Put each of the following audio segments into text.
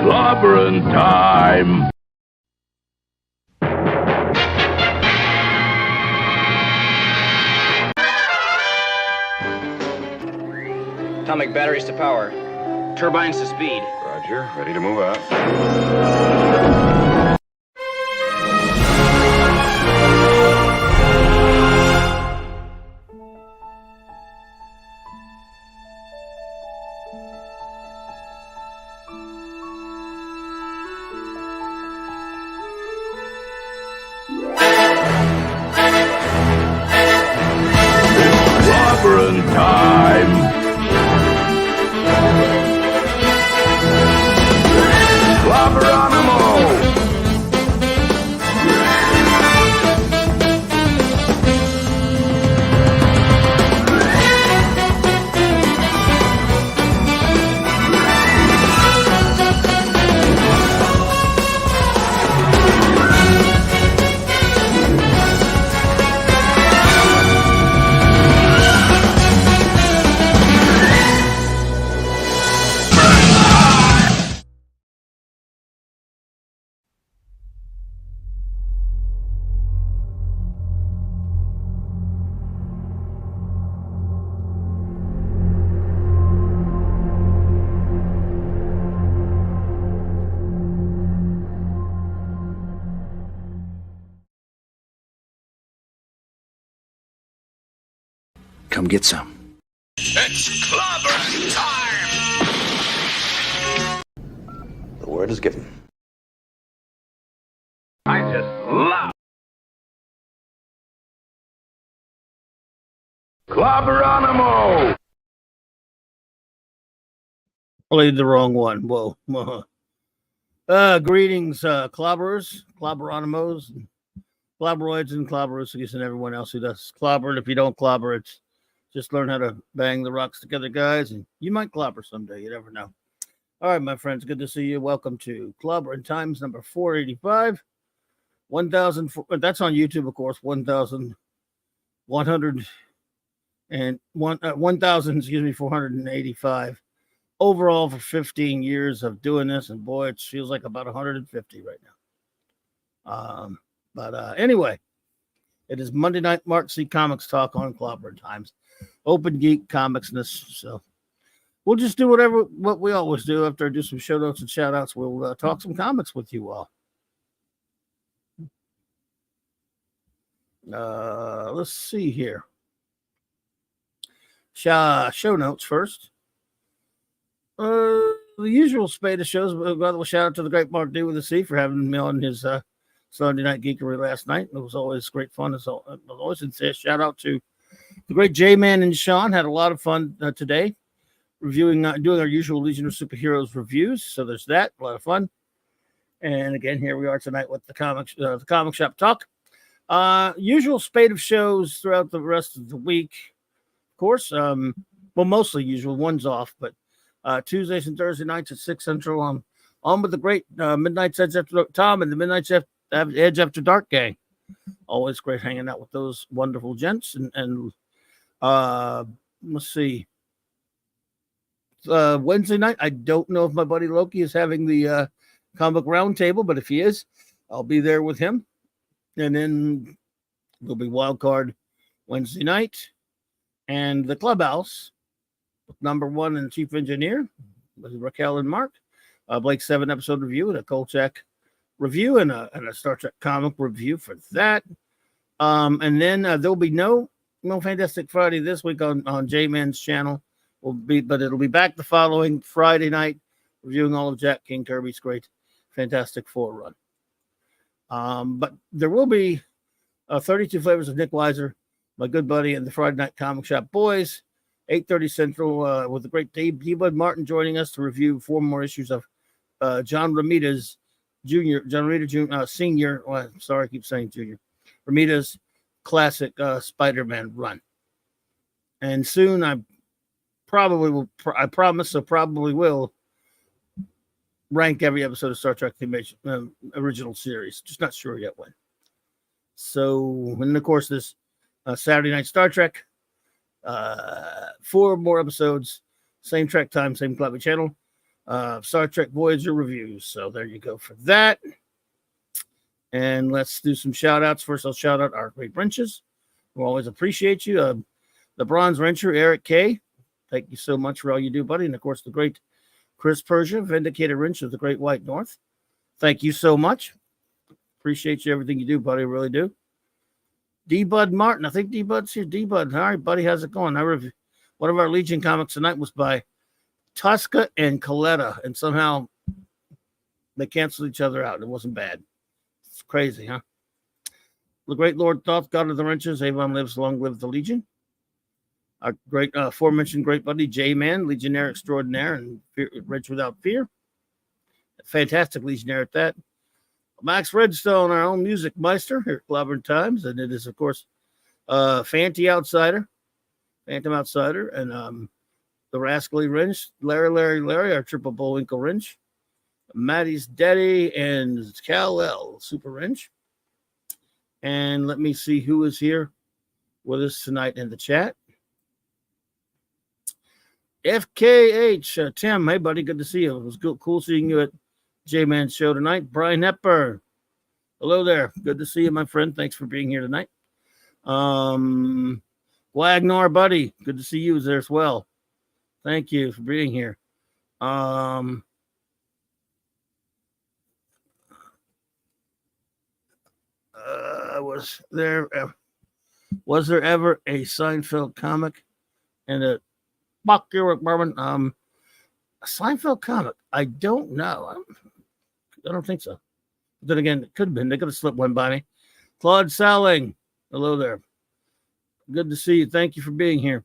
Clobberin time! Atomic batteries to power. Turbines to speed. Roger, ready to move out. Clobberin time! Clobberonimo! Come get some. It's Clobberin time! The word is given. I just love Clobberonimo! Played the wrong one. Whoa. Greetings, clobberers, clobberonimos, clobberoids, and clobberooskies, and everyone else who does clobber. And if you don't clobber, it's just learn how to bang the rocks together, guys, and you might clobber someday. You never know. All right, my friends, good to see you. Welcome to Clobberin Times number 485. 1,000. That's on YouTube, of course. 1,100 and 1,000. 485 overall for 15 years of doing this, and boy, it feels like about 150 right now. But anyway, it is Monday night Mark C. Comics Talk on Clobberin Times. Open geek comicsness. So we'll just do what we always do. After I do some show notes and shout outs, we'll talk some comics with you all. Let's see here. Show notes first. The usual spate of shows. By the way, shout out to the great Mark D with a C for having me on his Sunday Night Geekery last night. It was always great fun. As always, and say a shout out to the great J-Man and Sean. Had a lot of fun today doing our usual Legion of Superheroes reviews. So there's that, a lot of fun. And again, here we are tonight with the comic shop talk. Usual spate of shows throughout the rest of the week, of course. Well, mostly usual. One's off, but Tuesdays and Thursday nights at 6 Central. On with the great Midnight's Edge After Tom and the Midnight's Edge After Dark gang. Always great hanging out with those wonderful gents. And let's see. Wednesday night, I don't know if my buddy Loki is having the comic roundtable, but if he is, I'll be there with him. And then there'll be Wild Card Wednesday night. And the Clubhouse, number one and chief engineer, with Raquel and Mark. Blake's 7-episode review and a Kolchak review and a Star Trek comic review for that. And then there'll be no Fantastic Friday this week on J-Man's channel. But it'll be back the following Friday night, reviewing all of Jack King Kirby's great Fantastic Four run. But there will be 32 Flavors of Nick Weiser, my good buddy, and the Friday Night Comic Shop Boys, 8:30 Central, with the great D-Bud Martin joining us to review 4 more issues of John Romita's Senior. Well, sorry, I keep saying Junior. Romita's classic Spider-Man run. And soon I promise, probably will rank every episode of Star Trek original series. Just not sure yet when. So, and of course, this Saturday Night Star Trek, 4 more episodes, same track time, same Clobby channel. Star Trek Voyager reviews. So there you go for that. And let's do some shout outs. First, I'll shout out our great wrenches. We always appreciate you. The bronze wrencher, Eric K. Thank you so much for all you do, buddy. And of course, the great Chris Persia, Vindicator Wrench of the Great White North. Thank you so much. Appreciate you, everything you do, buddy. Really do. D-Bud Martin. I think D-Bud's here. D-Bud. All right, buddy. How's it going? One of our Legion comics tonight was by Tosca and Coletta, and somehow they canceled each other out. It wasn't bad. It's crazy, huh? The great Lord Thoth, God of the Wrenches. Avon lives, long live the Legion. Our great aforementioned great buddy J-Man, Legionnaire Extraordinaire and Wrench Without Fear. Fantastic Legionnaire at that. Max Redstone, our own music meister here at Clobberin Times, and it is, of course, Phantom Outsider, and the Rascally Wrench, Larry, our Triple Bullwinkle Wrench, Maddie's Daddy, and Kal-El, Super Wrench. And let me see who is here with us tonight in the chat. FKH, Tim, hey, buddy, good to see you. It was cool seeing you at J-Man's show tonight. Brian Hepburn, hello there. Good to see you, my friend. Thanks for being here tonight. Wagner, buddy, good to see you there as well. Thank you for being here. Was there ever a Seinfeld comic and a Buck Bourbon? A Seinfeld comic? I don't know. I don't think so. But then again, it could have been. They could have slipped one by me. Claude Salling, hello there. Good to see you. Thank you for being here.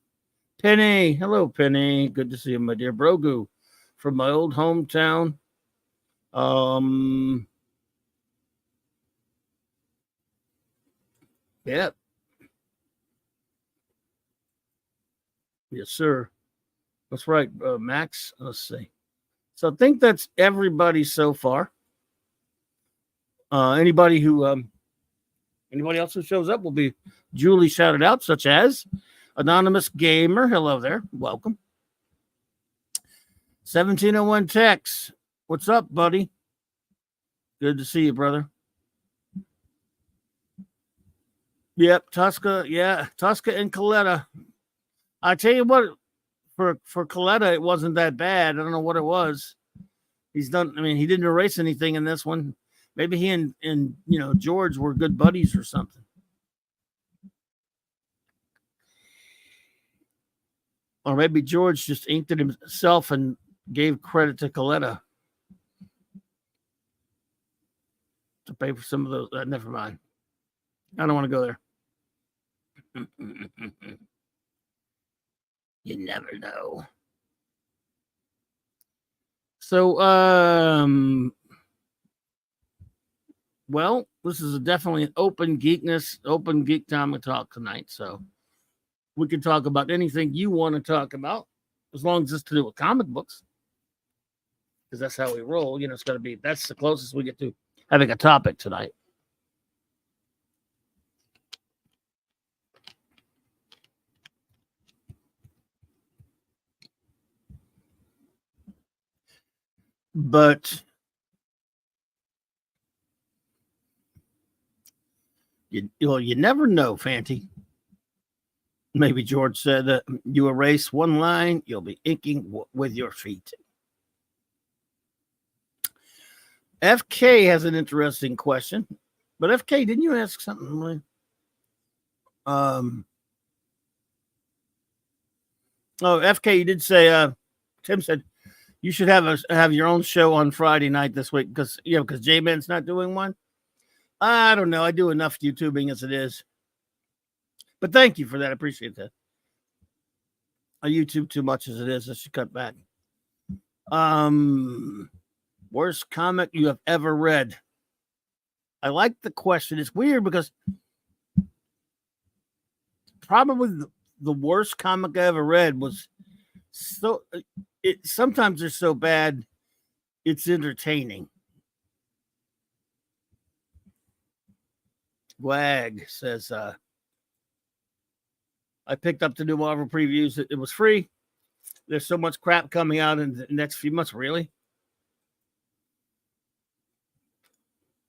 Penny, hello, Penny. Good to see you, my dear Brogu, from my old hometown. Yeah. Yes, sir. That's right, Max. Let's see. So I think that's everybody so far. Anybody else who shows up will be duly shouted out, such as Anonymous Gamer. Hello there. Welcome. 1701 Tex. What's up, buddy? Good to see you, brother. Yep, Tosca. Yeah, Tosca and Coletta. I tell you what, for Coletta, it wasn't that bad. I don't know what it was. He didn't erase anything in this one. Maybe he and George were good buddies or something. Or maybe George just inked it himself and gave credit to Coletta to pay for some of those. Never mind. I don't want to go there. You never know. So, well, this is definitely an open geek time to talk tonight. So we can talk about anything you want to talk about, as long as it's to do with comic books, because that's how we roll. It's got to be. That's the closest we get to having a topic tonight. But you never know, Fanty. Maybe George said that you erase one line, you'll be inking with your feet. FK has an interesting question. But FK, didn't you ask something like FK, you did say Tim said you should have your own show on Friday night this week because J-Man's not doing one. I don't know. I do enough YouTubing as it is. But thank you for that. I appreciate that. I YouTube too much as it is. I should cut back. Worst comic you have ever read? I like the question. It's weird because probably the worst comic I ever read was sometimes they're so bad it's entertaining. Wag says I picked up the new Marvel previews. It was free. There's so much crap coming out in the next few months. Really?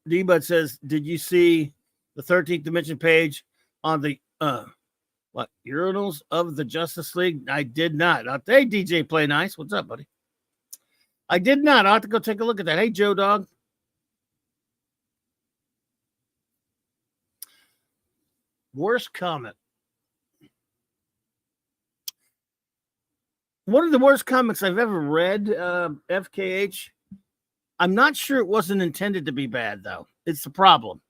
D-Bud says, did you see the 13th Dimension page on the urinals of the Justice League? I did not. Hey, DJ Play Nice. What's up, buddy? I did not. I'll have to go take a look at that. Hey, Joe Dog. Worst comment. One of the worst comics I've ever read, FKH. I'm not sure it wasn't intended to be bad, though. It's the problem.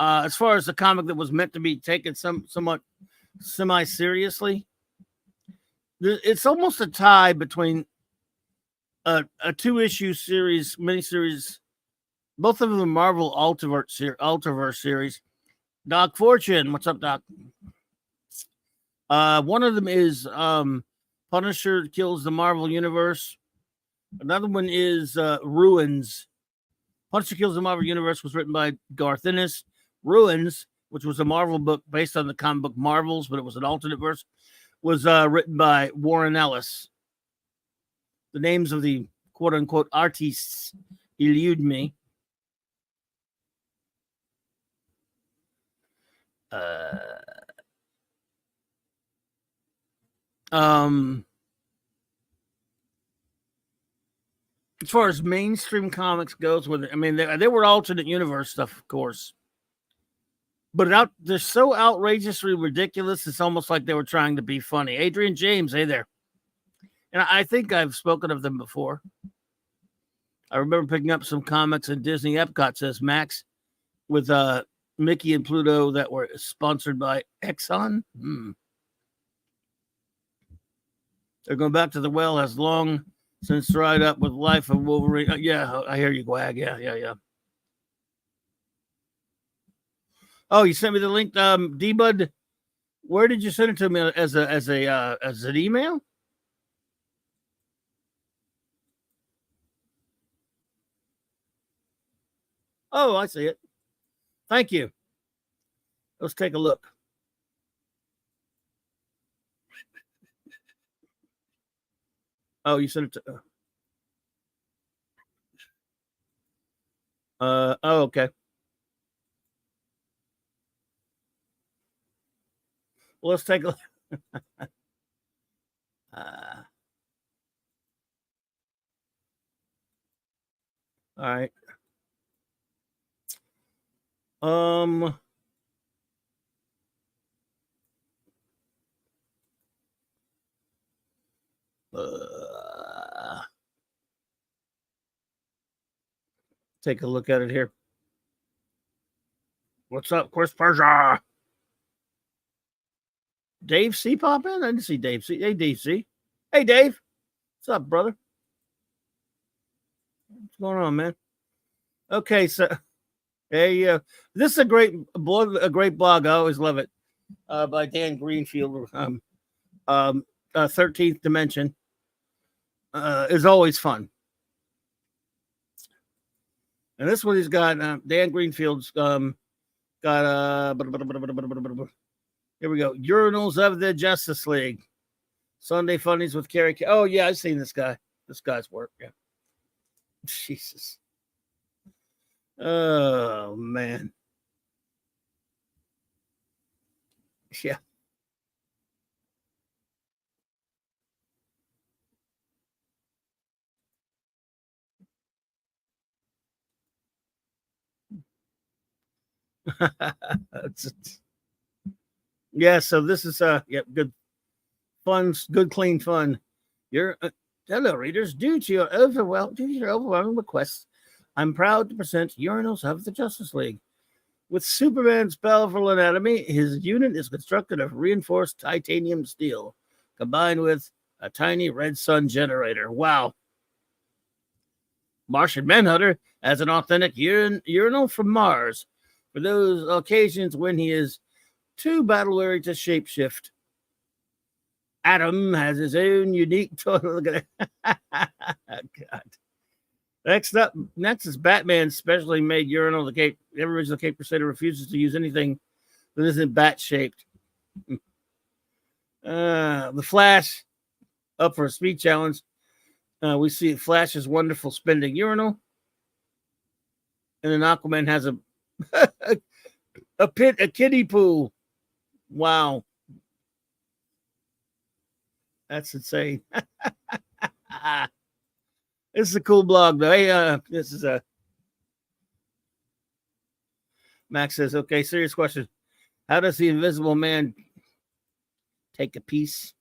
As far as the comic that was meant to be taken somewhat semi-seriously, it's almost a tie between a 2-issue series, miniseries, both of them Marvel Ultraverse series. Doc Fortune, what's up, Doc? One of them is Punisher Kills the Marvel Universe. Another one is Ruins. Punisher Kills the Marvel Universe was written by Garth Ennis. Ruins, which was a Marvel book based on the comic book Marvels, but it was an alternate verse, was written by Warren Ellis. The names of the quote-unquote artists elude me. As far as mainstream comics goes, they were alternate universe stuff, of course, but they're so outrageously ridiculous. It's almost like they were trying to be funny. Adrian James, hey there. And I think I've spoken of them before. I remember picking up some comics in Disney Epcot, says Max, with Mickey and Pluto that were sponsored by Exxon. They're going back to the well as long since dried up with Life of Wolverine. Yeah, I hear you, Gwag. Yeah. Oh, you sent me the link, D-Bud. Where did you send it to me? As an email? Oh, I see it. Thank you. Let's take a look. Oh, you sent it to. Oh, okay. Well, let's take a look. All right. Take a look at it here. What's up, Chris Persia? Dave C pop in? I didn't see Dave C. Hey, Dave C. Hey, Dave. What's up, brother? What's going on, man? Okay, so hey, this is a great blog. I always love it. By Dan Greenfield. 13th Dimension is always fun. And this one he's got Dan Greenfield's got here we go. Urinals of the Justice League. Sunday Funnies with Carrie. Oh yeah, I've seen this guy. This guy's work. Yeah. Jesus. Oh man. Yeah. Yeah, so this is good fun, good clean fun. Hello readers, due to your overwhelming requests, I'm proud to present Urinals of the Justice League. With Superman's powerful anatomy, his unit is constructed of reinforced titanium steel combined with a tiny red sun generator. Wow. Martian Manhunter has an authentic urinal from Mars for those occasions when he is too battle-weary to shapeshift. Adam has his own unique toilet. Look at it. God. Next is Batman's specially made urinal. The original Cape Crusader refuses to use anything that isn't bat-shaped. The Flash up for a speed challenge. We see Flash's wonderful spending urinal. And then Aquaman has a kiddie pool. Wow. That's insane. This is a cool blog, though. Hey, this is a Max says, okay, serious question. How does the Invisible Man take a piece?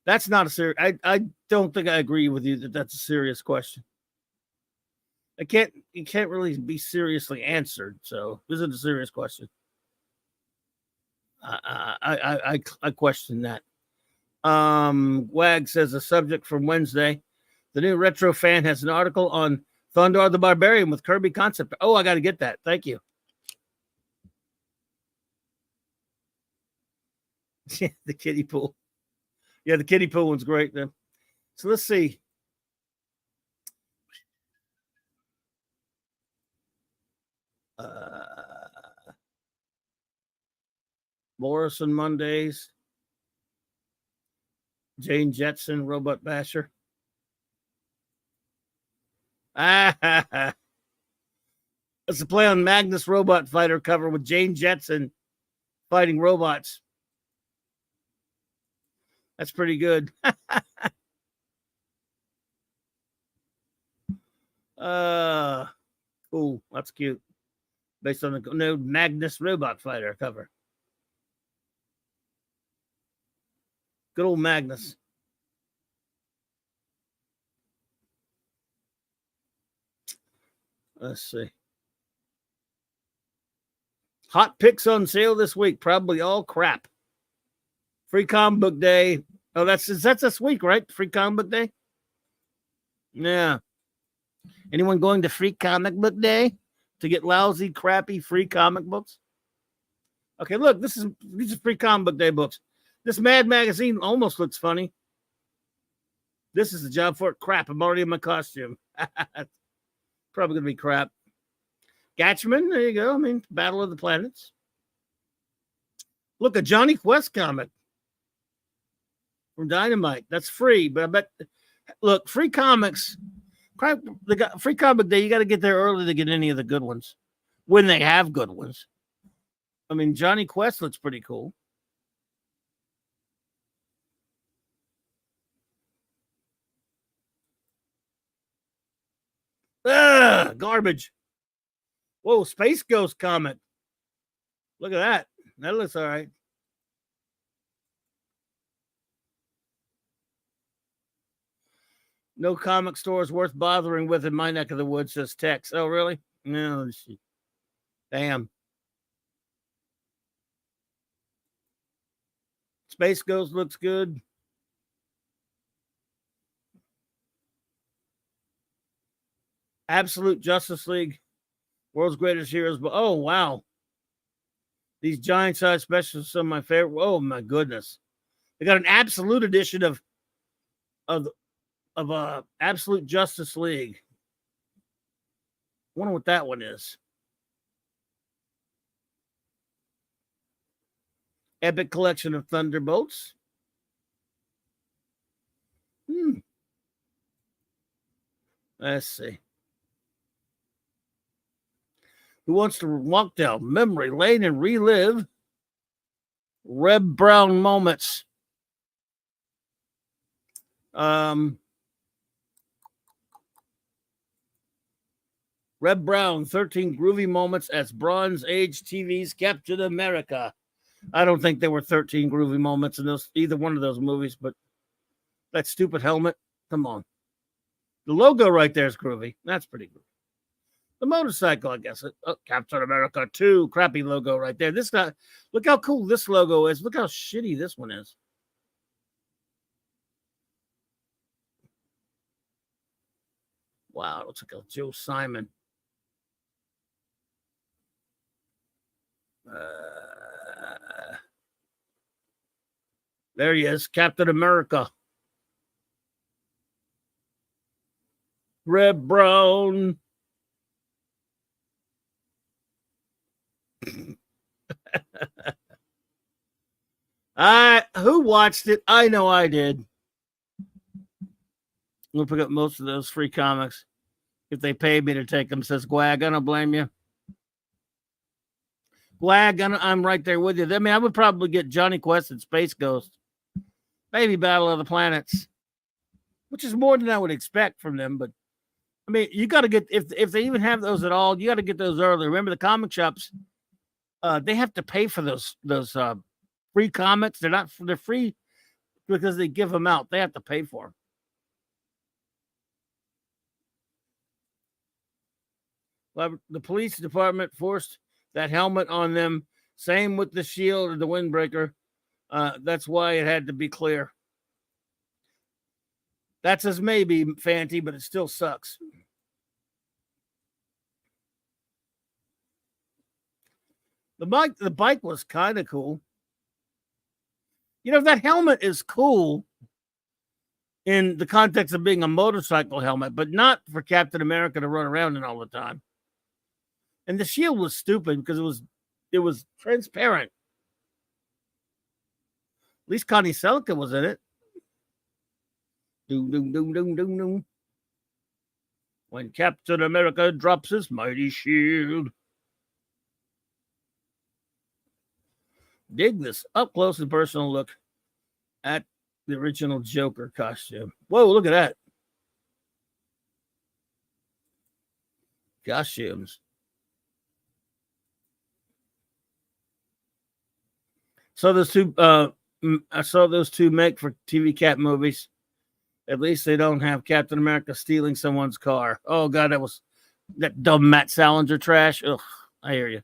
That's not a serious. I don't think I agree with you that that's a serious question. It can't really be seriously answered. So this is a serious question. I question that. Wag says a subject from Wednesday. The new Retro Fan has an article on Thondar the Barbarian with Kirby concept. Oh, I got to get that. Thank you. The kiddie pool. Yeah, the kiddie pool one's great. Then. So let's see. Morrison Mondays. Jane Jetson, Robot Basher. It's a play on Magnus Robot Fighter cover with Jane Jetson fighting robots. That's pretty good. Cool. That's cute. Based on the new Magnus Robot Fighter cover. Good old Magnus. Let's see. Hot picks on sale this week. Probably all crap. Free comic book day. Oh, that's this week, right? Free comic book day. Yeah. Anyone going to free comic book day to get lousy, crappy free comic books? Okay, look, these are free comic book day books. This Mad Magazine almost looks funny. This is the job for it. Crap, I'm already in my costume. Probably gonna be crap. Gatchman, there you go. I mean, Battle of the Planets. Look, a Johnny Quest comic from Dynamite. That's free, but I bet. Look, free comics. Free comic day. You got to get there early to get any of the good ones when they have good ones. I mean, Johnny Quest looks pretty cool. Garbage. Whoa, Space Ghost comic. Look at that. That looks all right. No comic stores worth bothering with in my neck of the woods, says Tex. Oh, really? No. Damn. Space Ghost looks good. Absolute Justice League. World's Greatest Heroes. But oh, wow. These giant size specials are some of my favorite. Oh, my goodness. They got an absolute edition of Absolute Justice League. I wonder what that one is. Epic collection of Thunderbolts. Let's see. Who wants to walk down memory lane and relive Reb Brown moments? Reb Brown, 13 groovy moments as Bronze Age TV's Captain America. I don't think there were 13 groovy moments in either one of those movies, but that stupid helmet, come on. The logo right there is groovy. That's pretty groovy. The motorcycle, I guess. Captain America 2, crappy logo right there. This guy, look how cool this logo is. Look how shitty this one is. Wow, it looks like a Joe Simon. There he is, Captain America. Reb Brown. Who watched it? I know I did. We'll pick up most of those free comics if they paid me to take them. Says Gwag. I don't blame you. Gwag, I'm right there with you. I mean, I would probably get Johnny Quest and Space Ghost. Maybe Battle of the Planets, which is more than I would expect from them. But I mean, you got to get if they even have those at all, you got to get those early. Remember, the comic shops, they have to pay for those free comics. They're free because they give them out. They have to pay for them. The police department forced that helmet on them. Same with the shield or the windbreaker. That's why it had to be clear. That's as maybe, Fanty, but it still sucks. The bike was kind of cool. You know, that helmet is cool in the context of being a motorcycle helmet, but not for Captain America to run around in all the time. And the shield was stupid because it was transparent. At least Connie Selka was in it. Doom, doom, doom, doom, doom, doom. When Captain America drops his mighty shield. Dig this up close and personal look at the original Joker costume. Whoa, look at that. Costumes. So I saw those two make for TV Cat movies. At least they don't have Captain America stealing someone's car. Oh, God, that dumb Matt Salinger trash. Ugh, I hear you.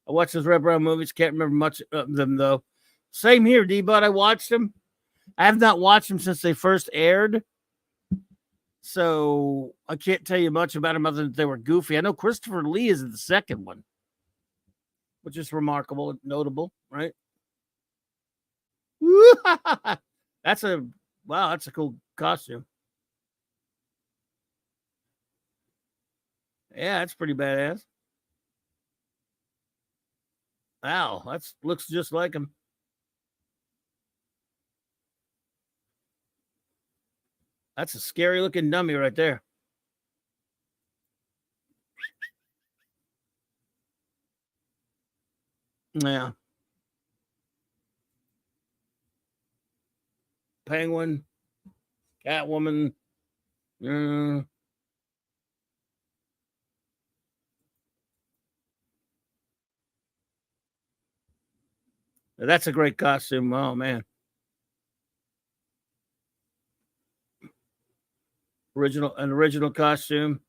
I watched those Red Brown movies. Can't remember much of them, though. Same here, D-Bud. I watched them. I have not watched them since they first aired. So I can't tell you much about them other than they were goofy. I know Christopher Lee is in the second one, which is remarkable and notable, right? That's a cool costume. Yeah, that's pretty badass. Wow, looks just like him. That's a scary looking dummy right there. Yeah. Penguin, Catwoman. That's a great costume. Oh, man. Original costume.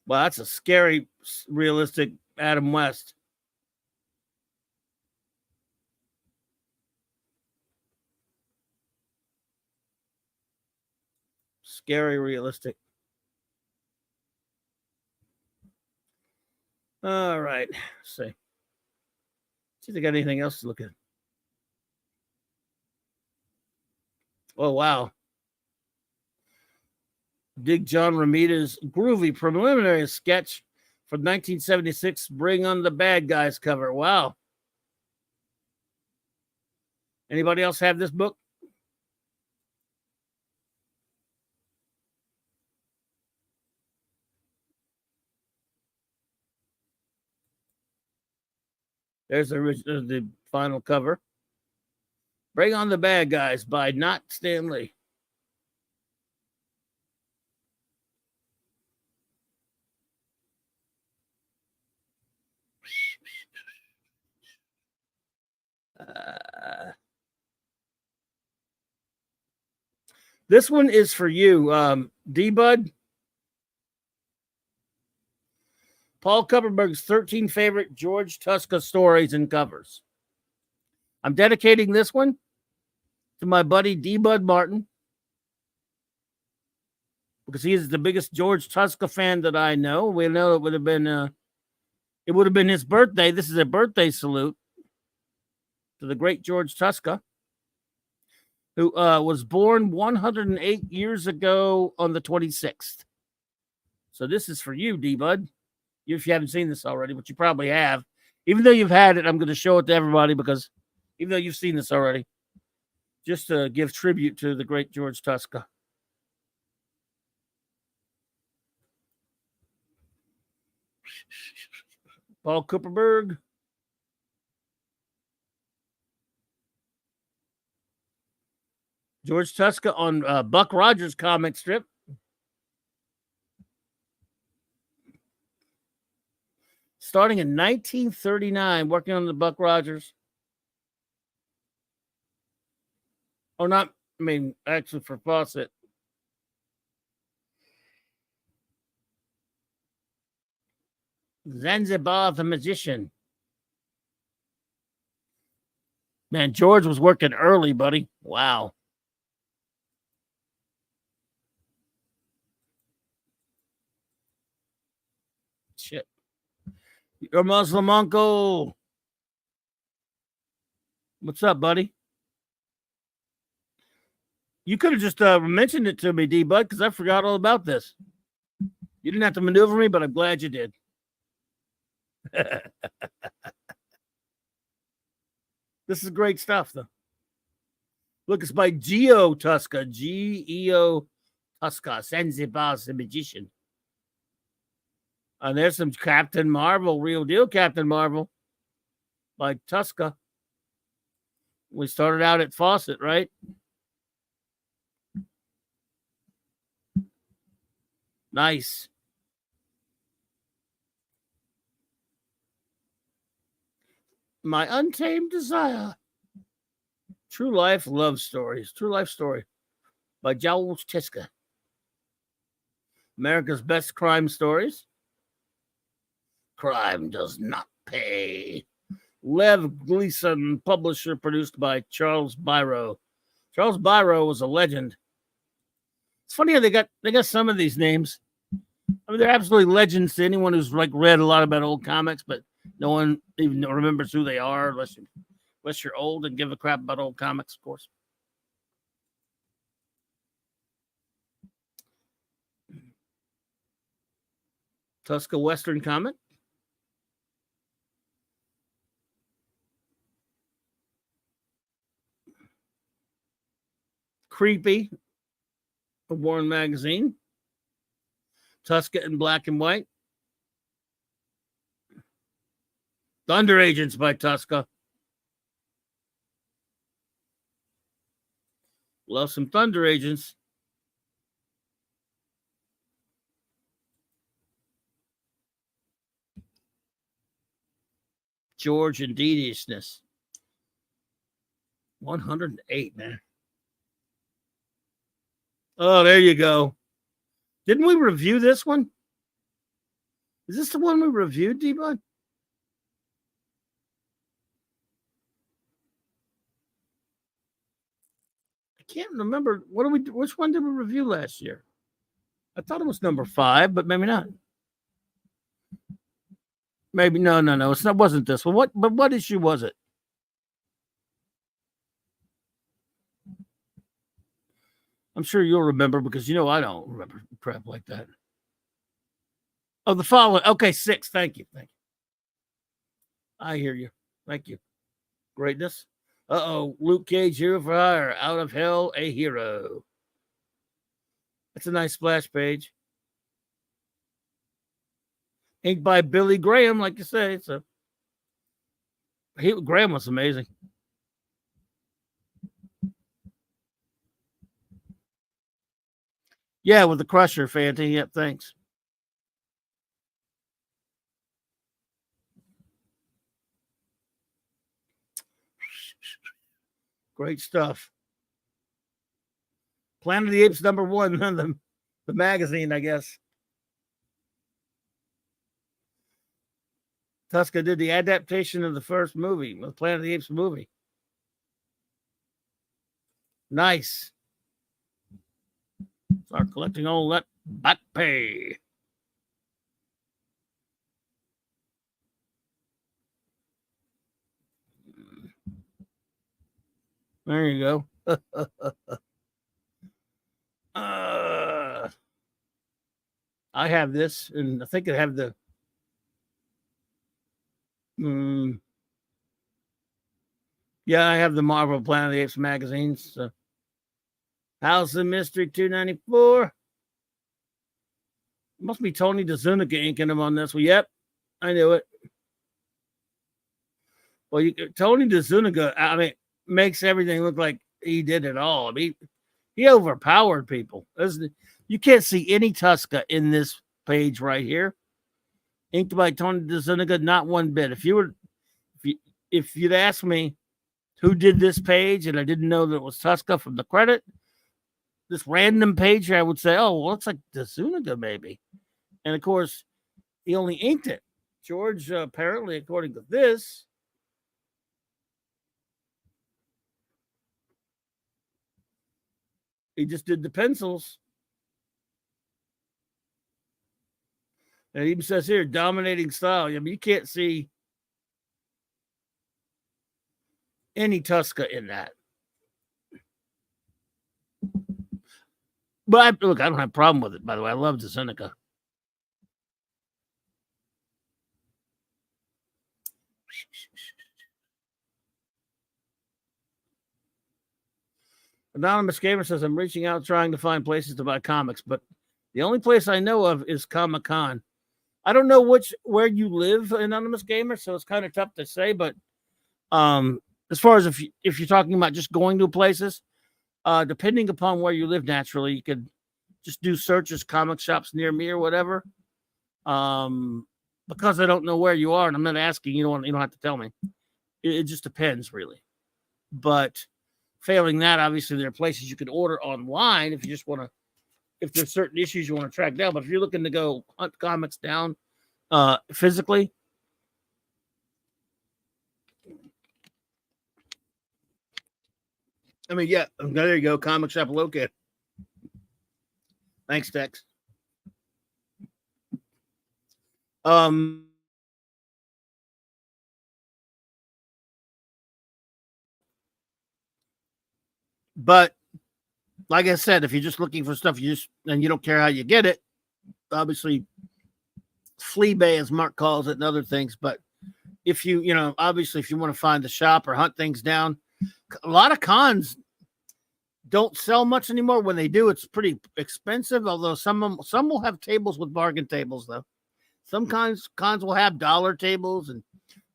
Wow, that's a scary, realistic Adam West. Scary, realistic. All right. Let's see if they got anything else to look at. Oh, wow. Dig John Romita's groovy preliminary sketch for 1976 Bring on the Bad Guys cover. Wow. Anybody else have this book? There's the final cover. Bring on the Bad Guys by Not Stanley. This one is for you, D-Bud. Paul Kupperberg's 13 favorite George Tuska stories and covers. I'm dedicating this one to my buddy D-Bud Martin because he is the biggest George Tuska fan that I know. We know it would have been his birthday. This is a birthday salute to the great George Tuska, who was born 108 years ago on the 26th. So this is for you, D-Bud. if you haven't seen this already, but you probably have. Even though you've had it, I'm going to show it to everybody because even though you've seen this already, just to give tribute to the great George Tuska. Paul Kupperberg. George Tuska on Buck Rogers comic strip. Starting in 1939, working on the Buck Rogers. Or not, I mean, actually for Fawcett. Zanzibar the Magician. Man, George was working early, buddy. Wow. Shit. You're Muslim uncle. What's up, buddy? You could have just mentioned it to me, D-Bud, because I forgot all about this. You didn't have to maneuver me, but I'm glad you did. This is great stuff, though. Look, it's by Geo Tuska. G-E-O Tuska. Zanzibar's the Magician. And there's some Captain Marvel, real deal Captain Marvel by Tuska. We started out at Fawcett, right? Nice. My Untamed Desire. True Life Love Stories. True Life Story by George Tuska. America's Best Crime Stories. Crime Does Not Pay. Lev Gleason, publisher, produced by Charles Biro. Charles Biro was a legend. It's funny how they got some of these names. I mean, they're absolutely legends to anyone who's like read a lot about old comics, but no one even remembers who they are unless you're old and give a crap about old comics, of course. Tuska Western comic. Creepy. A Warren magazine. Tuska in black and white. Thunder Agents by Tuska. Love some Thunder Agents. George and Deediousness. 108, man. Oh, there you go. Didn't we review this one? Is this the one we reviewed, D-Bud? I can't remember. Which one did we review last year? I thought it was number 5, but maybe not. Maybe no. It wasn't this one. What issue was it? I'm sure you'll remember because I don't remember crap like that. Oh, the following. Okay, 6. Thank you. I hear you. Thank you. Greatness. Luke Cage, Hero for Hire. Out of Hell, a Hero. That's a nice splash page. Inked by Billy Graham, like you say. Graham was amazing. Yeah, with the Crusher, Fanty. Yep, thanks. Great stuff. Planet of the Apes #1, the magazine, I guess. Tuska did the adaptation of the first movie, the Planet of the Apes movie. Nice. Start collecting all that back pay. There you go. I have this, and I think I have the Yeah, I have the Marvel Planet of the Apes magazines. So. House of Mystery 294. Must be Tony DeZuniga inking him on this one. Yep, I knew it. Well, Tony DeZuniga, I mean, makes everything look like he did it all. I mean, he overpowered people. You can't see any Tusca in this page right here. Inked by Tony DeZuniga, not one bit. If you'd asked me who did this page and I didn't know that it was Tusca from the credit, this random page here, I would say, oh, well, looks like DeZuniga maybe. And of course, he only inked it. George, apparently, according to this, he just did the pencils. And it even says here, dominating style. I mean, you can't see any Tusca in that. But look, I don't have a problem with it, by the way. I love DeZuniga. Anonymous Gamer says, I'm reaching out trying to find places to buy comics, but the only place I know of is Comic-Con. I don't know where you live, Anonymous Gamer, so it's kind of tough to say, but as far as if you're talking about just going to places, depending upon where you live naturally, you could just do searches, comic shops near me or whatever. Because I don't know where you are, and I'm not asking, you don't have to tell me. It just depends, really. But failing that, obviously, there are places you could order online if you just want to, if there's certain issues you want to track down. But if you're looking to go hunt comics down physically, I mean, yeah, there you go, comic shop located. Thanks, Tex. But like I said, if you're just looking for stuff, you don't care how you get it. Obviously, flea bay, as Mark calls it, and other things. But if obviously, if you want to find the shop or hunt things down, a lot of cons don't sell much anymore. When they do, it's pretty expensive. Although some will have tables with bargain tables, though. Some cons will have dollar tables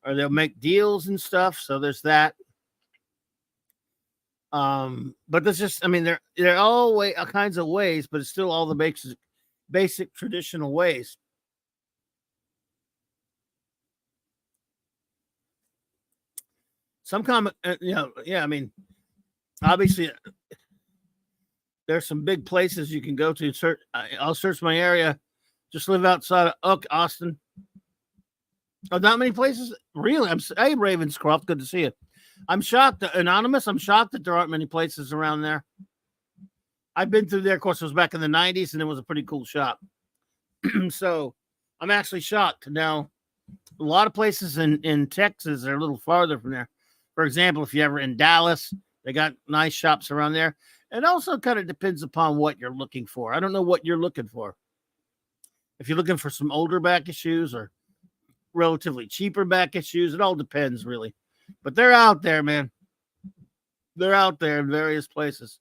or they'll make deals and stuff. So there's that. But there's just, I mean, they're all kinds of ways, but it's still all the basic traditional ways. Some comic, I mean, obviously, there's some big places you can go to. I'll search my area. Just live outside of Austin. Oh, not many places, really. Hey, Ravenscroft, good to see you. I'm shocked, Anonymous. I'm shocked that there aren't many places around there. I've been through there. Of course, it was back in the 90s, and it was a pretty cool shop. So I'm actually shocked. Now, a lot of places in Texas are a little farther from there. For example, if you're ever in Dallas, they got nice shops around there. It also kind of depends upon what you're looking for. I don't know what you're looking for. If you're looking for some older back issues or relatively cheaper back issues, it all depends, really. But they're out there, man. They're out there in various places.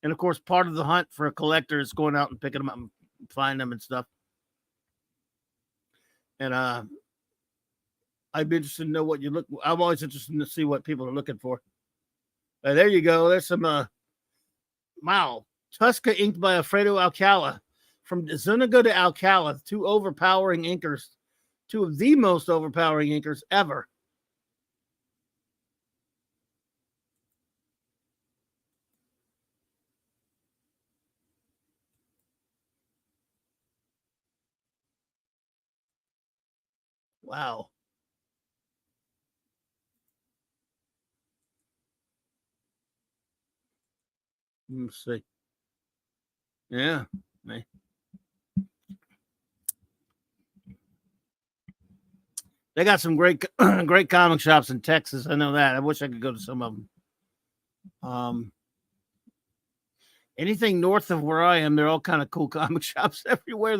And, of course, part of the hunt for a collector is going out and picking them up and finding them and stuff. And I'd be interested to know what you look. I'm always interested to see what people are looking for. There you go. There's some, wow. Tusca inked by Alfredo Alcala. From Zuniga to Alcala, two overpowering inkers. Two of the most overpowering inkers ever. Wow. Let's see. Yeah. They got some great comic shops in Texas. I know that. I wish I could go to some of them. Anything north of where I am, they're all kind of cool comic shops everywhere.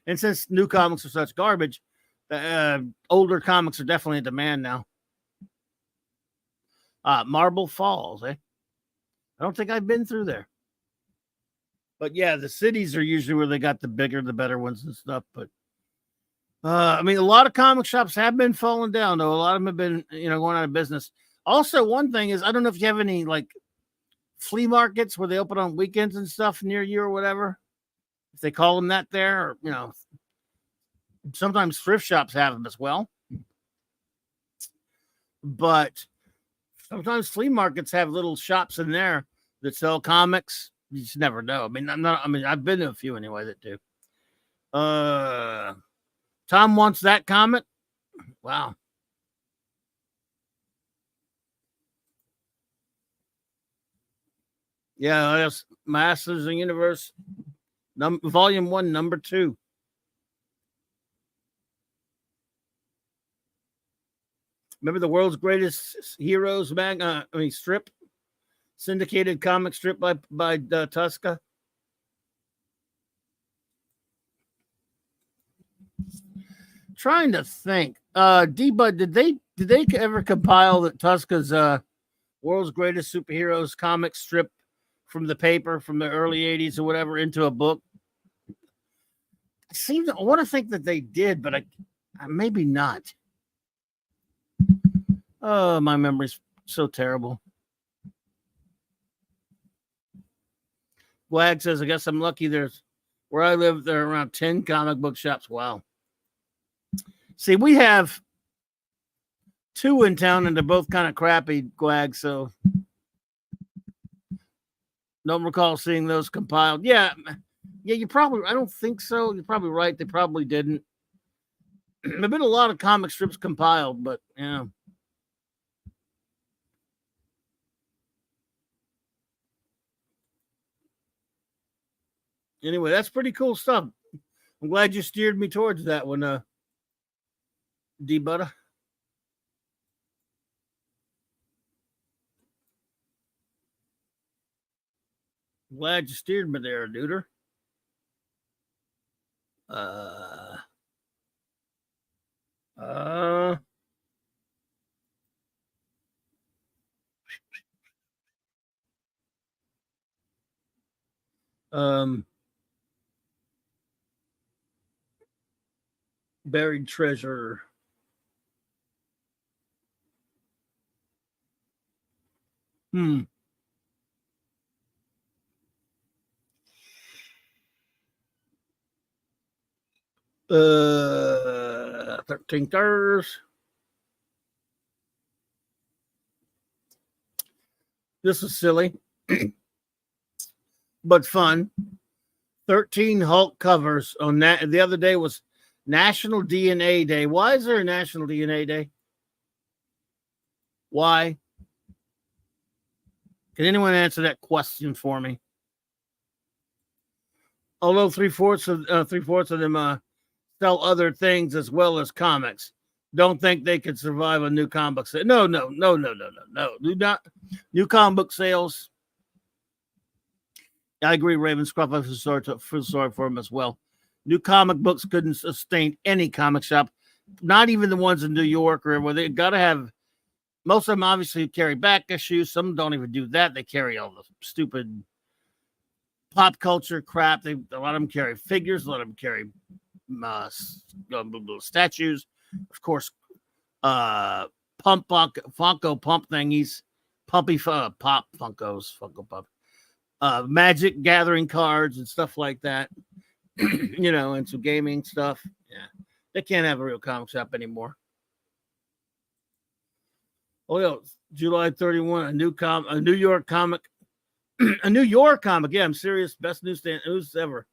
And since new comics are such garbage, Older comics are definitely in demand now. Marble Falls, eh? I don't think I've been through there. But yeah, the cities are usually where they got the bigger, the better ones and stuff. But I mean, a lot of comic shops have been falling down, though. A lot of them have been, going out of business. Also, one thing is, I don't know if you have any like flea markets where they open on weekends and stuff near you or whatever. If they call them that there, or, sometimes thrift shops have them as well. But sometimes flea markets have little shops in there that sell comics. You just never know. I mean, I've been to a few anyway that do. Tom wants that comic. Wow. Yeah, that's Masters of the Universe, Volume 1, Number 2. Remember the World's Greatest Heroes strip? Syndicated comic strip by Tusca. Trying to think. D-Bud, did they ever compile that Tusca's World's Greatest Superheroes comic strip from the paper from the early 80s or whatever into a book? I want to think that they did, but I maybe not. Oh, my memory's so terrible. Wag says, I guess I'm lucky. There's where I live, there are around 10 comic book shops. Wow. See, we have 2 in town, and they're both kind of crappy, Gwag, so don't recall seeing those compiled. Yeah, you probably, I don't think so. You're probably right. They probably didn't. There have been a lot of comic strips compiled, but yeah. Anyway, that's pretty cool stuff. I'm glad you steered me towards that one, D-Butter. Glad you steered me there, duder. Buried treasure. Hmm. 13 Thurs. This is silly, but fun. 13 Hulk covers on that. The other day was National DNA Day. Why is there a National DNA Day? Why? Can anyone answer that question for me? Although three-fourths of them sell other things as well as comics. Don't think they could survive a new comic book sale. No. Do not. New comic book sales. I agree, Ravenscroft. I feel sorry for him as well. New comic books couldn't sustain any comic shop, not even the ones in New York or where they got to have. Most of them obviously carry back issues. Some don't even do that. They carry all the stupid pop culture crap. A lot of them carry figures. A lot of them carry little statues. Of course, Funko Pump thingies, Pumpy Pop Funkos, Funko Pop. Magic Gathering cards and stuff like that, and some gaming stuff. Yeah, they can't have a real comic shop anymore. Oh, yeah, July 31, a New York comic, a New York comic. Yeah, I'm serious. Best news ever.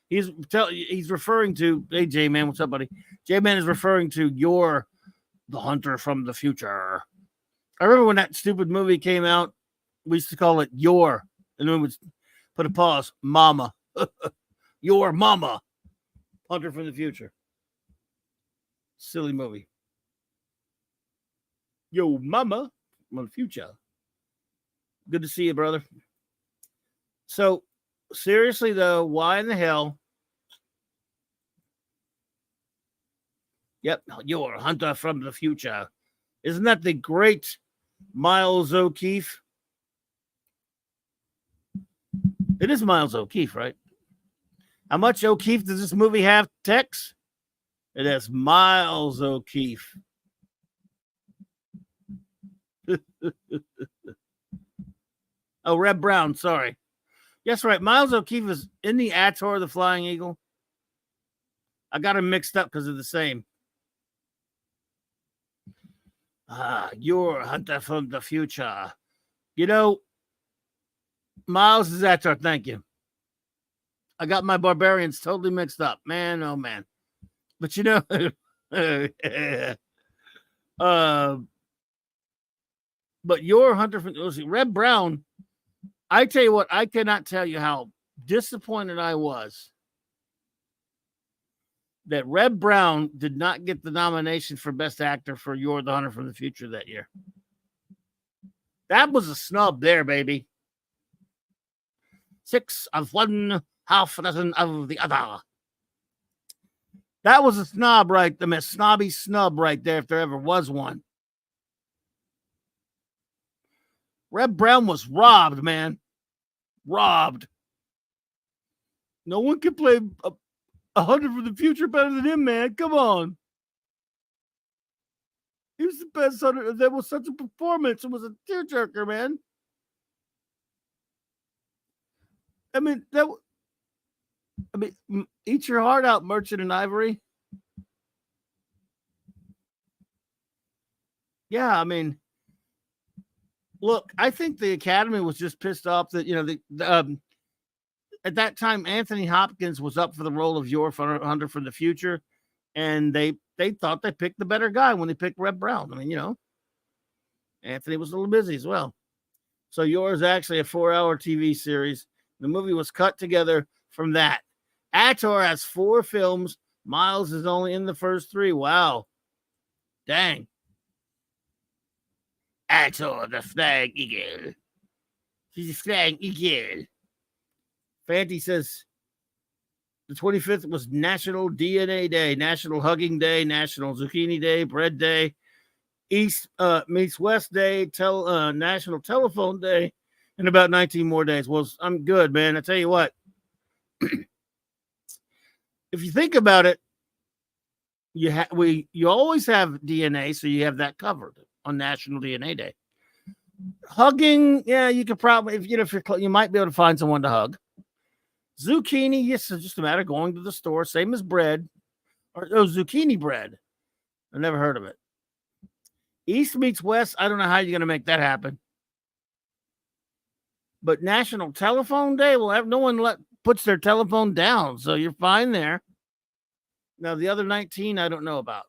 He's referring to. Hey, J-Man, what's up, buddy? J-Man is referring to the Hunter from the Future. I remember when that stupid movie came out. We used to call it and then we would put a pause. Mama. Your Mama. Hunter from the Future. Silly movie. Yo, Mama from the Future. Good to see you, brother. So, seriously, though, why in the hell Yep, you're a hunter from the future. Isn't that the great Miles O'Keefe? It is Miles O'Keefe, right? How much O'Keefe does this movie have, Tex? It has Miles O'Keefe. Oh, Reb Brown, sorry. Yes, right. Miles O'Keefe is in the Ator the Flying Eagle. I got them mixed up because they're the same. You're a hunter from the future. You know, Miles is Ator. Thank you. I got my barbarians totally mixed up. Man, oh man. But you know, but your hunter from Reb Brown, I tell you what, I cannot tell you how disappointed I was that Reb Brown did not get the nomination for Best Actor for You're the Hunter from the Future that year. That was a snub there, baby. 6 of one, half a dozen of the other. That was a snob, right? The most snobby snub right there, if there ever was one. Reb Brown was robbed, man. Robbed. No one can play a hunter from the future better than him, man. Come on. He was the best hunter. That was such a performance. It was a tearjerker, man. I mean, eat your heart out, Merchant and Ivory. Yeah, I mean, look, I think the Academy was just pissed off that, you know, at that time, Anthony Hopkins was up for the role of Your Hunter from the Future, and they thought they picked the better guy when they picked Reb Brown. I mean, you know, Anthony was a little busy as well. So Yours is actually a 4-hour TV series. The movie was cut together from that. Ator has 4 films. Miles is only in the first 3. Wow. Dang. Ator, the Flying Eagle. She's a Flying Eagle. Fanty says the 25th was National DNA Day, National Hugging Day, National Zucchini Day, Bread Day, East meets West Day, National Telephone Day, and about 19 more days. Well, I'm good, man. I tell you what. If you think about it, you always have DNA, so you have that covered on National DNA Day. Hugging, yeah, you could probably, if you might be able to find someone to hug. Zucchini, yes, it's just a matter of going to the store, same as bread, or zucchini bread. I never heard of it. East meets West, I don't know how you're going to make that happen. But National Telephone Day, well, no one puts their telephone down, so you're fine there. Now, the other 19, I don't know about.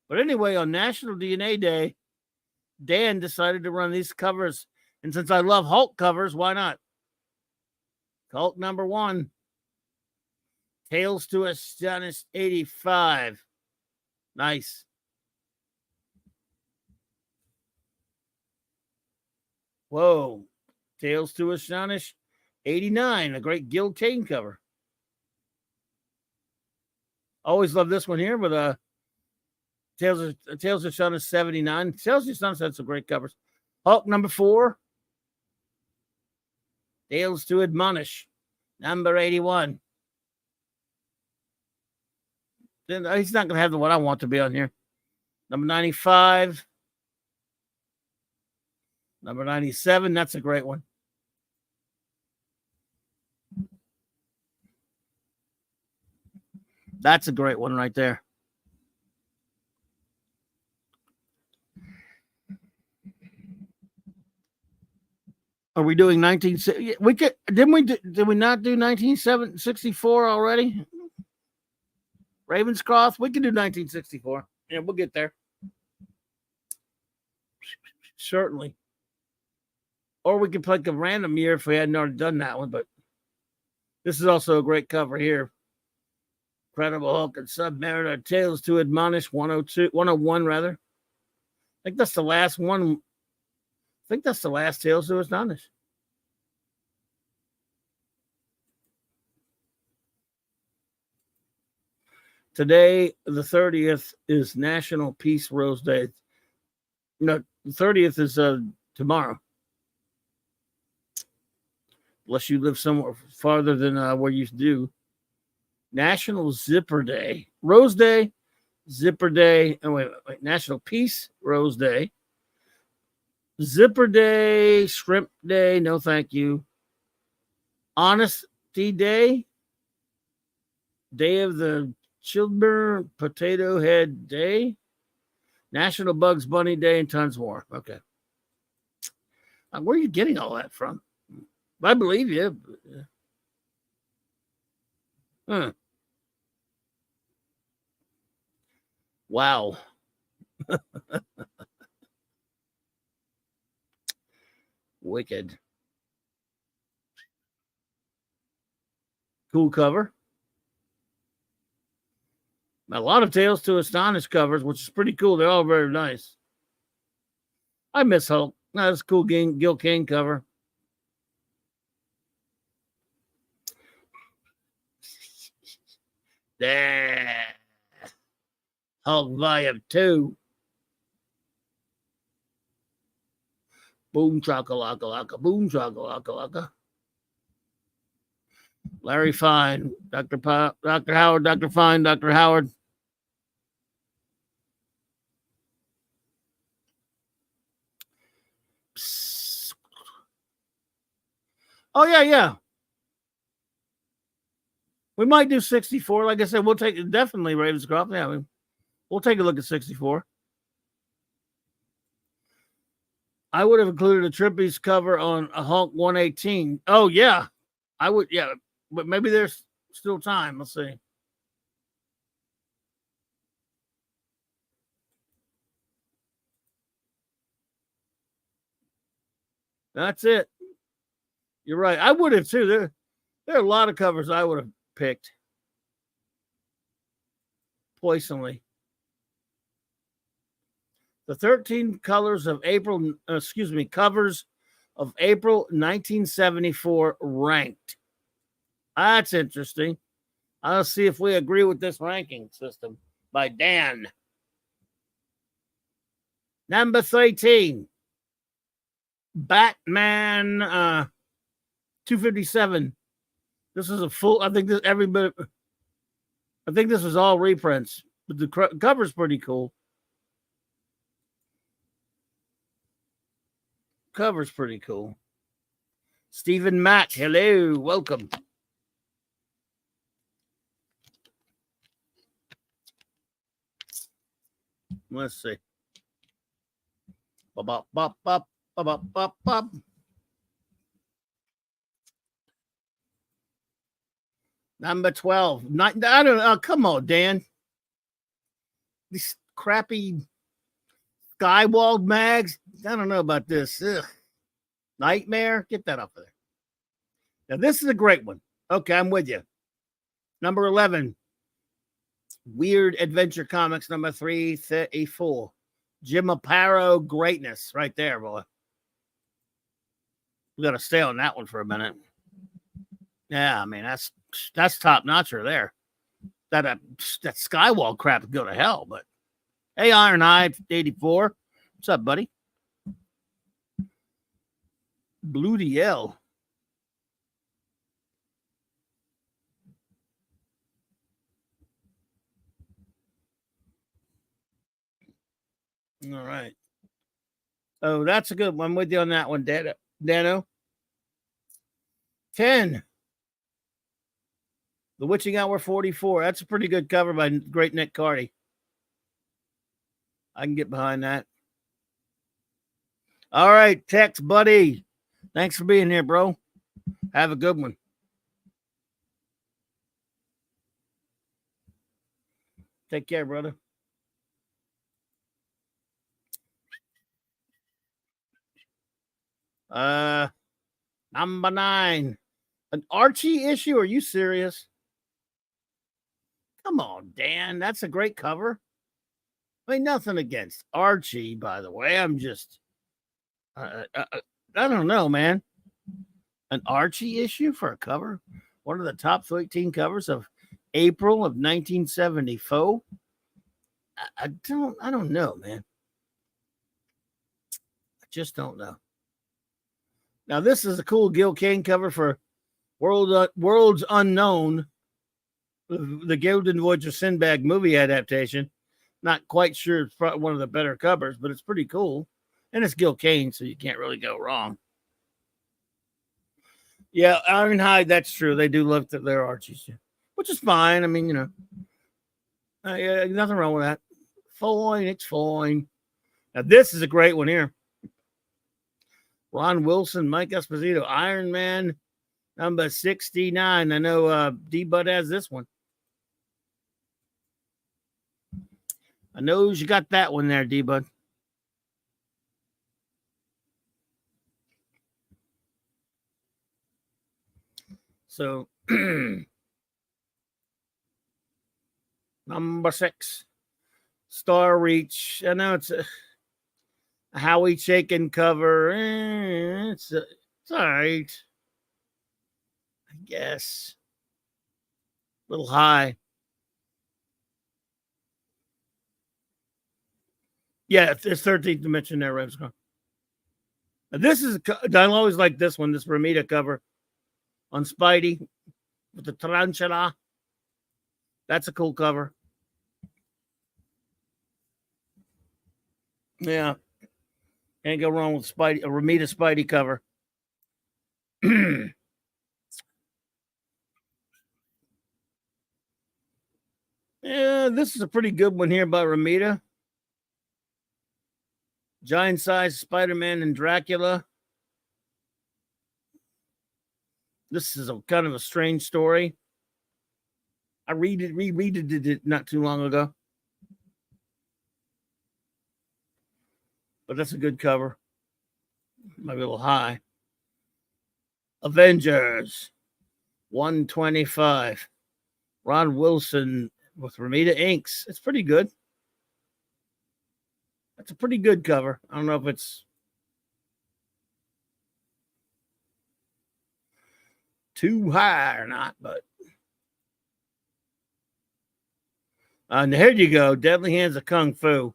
But anyway, on National DNA Day, Dan decided to run these covers. And since I love Hulk covers, why not? Hulk number 1. Tales to Astonish 85. Nice. Whoa. Tales to Astonish 89. A great Gil Kane cover. Always love this one here with Tales of Astonish 79. Tales of Astonish had some great covers. Hulk number 4. Tales to Admonish, number 81. Then he's not going to have the one I want to be on here. Number 95. Number 97. That's a great one. That's a great one right there. Are we doing 19? We could, didn't we? Did we not do 1964 already? Ravenscroft. We can do 1964. Yeah, we'll get there. Certainly. Or we could pick a random year if we hadn't already done that one. But this is also a great cover here. Incredible Hulk and Submariner. Tales to Admonish 101 rather. I think that's the last one. I think that's the last Tales to Astonish. Today, the 30th, is National Peace Rose Day. No, the 30th is tomorrow. Unless you live somewhere farther than where you do. National Zipper Day. Rose Day, Zipper Day. Oh, wait. National Peace Rose Day. Zipper Day, Shrimp Day. No, thank you. Honesty Day. Day of the Children, Potato Head Day. National Bugs Bunny Day, and tons more. Okay. Where are you getting all that from? I believe you. Huh. Wow. Wicked. Cool cover. A lot of Tales to Astonish covers, which is pretty cool. They're all very nice. I miss Hulk. That's a cool Gil Kane cover. There. Hulk Volume 2. Boom chakalaka, boom chakalaka. Larry Fine, Dr. Howard, Dr. Fine, Dr. Howard. Psst. Oh, yeah. We might do 64. Like I said, we'll take definitely Ravenscroft. Yeah, we'll take a look at 64. I would have included a Trippies cover on a Hulk 118. Oh, yeah. I would, yeah. But maybe there's still time. Let's see. That's it. You're right. I would have too. There are a lot of covers I would have picked. Poisonally. The 13 colors of April, covers of April 1974 ranked. That's interesting. I'll see if we agree with this ranking system by Dan. Number 13. Batman 257. This is a full, I think this was all reprints, but the cover's pretty cool. Cover's pretty cool. Stephen Mack, hello, welcome. Let's see. Bop, bop, bop, bop, bop, bop. Number 12. I don't know. Come on, Dan. These crappy Skywald mags. I don't know about this. Ugh. Nightmare. Get that off of there. Now, this is a great one. Okay, I'm with you. Number 11. Weird Adventure Comics, number 334. Jim Aparo greatness. Right there, boy. We got to stay on that one for a minute. Yeah, I mean, that's top notcher there. That Skywall crap would go to hell, but hey, Iron Eye 84. What's up, buddy? Blue DL. All right. Oh, that's a good one. I'm with you on that one, Dano. 10. The Witching Hour 44. That's a pretty good cover by great Nick Carty. I can get behind that. All right, Tex, buddy. Thanks for being here, bro. Have a good one. Take care, brother. Number 9. An Archie issue? Are you serious? Come on, Dan. That's a great cover. I mean, nothing against Archie, by the way. I'm just, I don't know, man. An Archie issue for a cover? One of the top 13 covers of April of 1970. Foe. I don't know, man. I just don't know. Now this is a cool Gil Kane cover for Worlds Unknown, the Golden Voyage of Sinbad movie adaptation. Not quite sure it's probably one of the better covers, but it's pretty cool. And it's Gil Kane, so you can't really go wrong. Yeah, Ironhide, that's true. They do love their Archies, which is fine. I mean, yeah, nothing wrong with that. Fine, it's fine. Now, this is a great one here. Ron Wilson, Mike Esposito, Iron Man, number 69. I know D-Bud has this one. I know you got that one there, D-Bud. So, number 6, Star Reach. I know it's a Howie Chaykin cover. It's all right, I guess. A little high. Yeah, it's 13th dimension there, Rebscon. This is, I always like this one, this Ramita cover on Spidey with the tarantula. That's a cool cover. Yeah. Can't go wrong with Spidey, a Ramita Spidey cover. Yeah, this is a pretty good one here by Ramita. Giant size Spider-Man and Dracula. This is a kind of a strange story. I reread it not too long ago. But that's a good cover. Might be a little high. Avengers 125. Ron Wilson with Ramita Inks. It's pretty good. That's a pretty good cover. I don't know if it's too high or not, but and here you go. Deadly Hands of Kung Fu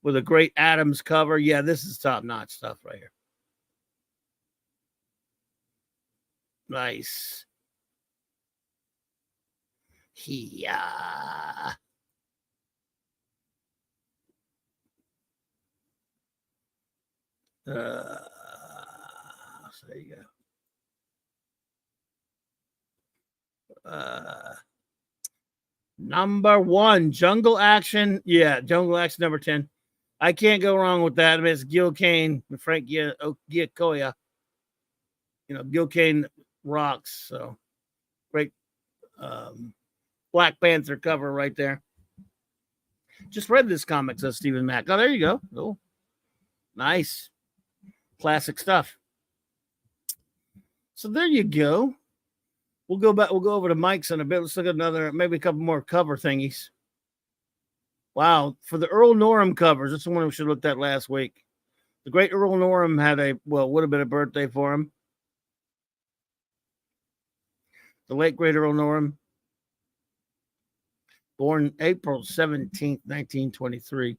with a great Adams cover. Yeah, this is top-notch stuff right here. Nice. Yeah. So there you go. Number 1, Jungle Action. Yeah, Jungle Action number 10. I can't go wrong with that. I mean, it's Gil Kane and Frank Giacoya. Gil Kane rocks. So great Black Panther cover right there. Just read this comic, says Stephen Mack. Oh, there you go. Oh, nice. Classic stuff. So there you go. We'll go back. We'll go over to Mike's in a bit. Let's look at maybe a couple more cover thingies. Wow. For the Earl Norham covers, that's the one we should have looked at last week. The great Earl Norham had would have been a birthday for him. The late great Earl Norham. Born April 17th, 1923.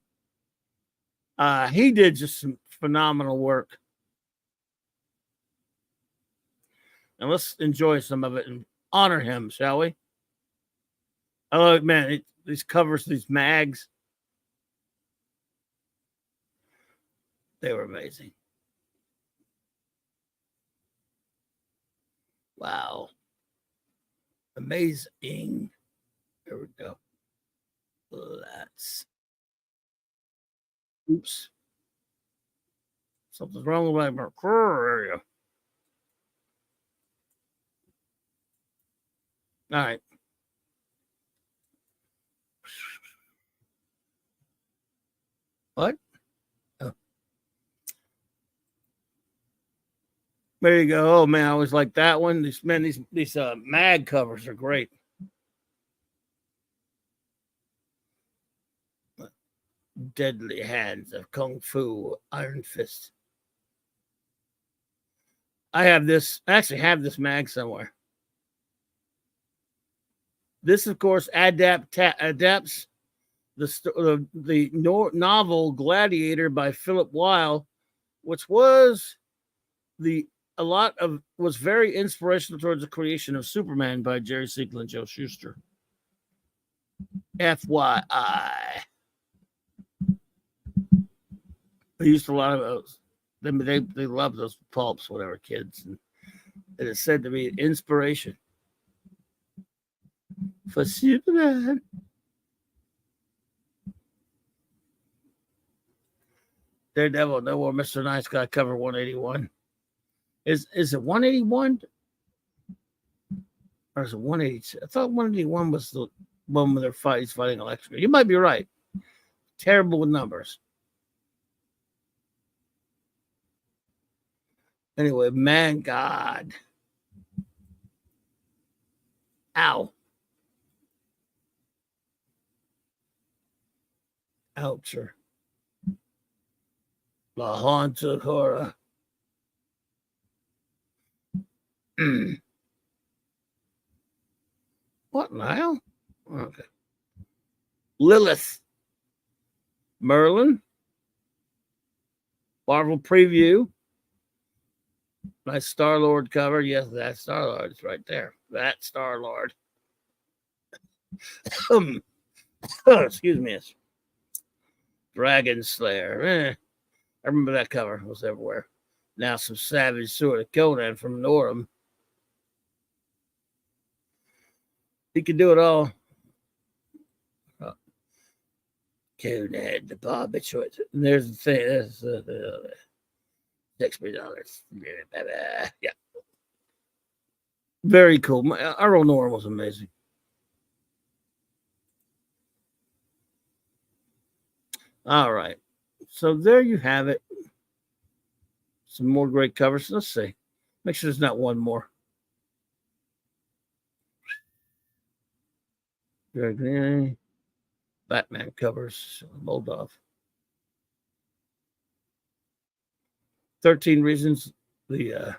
He did just some phenomenal work. And let's enjoy some of it and honor him, shall we? Oh, man, these covers, these mags, they were amazing. Wow. Amazing. There we go. Oops. Something's wrong with my area. All right. What? Oh. There you go. Oh man, I always like that one. These mag covers are great. Deadly Hands of Kung Fu, Iron Fist. I actually have this mag somewhere. This, of course, adapts the novel Gladiator by Philip Weil, which was was very inspirational towards the creation of Superman by Jerry Siegel and Joe Shuster. FYI. I used a lot of those. They love those pulps, whatever, kids. And it is said to be an inspiration for Superman. Daredevil, No More Mr. Nice Guy, cover 181. Is it 181? Or is it 182? I thought 181 was the one where he's fighting Electric. You might be right. Terrible with numbers. Anyway, man, God. Ow. Oucher. La Haunted Horror. What now? Okay. Lilith. Merlin. Marvel preview. Nice Star-Lord cover. Yes, that Star-Lord is right there. That Star-Lord. Excuse me. It's Dragon Slayer. I remember that cover. It was everywhere. Now some savage sort of Conan from Norham. He could do it all. Conan, the barbiturate. And there's the thing. That's $60. Yeah. Very cool. Earl Norham was amazing. All right. So there you have it. Some more great covers. Let's see. Make sure there's not one more. Batman covers. Moldov. 13 Reasons. The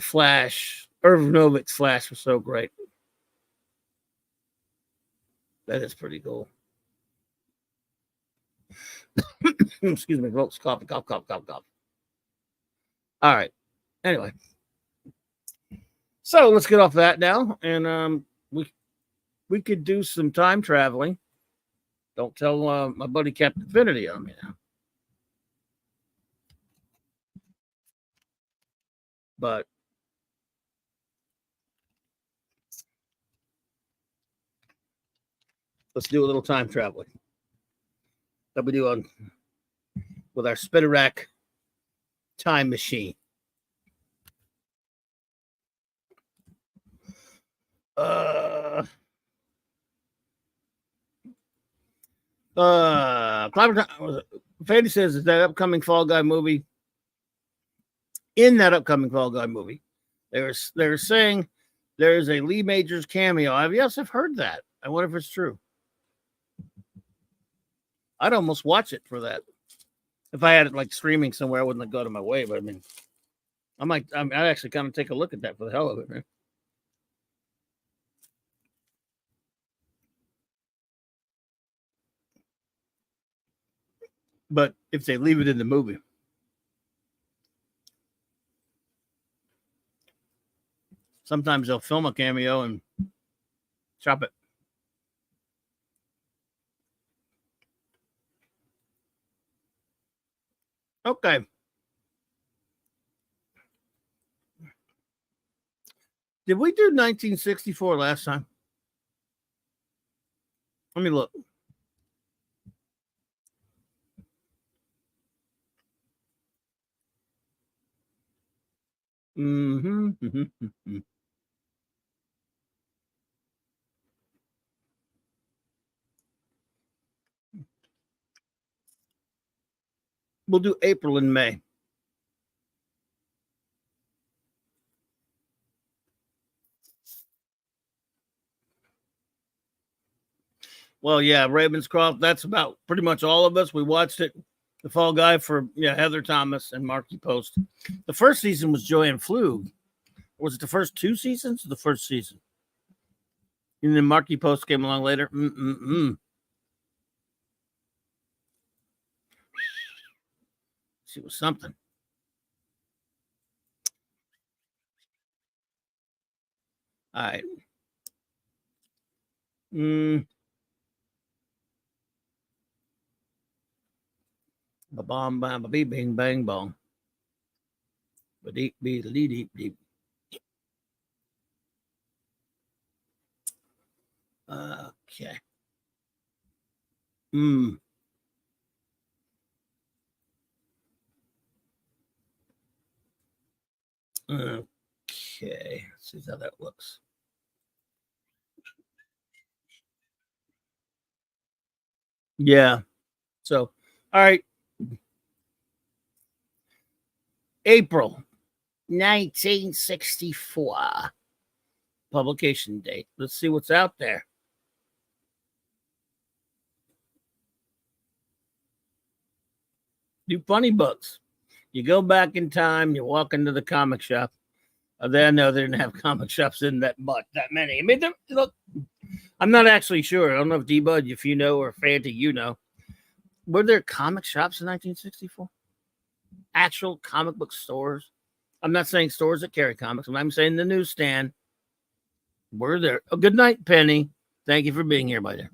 Flash. Irv Novic's Flash was so great. That is pretty cool. Excuse me, folks. Cough. All right. Anyway. So let's get off that now. And we could do some time traveling. Don't tell my buddy Captain Infinity on me now. But let's do a little time traveling. That we do with our Spitterack time machine. Fandy says that upcoming Fall Guy movie. In that upcoming Fall Guy movie, they're saying there's a Lee Majors cameo. Yes, I've heard that. I wonder if it's true. I'd almost watch it for that. If I had it like streaming somewhere, I wouldn't go to my way. But I mean, I'd actually kind of take a look at that for the hell of it, man. But if they leave it in the movie, sometimes they'll film a cameo and chop it. Okay. Did we do 1964 last time? Let me look. Mm-hmm. We'll do April and May. Well, yeah, Ravenscroft. That's about pretty much all of us. We watched it. The Fall Guy for Heather Thomas and Marky Post. The first season was Joanne Flug. Was it the first two seasons or the first season? And then Marky Post came along later. She was something. All right. Ba bomb bam ba beep bing bang bong. Ba deep be lee deep deep. Okay. Okay. Let's see how that looks. Yeah. So, all right. April 1964. Publication date. Let's see what's out there. Do funny books. You go back in time, you walk into the comic shop. I know they didn't have comic shops in that many. I mean, look, I'm not actually sure. I don't know if D-Bud, if you know, or Fanty, you know. Were there comic shops in 1964? Actual comic book stores? I'm not saying stores that carry comics. I'm saying the newsstand. Were there? Oh, good night, Penny. Thank you for being here, by there.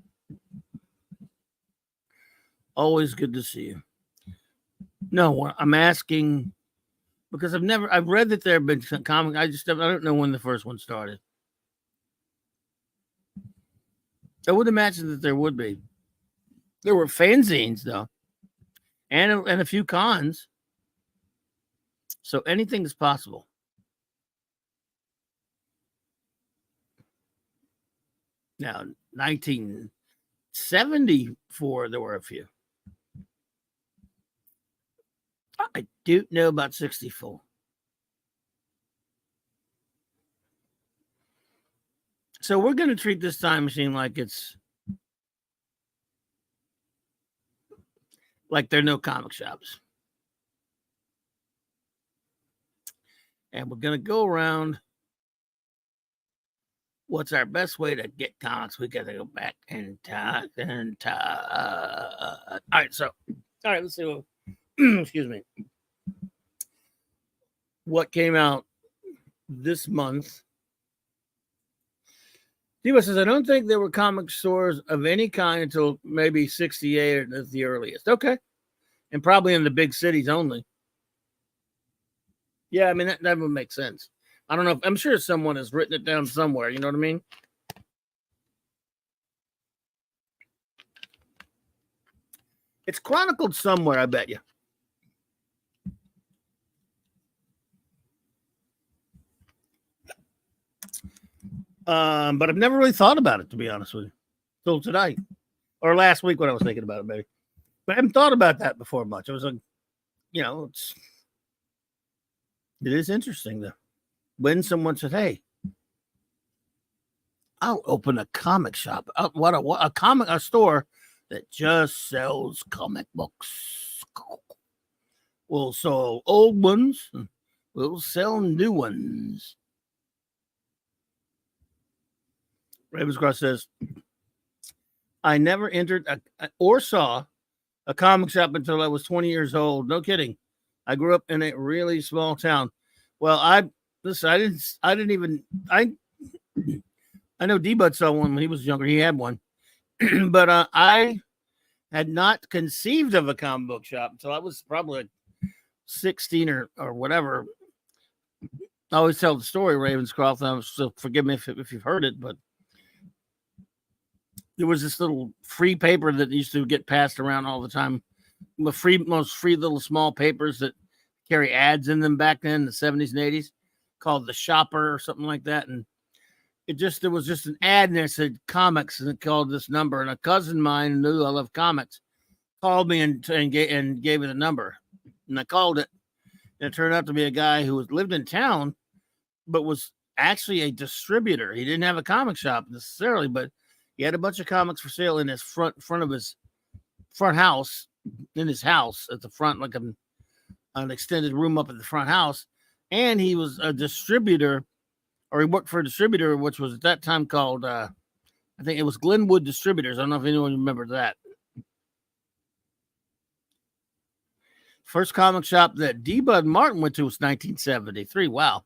Always good to see you. No, I'm asking because I've read that there have been some comics. I don't know when the first one started. I would imagine that there would be. There were fanzines though, and a few cons. So anything is possible. Now, 1974, there were a few. I do know about 64. So we're going to treat this time machine like it's like there are no comic shops. And we're going to go around. What's our best way to get comics? We got to go back in time. All right, let's see what, excuse me. What came out this month? Diva says, I don't think there were comic stores of any kind until maybe 68 at the earliest. Okay. And probably in the big cities only. Yeah, I mean, that would make sense. I don't know. I'm sure someone has written it down somewhere. You know what I mean? It's chronicled somewhere, I bet you. But I've never really thought about it, to be honest with you, till tonight or last week when I was thinking about it, maybe. But I haven't thought about that before much. It was like, it is interesting though. When someone said, "Hey, I'll open a comic shop. A store that just sells comic books. We'll sell old ones. We'll sell new ones." Ravenscross says, I never entered or saw a comic shop until I was 20 years old. No kidding. I grew up in a really small town. Well, I know D-Bud saw one when he was younger. He had one. But I had not conceived of a comic book shop until I was probably like 16 or whatever. I always tell the story, Ravenscroft, so forgive me if you've heard it, but there was this little free paper that used to get passed around all the time. The most free little small papers that carry ads in them back then in the 70s and 80s, called The Shopper or something like that. And there was just an ad in there that said comics, and it called this number. And a cousin of mine knew I love comics, called me and gave me the number. And I called it. And it turned out to be a guy who lived in town, but was actually a distributor. He didn't have a comic shop necessarily, but he had a bunch of comics for sale in his front of his front house, in his house at the front, like an extended room up at the front house. And he was a distributor, or he worked for a distributor, which was at that time called I think it was Glenwood Distributors. I don't know if anyone remembers that. First comic shop that D. Bud Martin went to was 1973. Wow.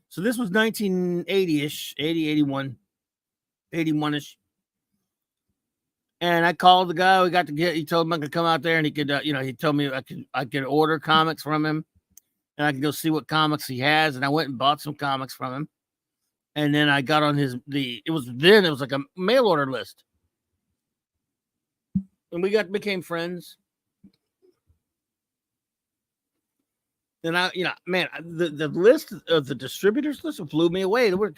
So this was 1980-ish, 80, 81, 81-ish. And I called the guy. We got to get. He told him I could come out there, and he could, he told me I could order comics from him, and I could go see what comics he has. And I went and bought some comics from him. And then I got on it was like a mail order list, and we became friends. And the list of the distributors list blew me away. There were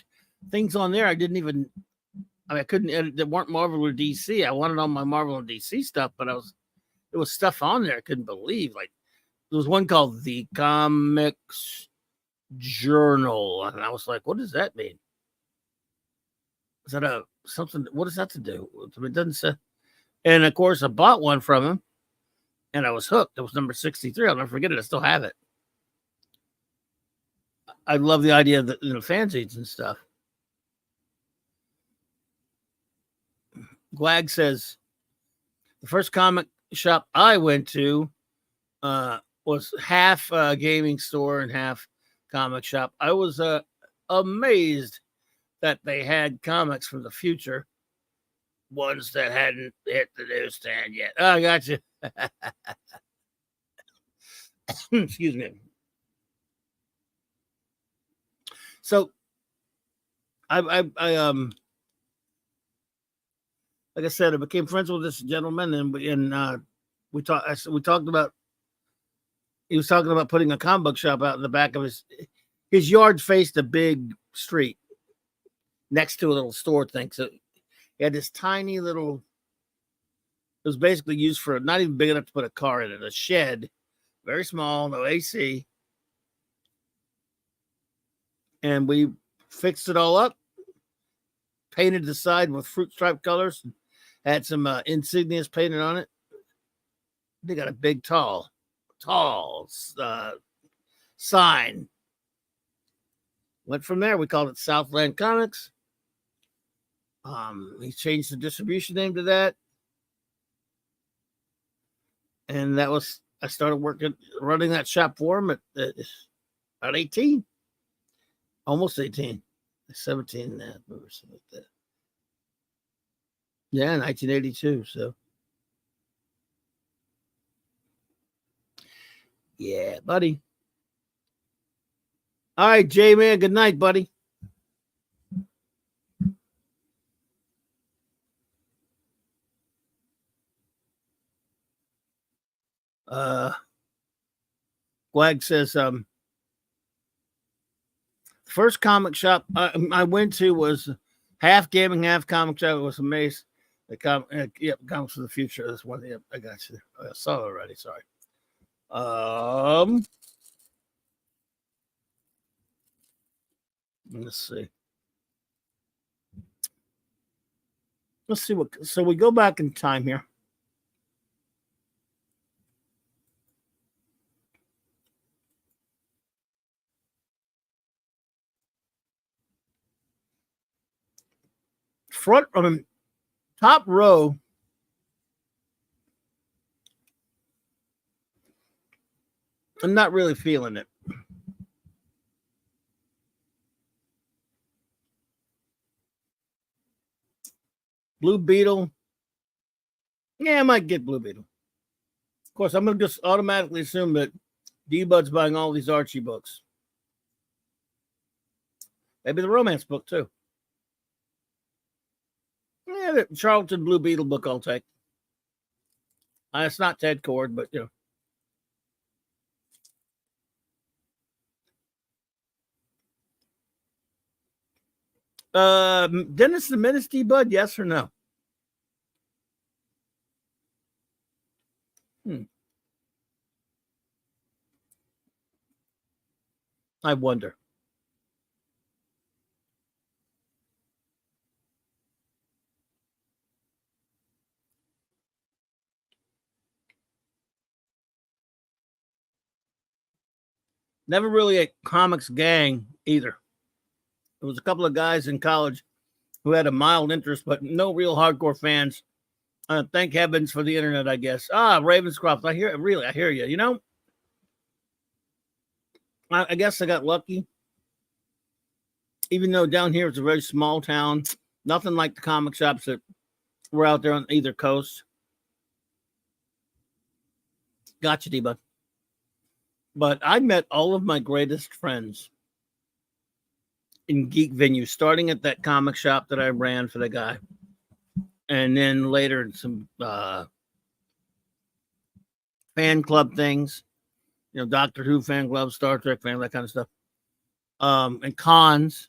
things on there I couldn't edit that weren't Marvel or DC. I wanted all my Marvel and DC stuff, but there was stuff on there I couldn't believe. Like there was one called the Comics Journal, and I was like, "What does that mean? Is that something? What does that to do?" It doesn't say. And of course, I bought one from him, and I was hooked. It was number 63. I'll never forget it. I still have it. I love the idea of the fanzines and stuff. Gwag says the first comic shop I went to was half a gaming store and half comic shop. I was amazed that they had comics from the future, ones that hadn't hit the newsstand yet. Oh, I got you. Excuse me. So I like I said, I became friends with this gentleman, and we talked about. He was talking about putting a comic book shop out in the back of his yard. Faced a big street next to a little store thing. So he had this tiny little. It was basically used for not even big enough to put a car in it. A shed, very small, no AC. And we fixed it all up, painted the side with fruit stripe colors, had some insignias painted on it. They got a big, tall sign. Went from there. We called it Southland Comics. He changed the distribution name to that. And that was, I started running that shop for him at 18. Almost 18. 17 now, or something like that. Yeah, 1982. So, yeah, buddy. All right, Jay, man. Good night, buddy. Gwag says, first comic shop I went to was half gaming, half comic shop. It was amazing. Comics for the Future. That's one. Yep, I got you. I saw it already. Sorry. Let's see. So we go back in time here. Top row. I'm not really feeling it. Blue Beetle. Yeah, I might get Blue Beetle. Of course, I'm going to just automatically assume that D-Bud's buying all these Archie books. Maybe the romance book, too. Yeah, the Charlton Blue Beetle book I'll take. It's not Ted Cord, but, you know. Dennis the Menace, D-Bud, yes or no? I wonder. Never really a comics gang either. There was a couple of guys in college who had a mild interest, but no real hardcore fans. Thank heavens for the internet, I guess. Ravenscroft, I hear you. You know, I guess I got lucky. Even though down here it's a very small town, nothing like the comic shops that were out there on either coast. Gotcha, D-Bud. But I met all of my greatest friends in geek venues, starting at that comic shop that I ran for the guy. And then later in some fan club things, you know, Doctor Who fan club, Star Trek fan, that kind of stuff. And cons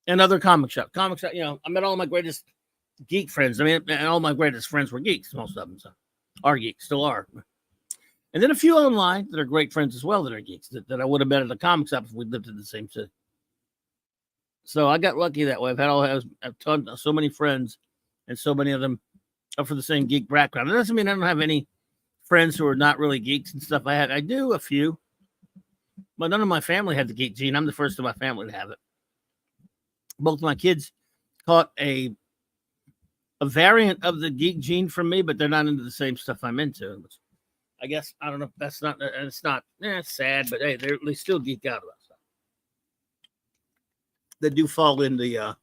and other comic shop. You know, I met all my greatest geek friends. I mean, and all my greatest friends were geeks, most of them. So are geeks, still are. And then a few online that are great friends as well that are geeks that I would have met at the comic shop if we lived in the same city. So I got lucky that way. I've so many friends, and so many of them are for the same geek background. It doesn't mean I don't have any friends who are not really geeks and stuff. I do a few, but none of my family had the geek gene. I'm the first of my family to have it. Both my kids caught a variant of the geek gene from me, but they're not into the same stuff I'm into. I guess I don't know. That's not. It's not. It's sad, but hey, they still geek out about stuff. They do fall in the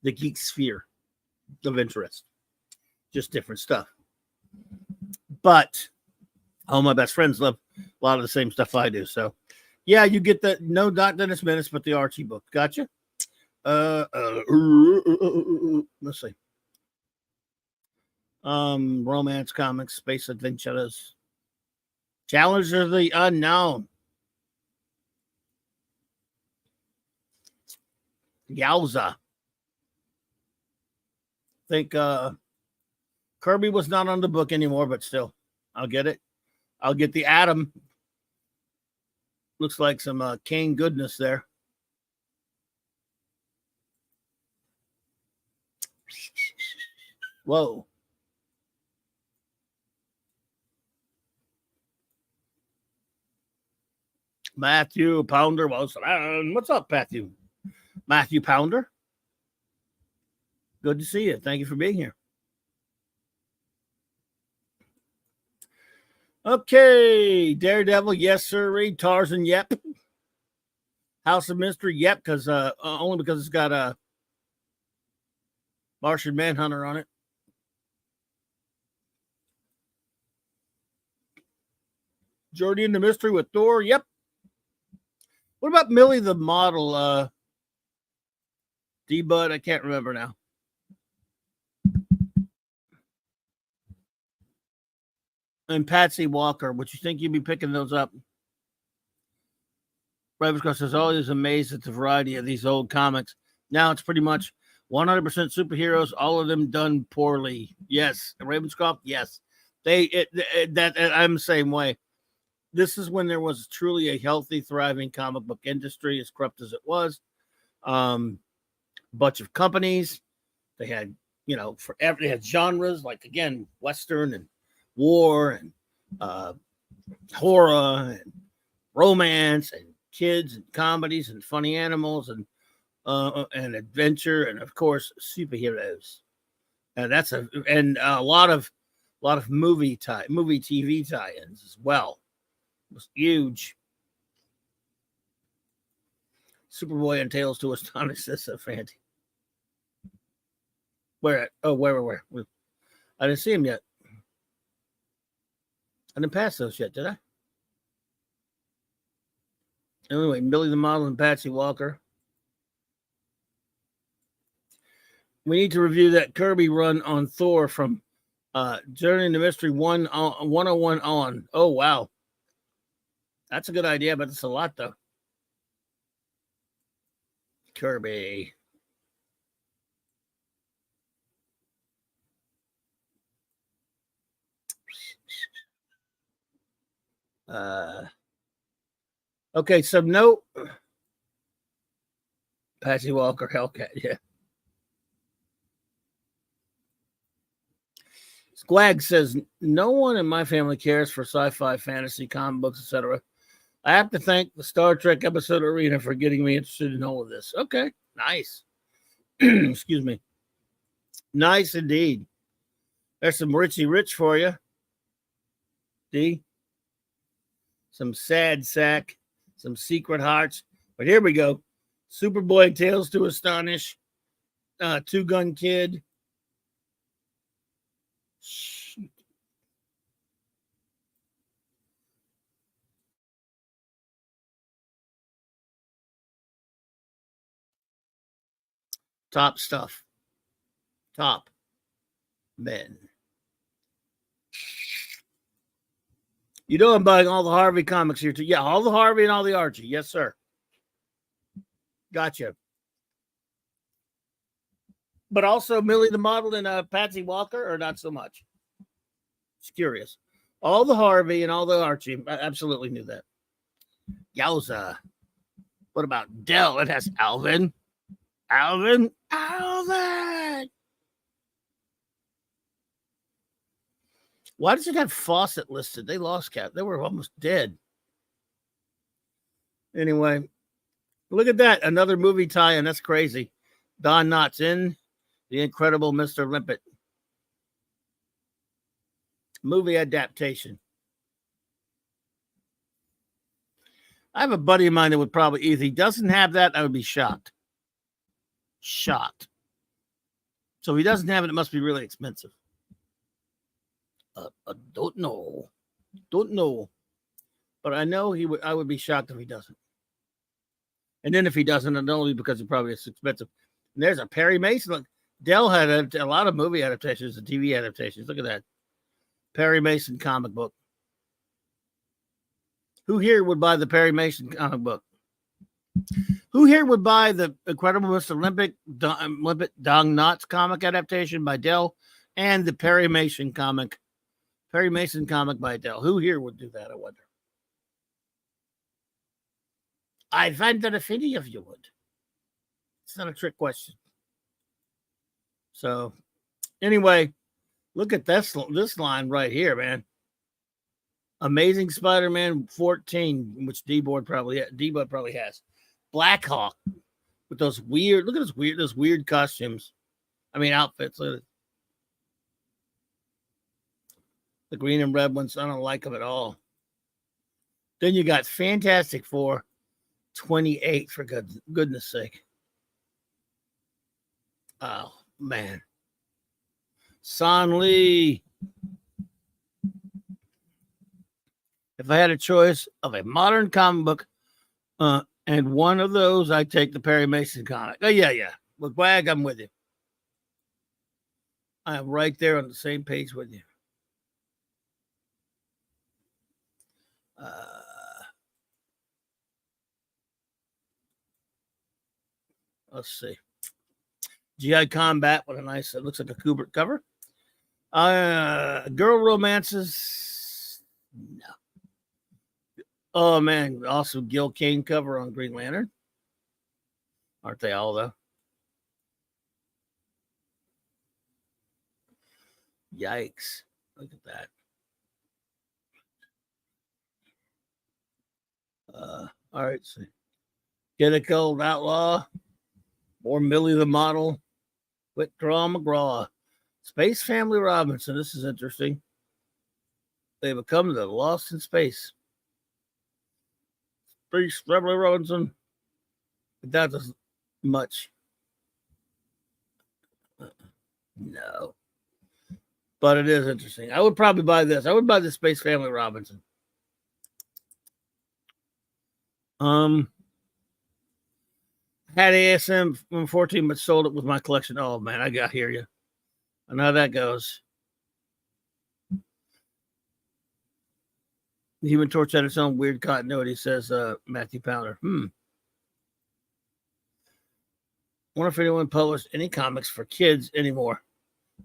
geek sphere of interest, just different stuff. But all my best friends love a lot of the same stuff I do. So, yeah, you get the no Doc Dennis Menace, but the Archie book. Gotcha. Let's see. Romance comics, space adventures, Challengers of the Unknown, Yowza. I think Kirby was not on the book anymore, but still, I'll get it. I'll get the Atom. Looks like some Kane goodness there. Whoa. Matthew Pounder was around. What's up, Matthew? Matthew Pounder. Good to see you. Thank you for being here. Okay, Daredevil, yes, sir. Read Tarzan, yep. House of Mystery, yep, because only because it's got a Martian Manhunter on it. Journey into Mystery with Thor, yep. What about Millie the Model? D-Bud, I can't remember now. And Patsy Walker, would you think you'd be picking those up? Ravenscroft says, always amazed at the variety of these old comics. Now it's pretty much 100% superheroes, all of them done poorly. Yes. Ravenscroft, yes. I'm the same way. This is when there was truly a healthy, thriving comic book industry, as corrupt as it was. Bunch of companies. They had, they had genres like, again, Western and war and horror and romance and kids and comedies and funny animals and adventure and, of course, superheroes. And that's a lot of movie TV tie-ins as well. It was huge. Superboy and Tales to Astonish, says Fanti. Where? Where? I didn't see him yet. I didn't pass those yet, did I? Anyway, Billy the Model and Patsy Walker. We need to review that Kirby run on Thor from Journey into Mystery 101 on. Oh, wow. That's a good idea, but it's a lot, though. Kirby. Okay, so no Patsy Walker, Hellcat, yeah. Squag says, no one in my family cares for sci-fi, fantasy, comic books, etc. I have to thank the Star Trek episode Arena for getting me interested in all of this. Okay, nice. Excuse me. Nice indeed. There's some Richie Rich for you. D. Some Sad Sack, some Secret Hearts. But here we go. Superboy Tales to Astonish, Two Gun Kid. Shoot. Top stuff. Top men. You know I'm buying all the Harvey comics here too. Yeah, all the Harvey and all the Archie. Yes, sir. Gotcha. But also Millie the Model and Patsy Walker, or not so much? Just curious. All the Harvey and all the Archie. I absolutely knew that. Yowza. What about Dell? It has Alvin. Alvin. Why does it have Fawcett listed? They lost Cap. They were almost dead. Anyway, look at that. Another movie tie-in. That's crazy. Don Knotts in The Incredible Mr. Limpet. Movie adaptation. I have a buddy of mine that would probably, if he doesn't have that, I would be shocked. Shocked. So if he doesn't have it, it must be really expensive. I don't know. Don't know. But I know he would. I would be shocked if he doesn't. And then if he doesn't, not only because it probably is expensive. And there's a Perry Mason. Look, Dell had a lot of movie adaptations and TV adaptations. Look at that. Perry Mason comic book. Who here would buy the Perry Mason comic book? Who here would buy the Incredible Mr. Limpet Don Knotts comic adaptation by Dell and the Perry Mason comic by Dell? Who here would do that, I wonder? I wonder if any of you would. It's not a trick question. So, anyway, look at this line right here, man. Amazing Spider-Man 14, which D-Bud probably has. Black Hawk with those weird, look at those weird costumes. I mean, outfits. Look at it. The green and red ones, I don't like them at all. Then you got Fantastic Four 28, for goodness sake. Oh, man. San Lee. If I had a choice of a modern comic book and one of those, I'd take the Perry Mason comic. Oh, yeah. Look, Wag, I'm with you. I am right there on the same page with you. Let's see. GI Combat with a nice, it looks like a Kubert cover. Girl Romances. No. Oh, man. Also, Gil Kane cover on Green Lantern. Aren't they all, though? Yikes. Look at that. All right. So Get a Cold Outlaw. More Millie the Model. Quick Draw McGraw. Space Family Robinson. This is interesting. They become the Lost in Space. Space Family Robinson. But that doesn't much. No. But it is interesting. I would probably buy this. I would buy the Space Family Robinson. Had ASM 14, but sold it with my collection. Oh, man, I hear you. I know how that goes. The Human Torch had its own weird continuity, says Matthew Pounder. Wonder if anyone published any comics for kids anymore.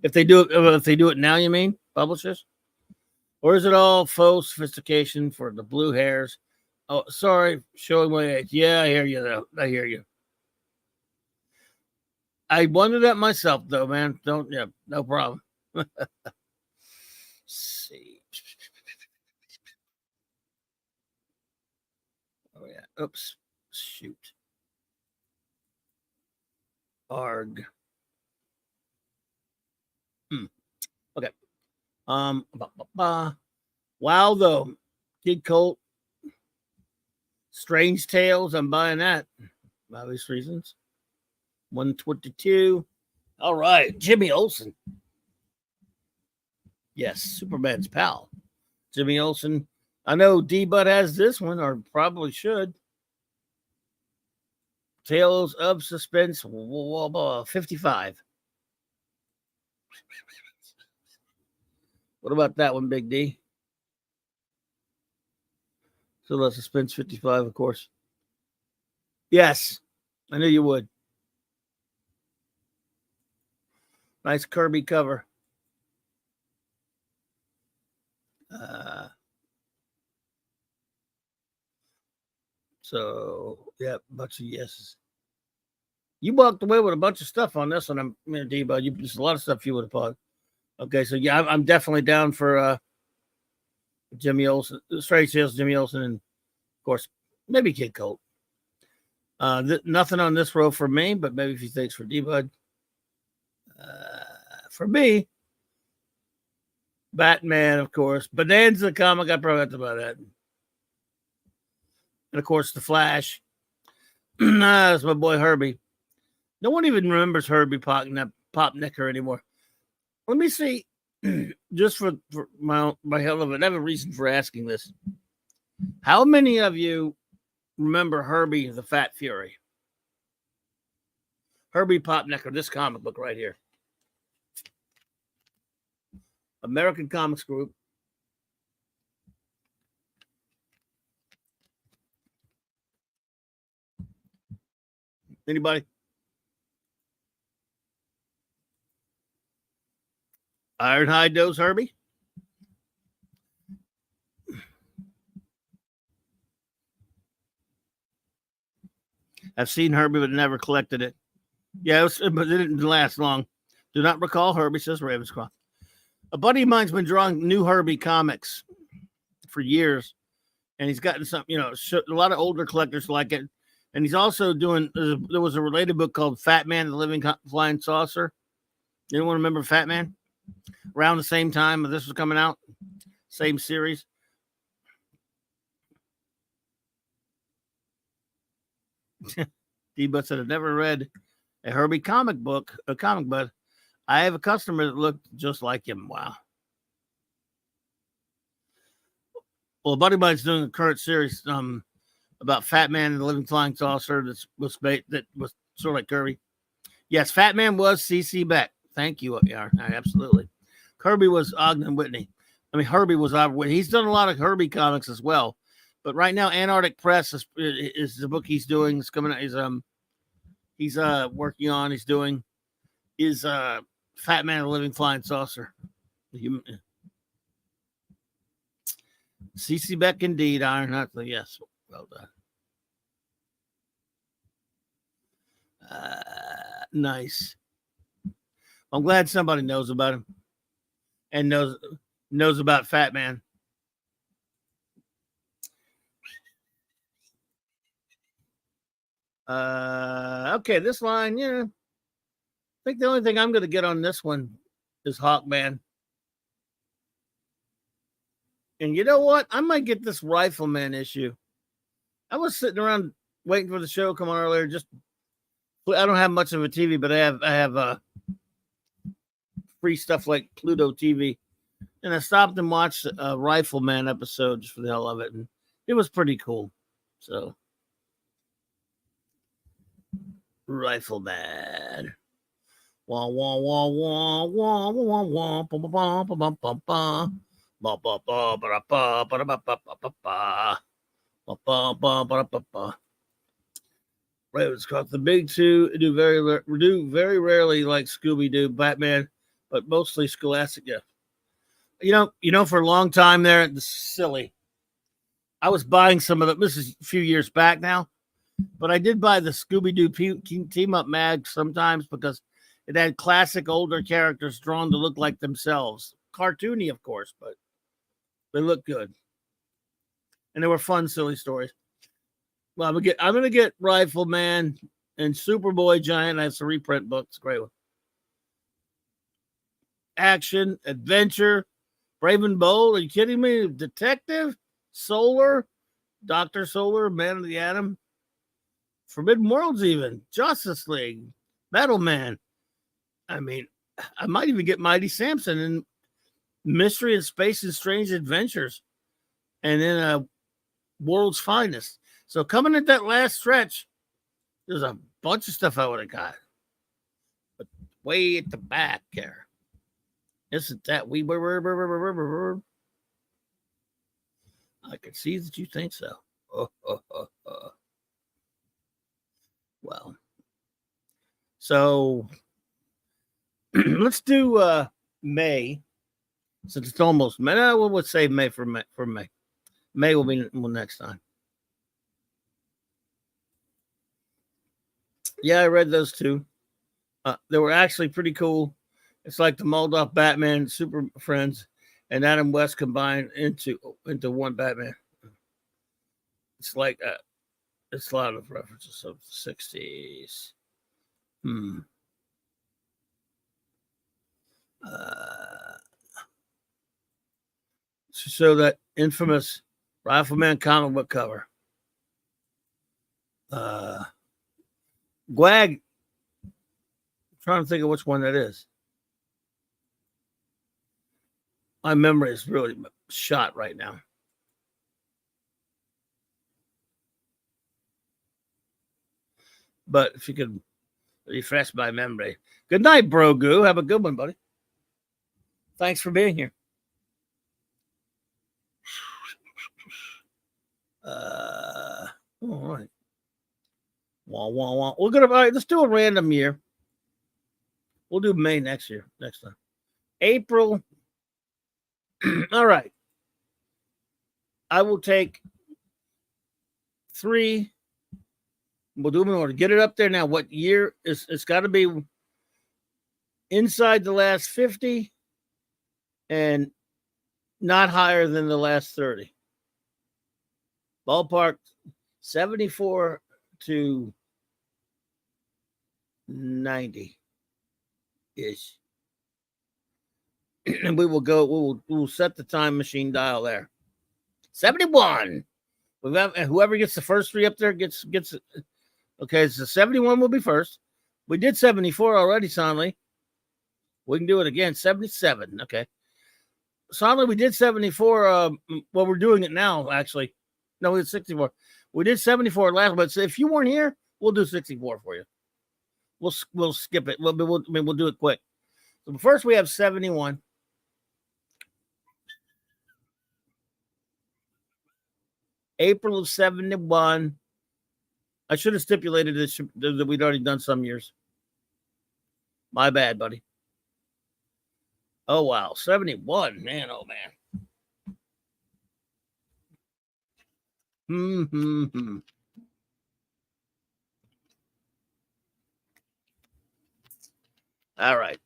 If they do it now, you mean publishers? Or is it all faux sophistication for the blue hairs? Oh, sorry, showing my age. Yeah, I hear you, though. I hear you. I wonder that myself, though, man. No problem. See. Oh, yeah. Oops. Shoot. Arg. Okay. Wow, though. Kid Colt. Strange Tales. I'm buying that. For obvious reasons. 122. All right. Jimmy Olsen. Yes, Superman's pal. Jimmy Olsen. I know D-Bud has this one, or probably should. Tales of Suspense 55. What about that one, Big D? So the Suspense 55, of course. Yes, I knew you would. Nice Kirby cover. So, yeah, bunch of yeses. You walked away with a bunch of stuff on this one. D-Bud. There's a lot of stuff you would have bought. Okay, so yeah, I'm definitely down for Jimmy Olsen, Straight Sales, Jimmy Olsen, and of course, maybe Kid Colt. Nothing on this row for me, but maybe a few things for D-Bud. For me, Batman, of course. Bonanza comic, I probably have to buy that. And of course, The Flash. That's my boy Herbie. No one even remembers Herbie Popnicker anymore. Let me see, just for my hell of it, I have a reason for asking this. How many of you remember Herbie the Fat Fury? Herbie Popnicker, this comic book right here. American Comics Group. Anybody? Ironhide knows Herbie? I've seen Herbie, but never collected it. Yeah, but it didn't last long. Do not recall Herbie, says Ravenscroft. A buddy of mine's been drawing new Herbie comics for years, and he's gotten some, a lot of older collectors like it. And he's also doing, there was a related book called Fat Man, the Living Flying Saucer. Anyone remember Fat Man? Around the same time this was coming out, same series. D-Butt said, I've never read a Herbie comic book, but I have a customer that looked just like him. Wow. Well, a buddy of mine's doing a current series about Fat Man and the Living Flying Saucer that was sort of like Kirby. Yes, Fat Man was C.C. Beck. Thank you, yeah, absolutely. Kirby was Ogden Whitney. Herbie was Albert Whitney. He's done a lot of Herbie comics as well. But right now, Antarctic Press is the book he's doing. It's coming out. He's working on. He's doing is Fat Man, the Living Flying Saucer. C.C. Beck, indeed. Iron Hutler. Yes, well done. Nice. I'm glad somebody knows about him and knows about Fat Man. Okay, this line, I think the only thing I'm going to get on this one is Hawkman. And you know what? I might get this Rifleman issue. I was sitting around waiting for the show to come on earlier. I don't have much of a TV, but I have free stuff like Pluto TV. And I stopped and watched a Rifleman episode just for the hell of it. And it was pretty cool. So, Rifleman. Wah, wah, wah, wah, wah, wah, wah, bum, bum, bum, bum, bum, bum. Ba, ba, ba, ba, ba, ba, ba, ba, ba, ba, ba. Ba, ba, ba, ba, ba, ba. Ravenscroft. The big two do very rarely like Scooby-Doo, Batman, but mostly Scholastic. Yeah. For a long time there, this is silly. I was buying some of them. This is a few years back now, but I did buy the Scooby-Doo Team Up mag sometimes because it had classic older characters drawn to look like themselves. Cartoony, of course, but they look good. And they were fun, silly stories. Well, I'm gonna get Rifleman and Superboy Giant. That's a reprint book. It's a great one. Action, adventure, Brave and Bold. Are you kidding me? Detective, Solar, Dr. Solar, Man of the Atom, Forbidden Worlds, even Justice League, Metal Man. I mean, I might even get Mighty Samson and Mystery in Space and Strange Adventures, and then World's Finest. So coming at that last stretch, there's a bunch of stuff I would have got. But way at the back there. Isn't that we were? I can see that you think so. Well, so let's do May, since it's almost May. No, we'll save May for May. May will be next time. Yeah, I read those two. They were actually pretty cool. It's like the Moldoff Batman, Super Friends, and Adam West combined into one Batman. It's like it's a lot of references of the 60s. So that infamous Rifleman comic book cover. Gwag. I'm trying to think of which one that is. My memory is really shot right now. But if you could refresh my memory. Good night, Bro Goo. Have a good one, buddy. Thanks for being here. All right. We're gonna all right, let's do a random year. We'll do May next time. April. All right. I will take 3. We'll do them in order. Get it up there now. What year is it's got to be inside the last 50 and not higher than the last 30. Ballpark 74 to 90 ish. And we will go, we'll set the time machine dial there. 71. We've got, whoever gets the first 3 up there gets okay, so 71 will be first. We did 74 already, Sonley. We can do it again. 77. Okay. Sonley, we did 74. Well, we're doing it now, actually. No, it's 64. We did 74 last, but if you weren't here, we'll do 64 for you. We'll skip it. We'll do it quick. So first we have 71. April of 71. I should have stipulated this that we'd already done some years. My bad, buddy. Oh, wow. 71. Man, oh, man. All right.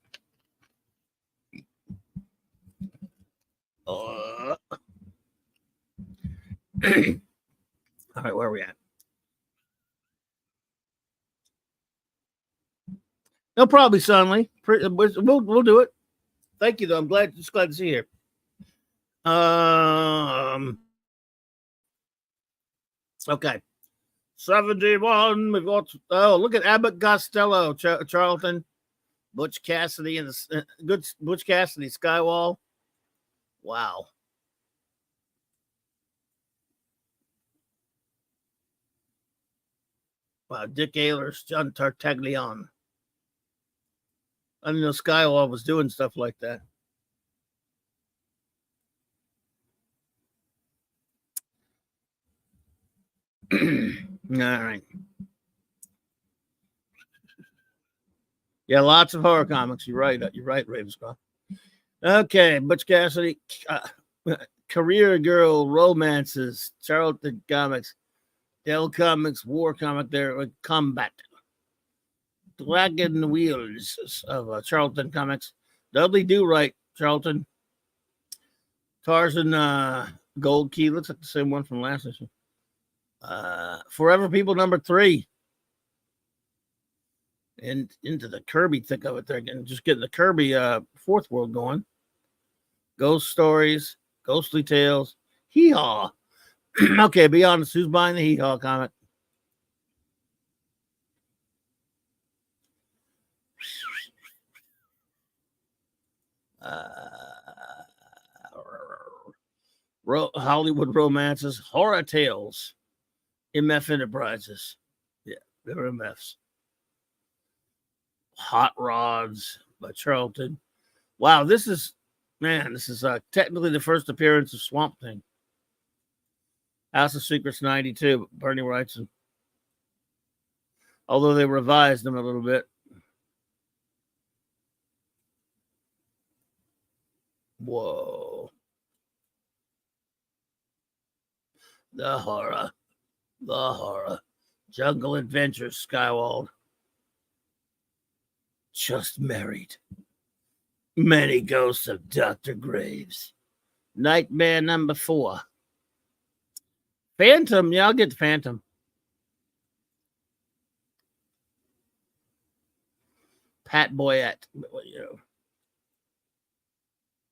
All right, where are we at? No problem, Sonley. We'll do it. Thank you, though. I'm glad to see you here. Okay. 71. We've got look at Abbott Costello, Charlton, Butch Cassidy, and good Butch Cassidy, Skywall. Wow. Wow, Dick Ehlers, John Tartaglione. I didn't know Skywall was doing stuff like that. All right. Yeah, lots of horror comics. You're right. You're right, Ravenscroft. Okay, Butch Cassidy, Career Girl Romances, Charlton Comics, Dell Comics, War Comic there, Combat. Dragon Wheels of Charlton Comics. Dudley Do-Right, Charlton. Tarzan Gold Key. Looks like the same one from last issue. Forever People number 3. And into the Kirby thick of it there again. Just getting the Kirby Fourth World going. Ghost stories, ghostly tales, hee-haw. Okay, be honest, who's buying the hee-haw comic? Hollywood romances, horror tales, MF Enterprises. Yeah, they're MFs. Hot Rods by Charlton. Wow, this is technically the first appearance of Swamp Thing. House of Secrets 92, Bernie Wrightson. Although they revised them a little bit. Whoa. The horror. Jungle Adventures, Skywald. Just married. Many ghosts of Dr. Graves. Nightmare number 4. Phantom. Yeah, I'll get the Phantom. Pat Boyette. You know.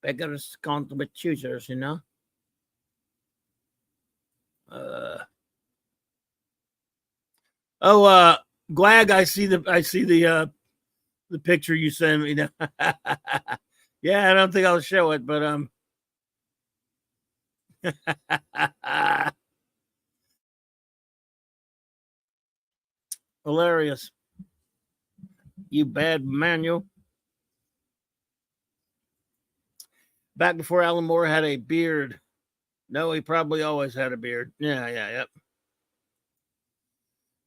Beggars can't be choosers, you know. Glag, I see the picture you sent me. Yeah, I don't think I'll show it, but hilarious. You bad man, you. Back before Alan Moore had a beard. No, he probably always had a beard. Yep.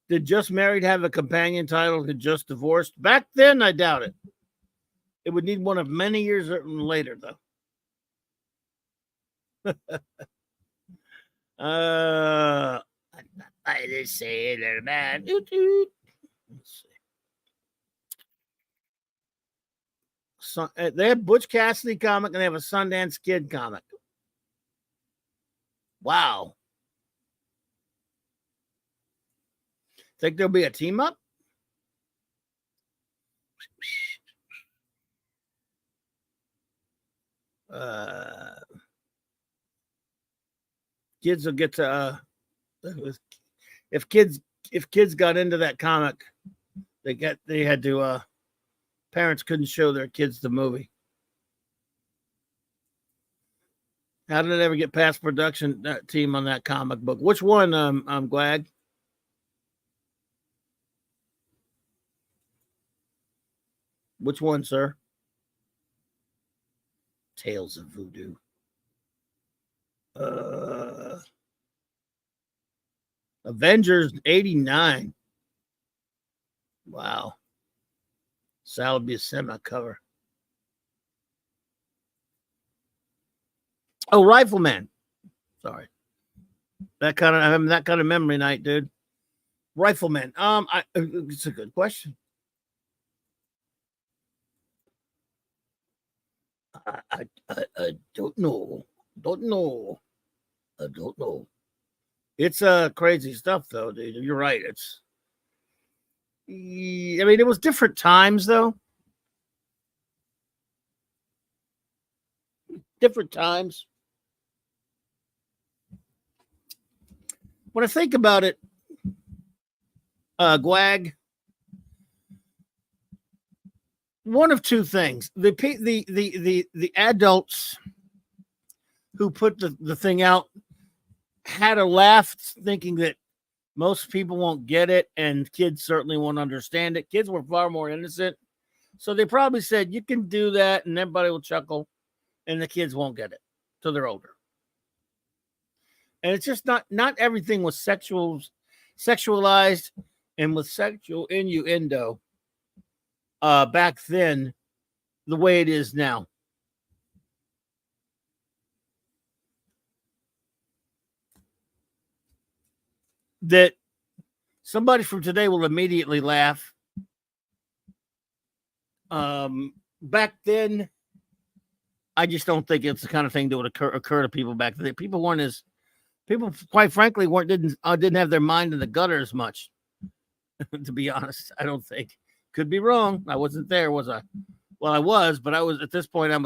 Did Just Married have a companion title to Just Divorced? Back then, I doubt it. It would need one of many years later, though. I just say it, man. Let's see. So, they have Butch Cassidy comic and they have a Sundance Kid comic. Wow. Think there'll be a team up? Kids will get to if kids got into that comic, they had to parents couldn't show their kids the movie. How did it ever get past production team on that comic book? Which one? I'm glad. Which one, sir? Tales of Voodoo. Avengers 89. Wow. Sal Buscema cover. Oh, Rifleman. Sorry. I'm having that kind of memory night, dude. Rifleman. It's a good question. I don't know. I don't know. It's crazy stuff, though, dude. You're right. It was different times, though. Different times. When I think about it, Gwag, one of two things: the adults who put the thing out had a laugh, thinking that most people won't get it, and kids certainly won't understand it. Kids were far more innocent, so they probably said, "You can do that," and everybody will chuckle, and the kids won't get it till they're older. And it's just not everything was sexualized and with sexual innuendo back then the way it is now. That somebody from today will immediately laugh. Back then, I just don't think it's the kind of thing that would occur to people back then. People, quite frankly, didn't have their mind in the gutter as much. To be honest, I don't think, Could be wrong. I wasn't there, was I? Well, I was, but I was at this point. At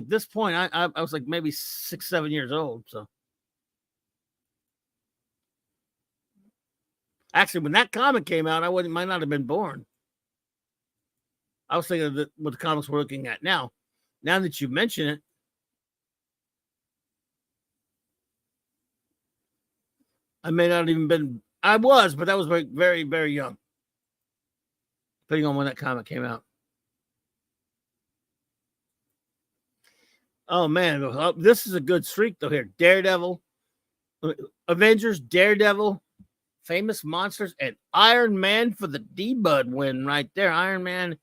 this point, I was like maybe 6, 7 years old. So actually, when that comic came out, might not have been born. I was thinking of what the comics we're looking at now. Now that you mention it, I may not have even been. I was, but that was like very, very young, depending on when that comic came out. Oh man, this is a good streak though. Here, Daredevil, Avengers, Daredevil, Famous Monsters, and Iron Man for the D-Bud win right there. Iron Man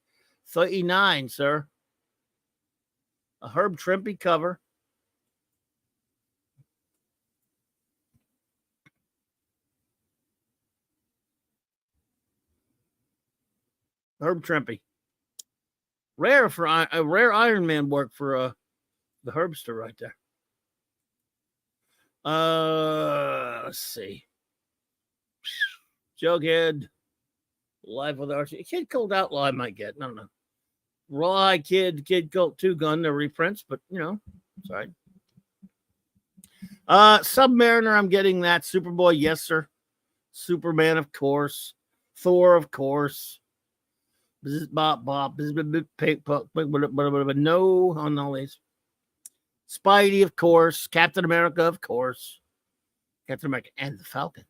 39, sir. A Herb Trimpe cover. Herb Trimpe. Rare for a rare Iron Man work for the Herbster right there. Let's see. Jughead, Live with Archie. Kid Cold Outlaw I might get. No. Rawhide Kid Colt 2 Gun, the reprints, but sorry. Submariner, I'm getting that. Superboy, yes, sir. Superman, of course. Thor, of course. Bop. No on all these. Spidey, of course. Captain America, of course. Captain America and the Falcon.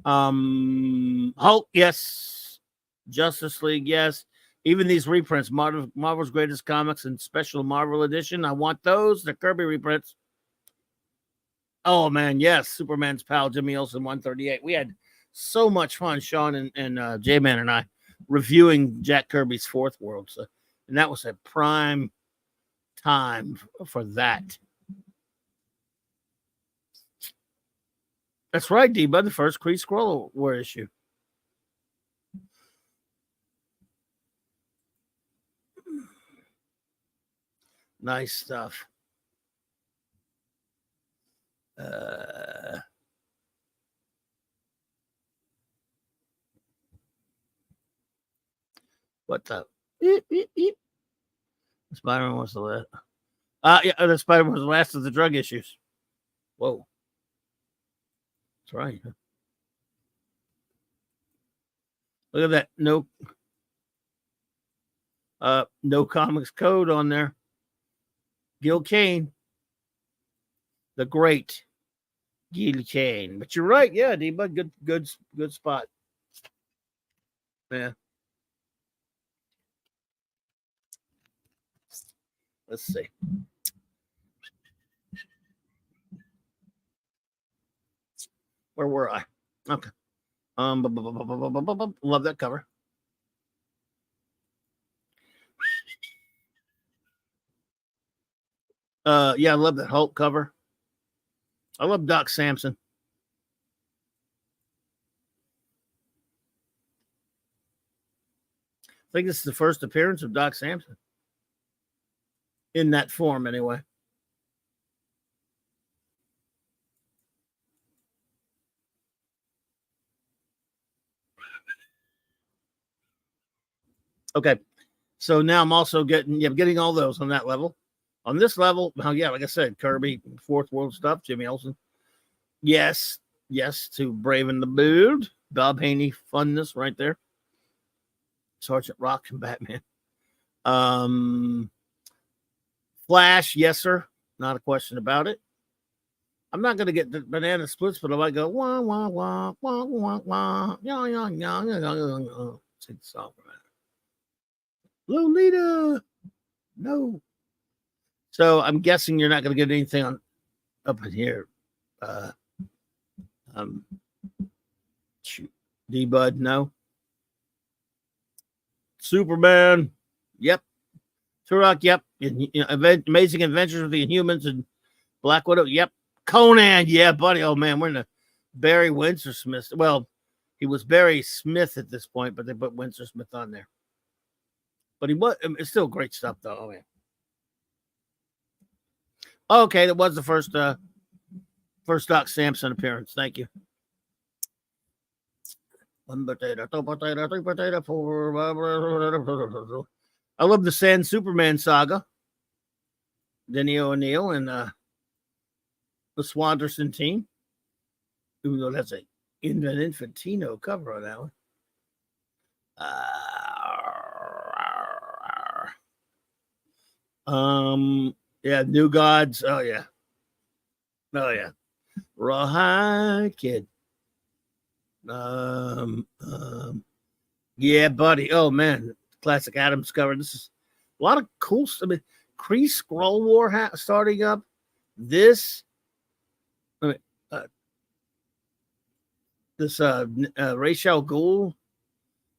Hulk, yes. Justice League, yes. Even these reprints, Marvel's Greatest Comics and Special Marvel Edition. I want those. The Kirby reprints. Oh, man, yes. Superman's pal, Jimmy Olsen, 138. We had so much fun, Sean and J-Man and I, reviewing Jack Kirby's Fourth World. So, and that was a prime time for that. That's right, D-Bud, the first Kree Skrull War issue. Nice stuff. What the? Spider-Man was the last. Yeah, the Spider-Man was the last of the drug issues. Whoa. That's right. Look at that. No comics code on there. Gil Kane. The great Gil Kane. But you're right. Yeah, D-Bud. Good spot. Yeah. Let's see. Where were I? Okay. Love that cover. Yeah, I love that Hulk cover. I love Doc Samson. I think this is the first appearance of Doc Samson. In that form, anyway. Okay. So now I'm also getting all those on that level. On this level, like I said, Kirby, Fourth World stuff, Jimmy Olsen. Yes, to Braven the Bold. Bob Haney funness right there. Sergeant Rock and Batman. Flash, yes, sir. Not a question about it. I'm not going to get the banana splits, but I might go, wah, wah, wah, wah, wah, wah, yeah, yeah, yeah, yeah, yeah. Sing the song for a minute. Lolita. No. So I'm guessing you're not going to get anything on up in here. Shoot. D-Bud, no. Superman, yep. Turok, yep. Amazing Adventures of the Inhumans and Black Widow, yep. Conan, yeah, buddy. Oh man, we're in the Barry Windsor Smith. Well, he was Barry Smith at this point, but they put Windsor Smith on there. But it's still great stuff, though. Oh, man. Okay, that was the first Doc Samson appearance. Thank you. One potato, two potato, three potato, four. I love the Sand Superman saga. Denny O'Neil and the Swanderson team. Even though that's a Infantino cover on that one. Yeah, New Gods. Oh yeah. Rawhide Kid. Yeah, buddy. Oh man, classic Adams cover. This is a lot of cool stuff. I mean, Kree Skrull War starting up. This, I mean, this Ra's al Ghul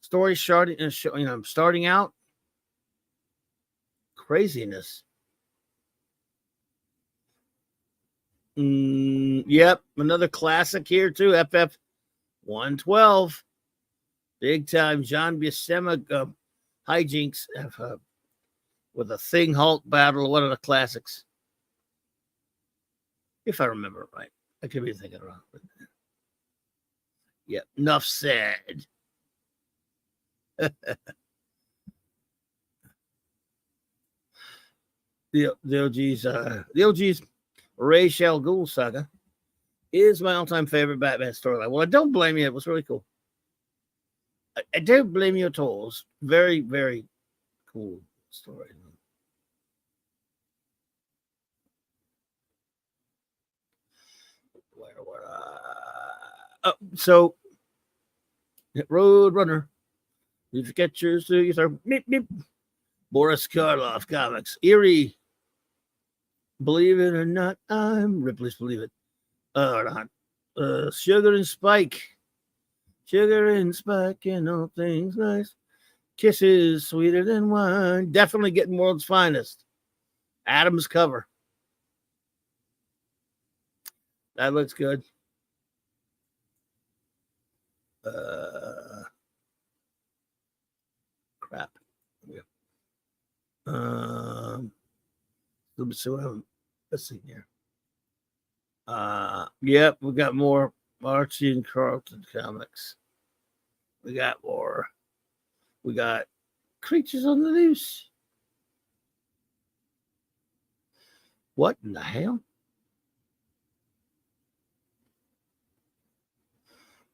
story starting out. Craziness. Yep, another classic here too. FF 112, big time John Buscema hijinks with a Thing Hulk battle. One of the classics, if I remember it right. I could be thinking wrong. Yep, enough said. The OG's Ra's al Ghul saga is my all-time favorite Batman storyline. Well, I don't blame you. It was really cool. I don't blame you at all. It was very, very cool story. So, Road Runner. You forget yours to your beep, beep. Boris Karloff comics. Eerie. Believe it or not, I'm Ripley's Believe It. Or not. Sugar and Spike. Sugar and Spike and all things nice. Kisses sweeter than wine. Definitely getting World's Finest. Adam's cover. That looks good. Crap. Yeah. Let's see here. Yep, we got more Archie and Carlton comics. We got more. We got Creatures on the Loose. What in the hell?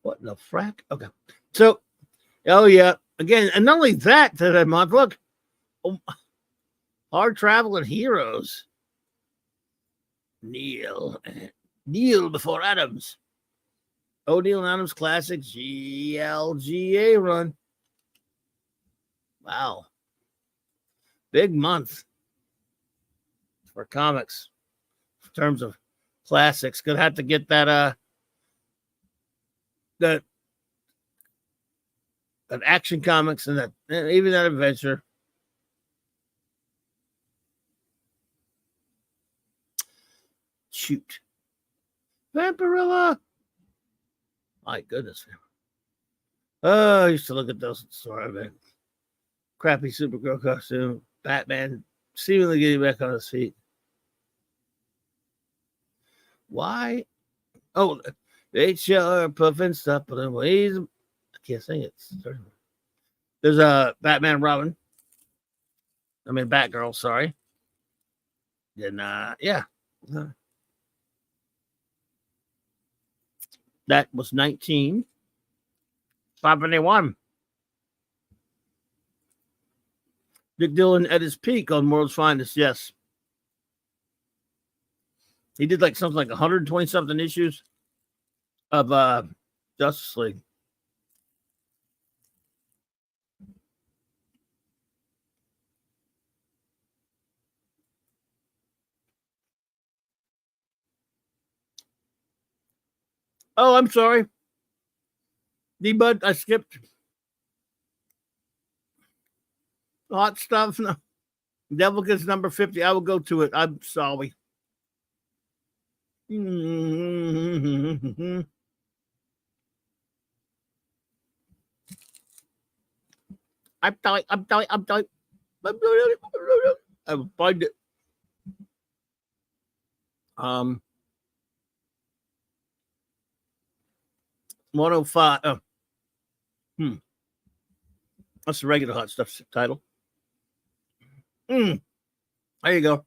What in the frack? Okay. So, oh yeah. Again, and not only that month, look. Hard Traveling Heroes. Neil before Adams. O'Neill and Adams Classic GLGA run. Wow. Big month for comics in terms of classics. Gonna have to get that Action Comics and that even that adventure. Shoot. Vampirilla. My goodness. Oh, I used to look at those stories, man. Crappy Supergirl costume. Batman seemingly getting back on his feet. Why? Oh, HR puffing stuff, but I can't sing it. There's a Batman Robin. I mean Batgirl, sorry. Then yeah. That was 1971. Dick Dillon at his peak on World's Finest, yes. He did like something like 120 something issues of Justice League. Oh, I'm sorry. D-Bud, I skipped. Hot stuff. No. Devil gets number 50. I will go to it. I'm sorry. I'm sorry. I will find it. 105. That's the regular hot stuff title. There you go.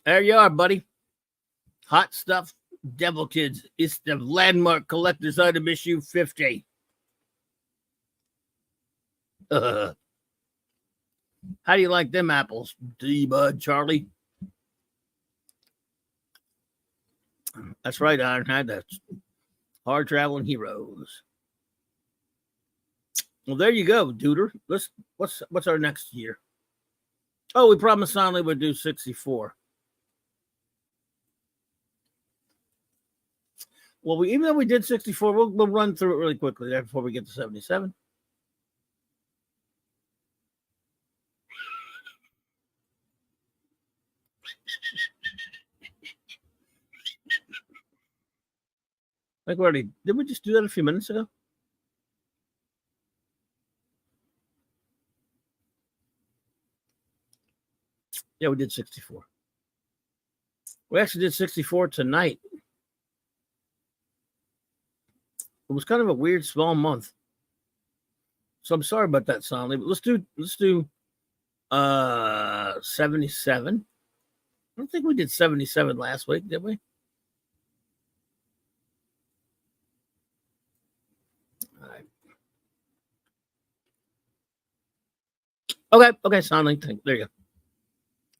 There you are, buddy. Hot stuff, Devil Kids. It's the landmark collector's item issue 50. How do you like them apples, D-Bud, Charlie? That's right, Ironhide. That's Hard Traveling Heroes. Well, there you go, Duder. What's our next year? Oh, we promised Sonley would do 64. Well, even though we did 64, we'll run through it really quickly there before we get to 77. Like already, did we just do that a few minutes ago? Yeah, we did 64. We actually did 64 tonight. It was kind of a weird small month. So I'm sorry about that, Sonley, but let's do 77. I don't think we did 77 last week, did we? All right. Okay, Sonley. There you go.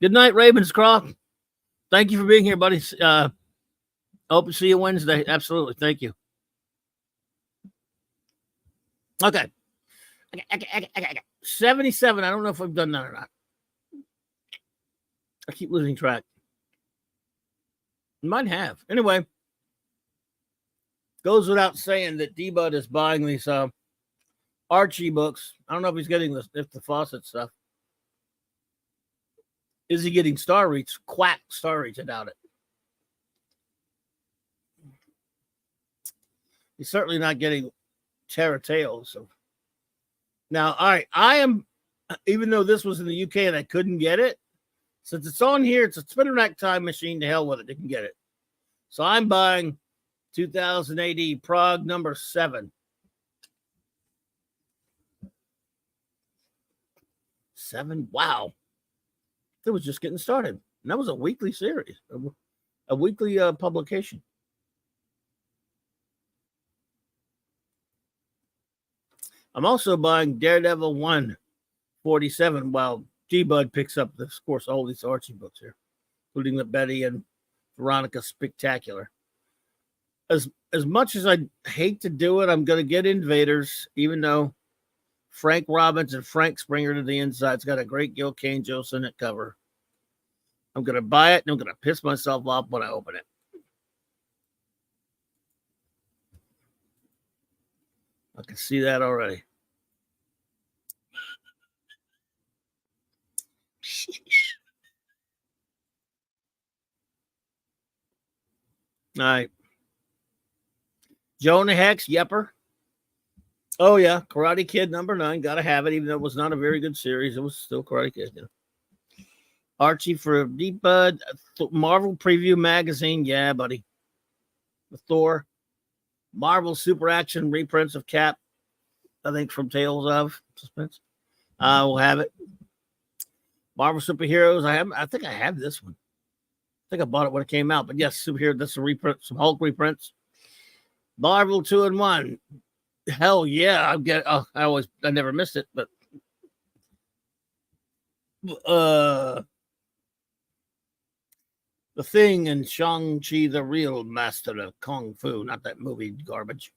Good night, Ravenscroft. Thank you for being here, buddy. Hope to see you Wednesday. Absolutely. Thank you. Okay. 77. I don't know if we've done that or not. I keep losing track. Might have. Anyway, goes without saying that D-Bud is buying these Archie books. I don't know if he's getting the Fawcett stuff. Is he getting Star Reach? Quack Star Reach. I doubt it. He's certainly not getting Terra Tales. So now, all right, I am, even though this was in the UK and I couldn't get it, since it's on here, it's a spinner rack time machine. To hell with it, they can get it. So I'm buying 2000 AD Prague number 7. 7. Wow. It was just getting started. And that was a weekly series, a weekly publication. I'm also buying Daredevil 147 while D-Bud picks up, of course, all these Archie books here, including the Betty and Veronica Spectacular. As much as I hate to do it, I'm going to get Invaders, even though Frank Robbins and Frank Springer to the inside. It's got a great Gil Kane, Joe Sinnott cover. I'm going to buy it, and I'm going to piss myself off when I open it. I can see that already. All right. Jonah Hex, Yepper. Oh, yeah. Karate Kid number 9. Got to have it, even though it was not a very good series. It was still Karate Kid. Yeah. Archie for D-Bud. Marvel Preview Magazine. Yeah, buddy. The Thor. Marvel Super Action reprints of Cap. I think from Tales of Suspense. We'll have it. Marvel Superheroes. I think I have this one. I think I bought it when it came out. But yes, superhero. That's a reprint. Some Hulk reprints. Marvel 2-in-1. Hell yeah! I never missed it. But The Thing and Shang-Chi, the Real Master of Kung Fu. Not that movie garbage.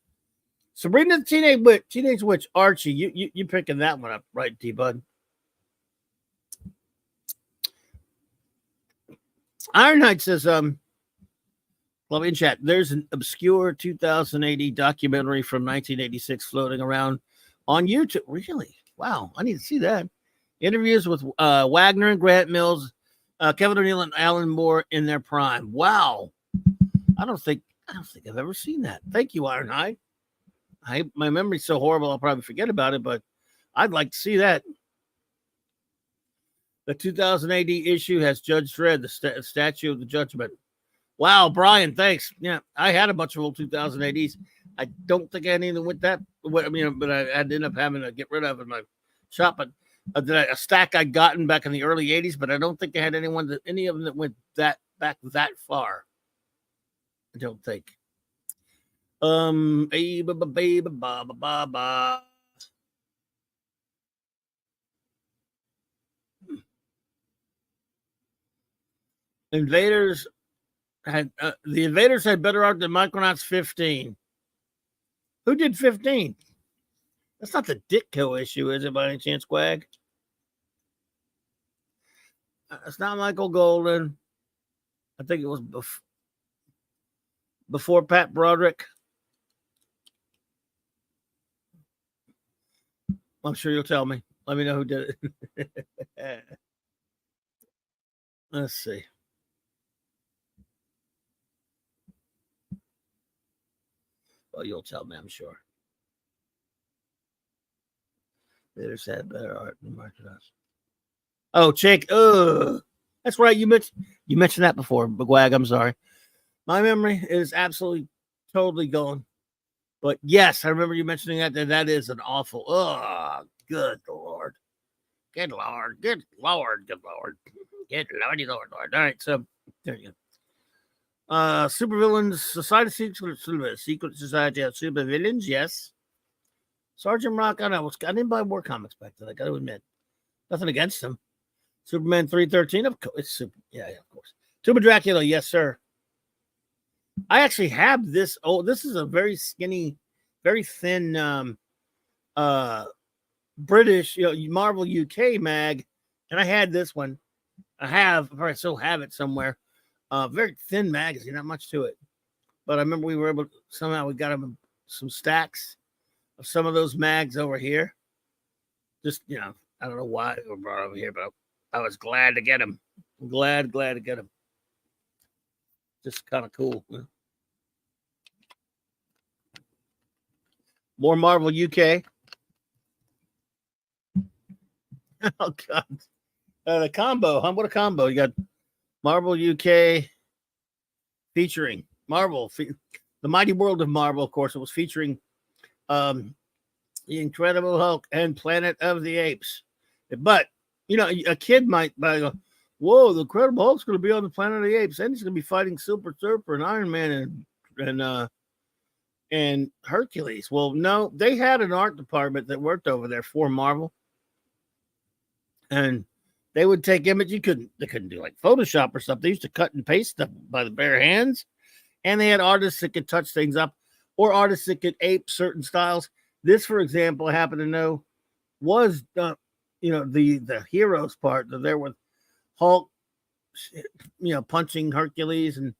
Sabrina the Teenage Witch. Archie. You picking that one up, right, D-Bud? Ironhide says, love in chat. There's an obscure 2080 documentary from 1986 floating around on YouTube. Really? Wow. I need to see that. Interviews with Wagner and Grant Mills, Kevin O'Neill and Alan Moore in their prime. Wow. I don't think I've ever seen that. Thank you, Ironhide. My memory's so horrible I'll probably forget about it, but I'd like to see that. The 2080 issue has Judge Dredd, the Statue of the Judgment. Wow, Brian, thanks. Yeah, I had a bunch of old 2080s. I don't think I had anything with that. I mean, but I ended up having to get rid of in my shop. But a stack I'd gotten back in the early '80s, but I don't think I had any of them that went that back that far. I don't think. Invaders the Invaders had better art than Micronauts 15. Who did 15? That's not the Ditko issue, is it, by any chance, Quag? It's not Michael Golden. I think it was before Pat Broderick. I'm sure you'll tell me. Let me know who did it. Let's see. Well, you'll tell me, I'm sure. They just had better art than Micronauts. Oh, Chick. That's right. You mentioned that before, Bagwag. I'm sorry. My memory is absolutely totally gone. But yes, I remember you mentioning that. That is an awful. Oh, good Lord. Good Lord. Good Lord. Good Lord. Good Lordy Lord. Lord. All right. So there you go. Supervillains Society, Secret Society of Supervillains. Yes. Sergeant Rock. I didn't buy war comics back then. I got to admit, nothing against them. Superman 313. Of course, it's super. Yeah, of course. Tomb of Dracula. Yes, sir. I actually have this. Oh, this is a very skinny, very thin, British, Marvel UK mag, and I had this one. I still have it somewhere. Very thin magazine, not much to it. But I remember we were able to, somehow we got them some stacks of some of those mags over here. Just, I don't know why they were brought over here, but I was glad to get them. Glad to get them. Just kind of cool. More Marvel UK. Oh, God. The combo, huh? What a combo. You got Marvel UK featuring Marvel, the Mighty World of Marvel, of course. It was featuring the Incredible Hulk and Planet of the Apes. But, a kid might go, whoa, the Incredible Hulk's going to be on the Planet of the Apes, and he's going to be fighting Silver Surfer and Iron Man and Hercules. Well, no, they had an art department that worked over there for Marvel. And they would take images. They couldn't do like Photoshop or something. They used to cut and paste stuff by the bare hands. And they had artists that could touch things up, or artists that could ape certain styles. This, for example, I happen to know was the heroes part. There with Hulk, punching Hercules and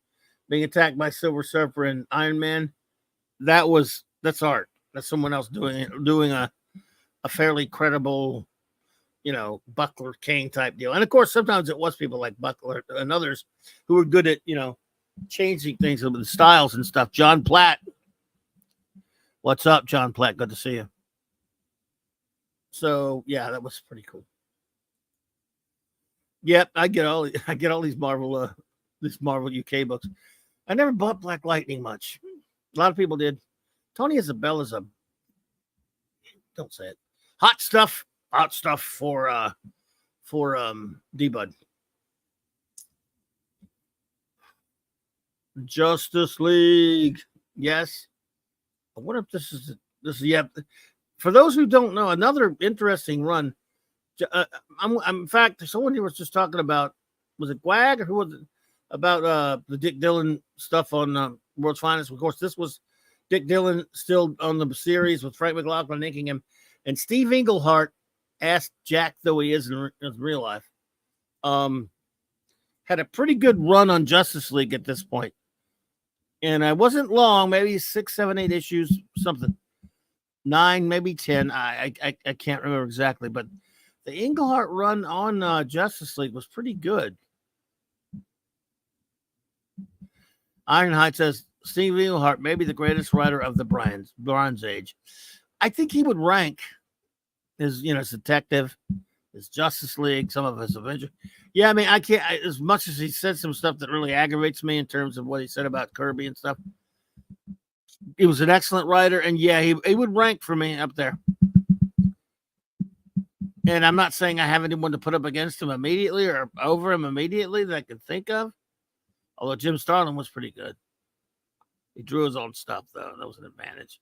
being attacked by Silver Surfer and Iron Man. That's art. That's someone else doing a fairly credible, Buckler Kane type deal. And of course, sometimes it was people like Buckler and others who were good at, changing things with the styles and stuff. John Platt. What's up, John Platt? Good to see you. So yeah, that was pretty cool. Yep, I get all these Marvel UK books. I never bought Black Lightning much. A lot of people did. Tony Isabella's don't say it. Hot stuff for D-Bud. Justice League. Yes. I wonder if this is for those who don't know, another interesting run. In fact, someone here was just talking about, was it Gwag or who was it, about the Dick Dillon stuff on World's Finest. Of course, this was Dick Dillon still on the series with Frank McLaughlin inking him, and Steve Englehart, asked Jack though he is in real life, had a pretty good run on Justice League at this point. And I wasn't long, maybe 6, 7, 8 issues, something. 9, maybe 10. I can't remember exactly, but the Englehart run on Justice League was pretty good. Ironhide says Steve Englehart may be the greatest writer of the Bronze Age. I think he would rank his Detective, his Justice League, some of his Avengers. Yeah, I mean, I can't, as much as he said some stuff that really aggravates me in terms of what he said about Kirby and stuff. He was an excellent writer, and yeah, he would rank for me up there. And I'm not saying I have anyone to put up against him immediately or over him immediately that I could think of. Although Jim Starlin was pretty good. He drew his own stuff, though. That was an advantage.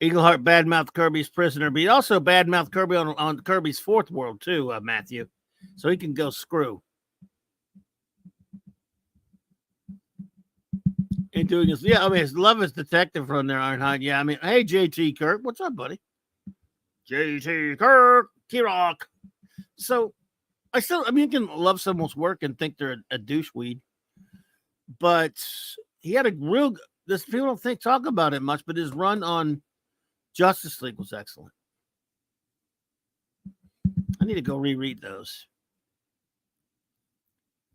Eagleheart badmouthed Kirby's prisoner, but he also badmouthed Kirby on Kirby's Fourth World, too, Matthew. So he can go screw. And doing his, yeah, I mean, his love his detective run there, Ironhide. Yeah, I mean, hey, JT Kirk, what's up, buddy? JT Kirk, T-Rock. So you can love someone's work and think they're a doucheweed, but he had a real, this people don't talk about it much, but his run on Justice League was excellent. I need to go reread those.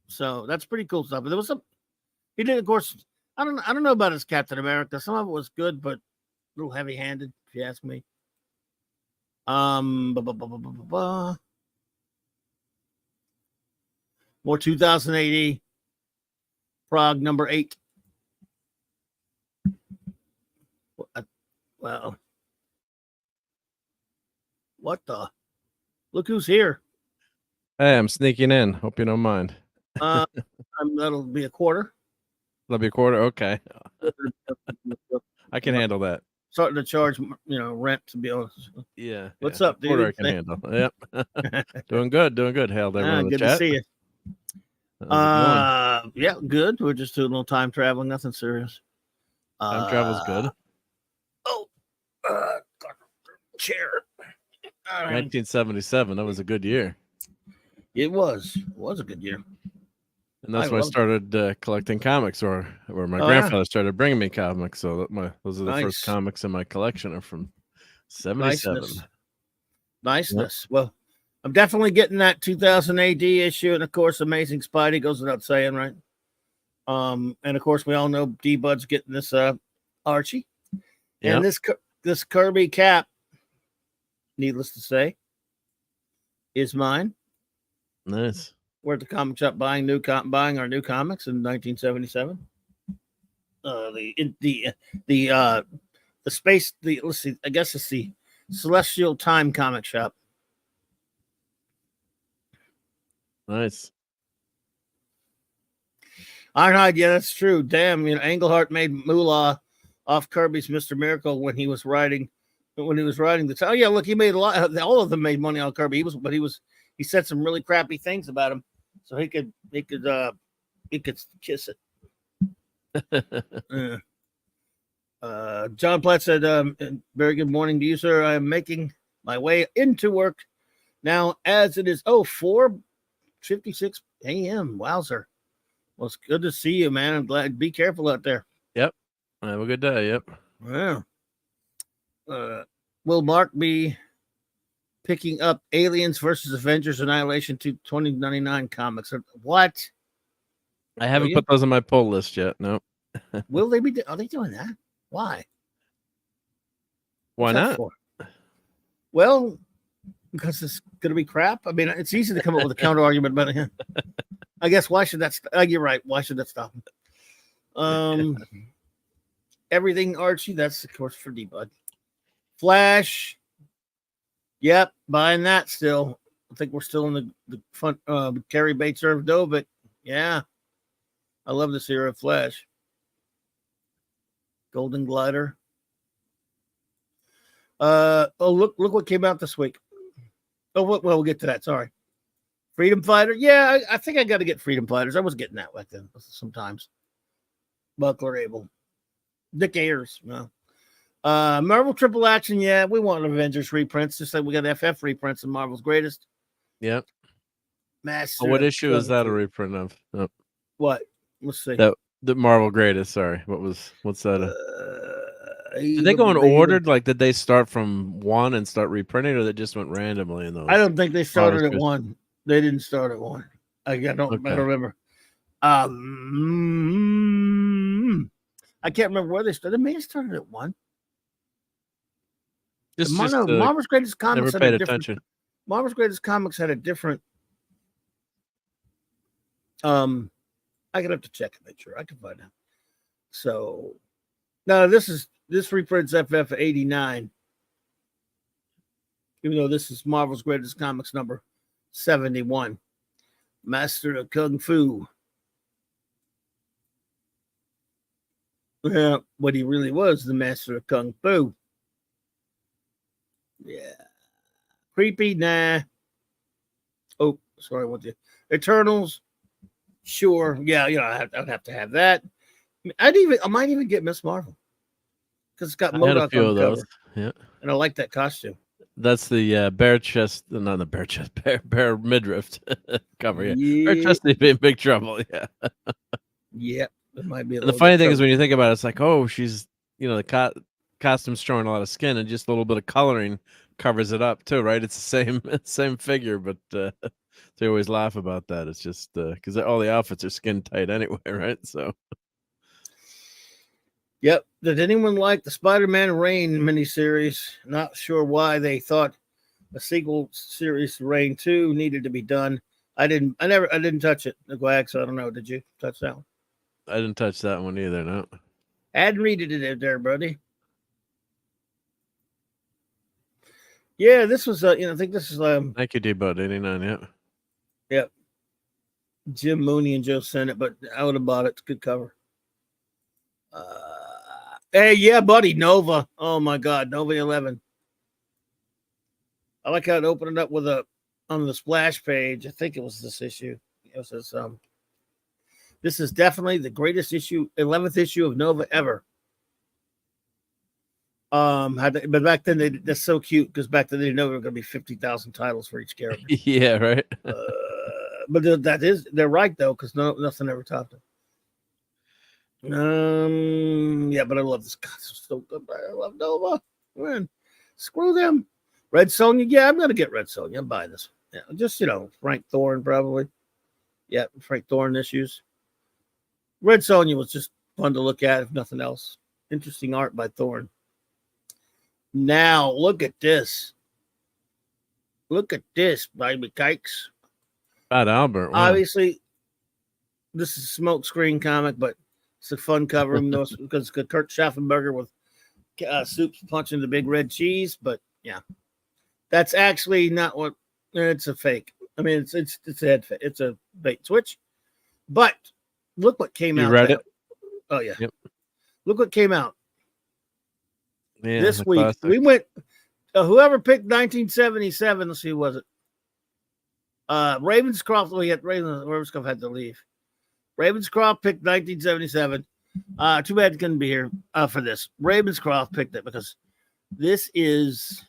So that's pretty cool stuff. But there was he did, of course, I don't know about his Captain America. Some of it was good, but a little heavy-handed, if you ask me. More 2080. Prague number 8. Well, what the? Look who's here. Hey, I'm sneaking in. Hope you don't mind. That'll be a quarter. That'll be a quarter. Okay, I can handle that. Starting to charge, rent to be honest. Yeah. What's up, dude? Quarter I can handle. Yep. Doing good. Hail there. Good to see you. Yeah, good. We're just doing a little time traveling. Nothing serious. Time travel's good. Chair. 1977. That was a good year. It was a good year. And that's when I started collecting comics, or my grandfather started bringing me comics. So those are the first comics in my collection are from 77. Niceness. Yep. Well, I'm definitely getting that 2000 AD issue, and of course, Amazing Spidey goes without saying, right? And of course, we all know D-Bud's getting this Archie, and this Kirby cap, needless to say, is mine. Nice. We're at the comic shop buying our new comics in 1977. Let's see, I guess it's the Celestial Time comic shop. Nice. Ironhide, yeah, that's true. Damn, Englehart made moolah off Kirby's Mr. Miracle when he was writing the time. Oh yeah, look, he made a lot. All of them made money on Kirby. He said some really crappy things about him, so he could kiss it. John Platt said, very good morning to you, sir. I am making my way into work now as it is 4:56 a.m. Wowzer. Well, it's good to see you, man. I'm glad. Be careful out there. Yep. Have a good day. Yep. Yeah. Will Mark be picking up Aliens versus Avengers Annihilation 2099 comics? What? I haven't put those on my pull list yet. No. Will they be? Are they doing that? Why? Why not? Well, because it's going to be crap. I mean, it's easy to come up with a counter argument about it. I guess why should that? You're right. Why should that stop him? Everything Archie. That's of course for D-Bud. Flash. Yep, buying that still. I think we're still in the front. Carrie Bates Irv Dovick. Yeah, I love this era of Flash. Golden Glider. Look what came out this week. Oh, well, we'll get to that. Sorry. Freedom Fighter. Yeah, I think I got to get Freedom Fighters. I was getting that back then sometimes. Buckler Abel. Dick Ayers. No. Marvel Triple Action. Yeah, we want Avengers reprints. Just like we got FF reprints of Marvel's Greatest. Yep. Master. What issue is that a reprint of? Oh. What? Let's see. The Marvel Greatest. Sorry. What's that? Did they go in ordered? Like, did they start from 1 and start reprinting, or they just went randomly in those? I don't think they started at 1. They didn't start at 1. I don't remember. I can't remember where they started. They may have started at 1. Marvel's Greatest Comics. Never paid attention. Marvel's Greatest Comics had a different. I could have to check and make sure I can find out. So, now this reprints FF 89. Even though this is Marvel's Greatest Comics number 71, Master of Kung Fu. Yeah, what he really was, the Master of Kung Fu. Yeah. Creepy, nah. Oh, sorry, what the Eternals? Sure. Yeah, I'd have to have that. I might even get Miss Marvel. Because it's got MODOK on the cover. Yeah. And I like that costume. That's the bare chest, not the bare chest, bare midriff cover. Yeah. Bare chest would be in big trouble. Yeah. Yep. It might be the funny thing is when you think about it, it's like, oh, she's, the costume's showing a lot of skin and just a little bit of coloring covers it up too, right? It's the same figure, but they always laugh about that. It's just because all the outfits are skin tight anyway, right? So. Yep. Did anyone like the Spider-Man Reign miniseries? Not sure why they thought a sequel series to Reign 2 needed to be done. I didn't touch it, the Gwag, so I don't know. Did you touch that one? I didn't touch that one either, no. Add read it there, buddy. Yeah, this was I think this is thank you, D-Bud 89, yeah. Yep. Jim Mooney and Joe Sennett, but I would have bought it. It's a good cover. Hey, yeah, buddy, Nova. Oh my God, Nova 11. I like how it opened it up with on the splash page. I think it was this issue. It says this is definitely the greatest issue, 11th issue of Nova ever. But back then that's so cute because back then they didn't know there were going to be 50,000 titles for each character. Yeah, right. But they're right though because nothing ever topped it. Yeah, but I love this. God, this is so good. I love Nova. Man, screw them. Red Sonja. Yeah, I'm gonna get Red Sonja. I'm buying this. Yeah, just Frank Thorne probably. Yeah, Frank Thorne issues. Red Sonja was just fun to look at, if nothing else. Interesting art by Thorne. Now look at this. Look at this, baby cakes. Bad Albert. Wow. Obviously, this is a smokescreen comic, but it's a fun cover because it's got Kurt Schaffenberger with Soups punching the big red cheese. But yeah, that's actually not what. It's a fake. I mean, it's a bait switch. But look what came out. You read it? Oh yeah. Yep. Look what came out. Yeah, this week classic. we went. Whoever picked 1977. Let's see, who was it? Ravenscroft. Ravenscroft had to leave. Ravenscroft picked 1977. Too bad he couldn't be here for this. Ravenscroft picked it because this is.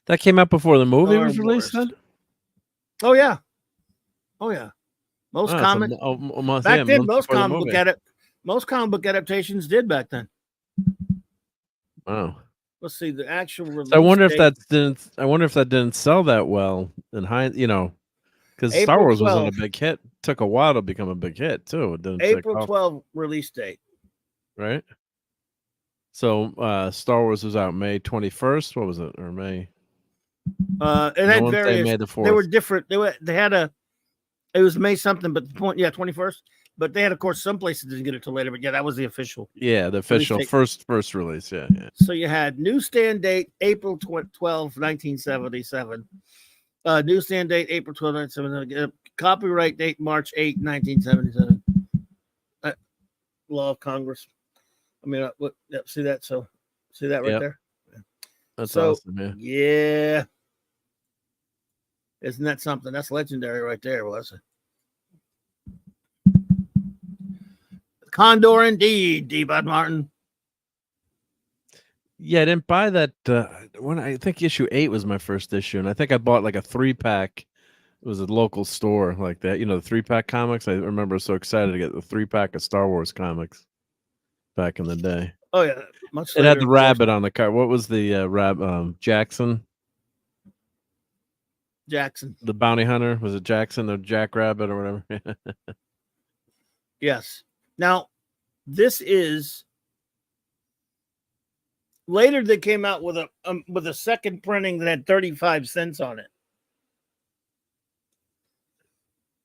That came out before the movie was released, then? Oh yeah. Most comic book adaptations did back then. Wow. Let's see the actual release. So I wonder if that didn't sell that well in because Star Wars wasn't a big hit. Took a while to become a big hit too. It didn't April 12 release date. Right. So Star Wars was out May 21st. What was it? Or May? It had various. May the 4th. They were different. It was May something, but the point, 21st. But they had, of course, some places didn't get it till later. But yeah, that was the official. Yeah, the official first release. Yeah. So you had newsstand date April 12, 1977. Newsstand date April 12, 1977. Copyright date March 8, 1977. Law of Congress. I mean, see that? So see that right there? Yeah. That's awesome. Yeah. Isn't that something? That's legendary right there, was it? Condor indeed, D-Bud Martin. Yeah, I didn't buy that when I think issue 8 was my first issue, and I think I bought like a 3-pack. It was a local store like that, the 3-pack comics. I remember so excited to get the 3-pack of Star Wars comics back in the day. Oh yeah, it had the rabbit on the cover. What was the Jackson? Jackson, the bounty hunter. Was it Jackson or Jack Rabbit or whatever? Yes. Now, this is Later, they came out with a second printing that had 35 cents on it,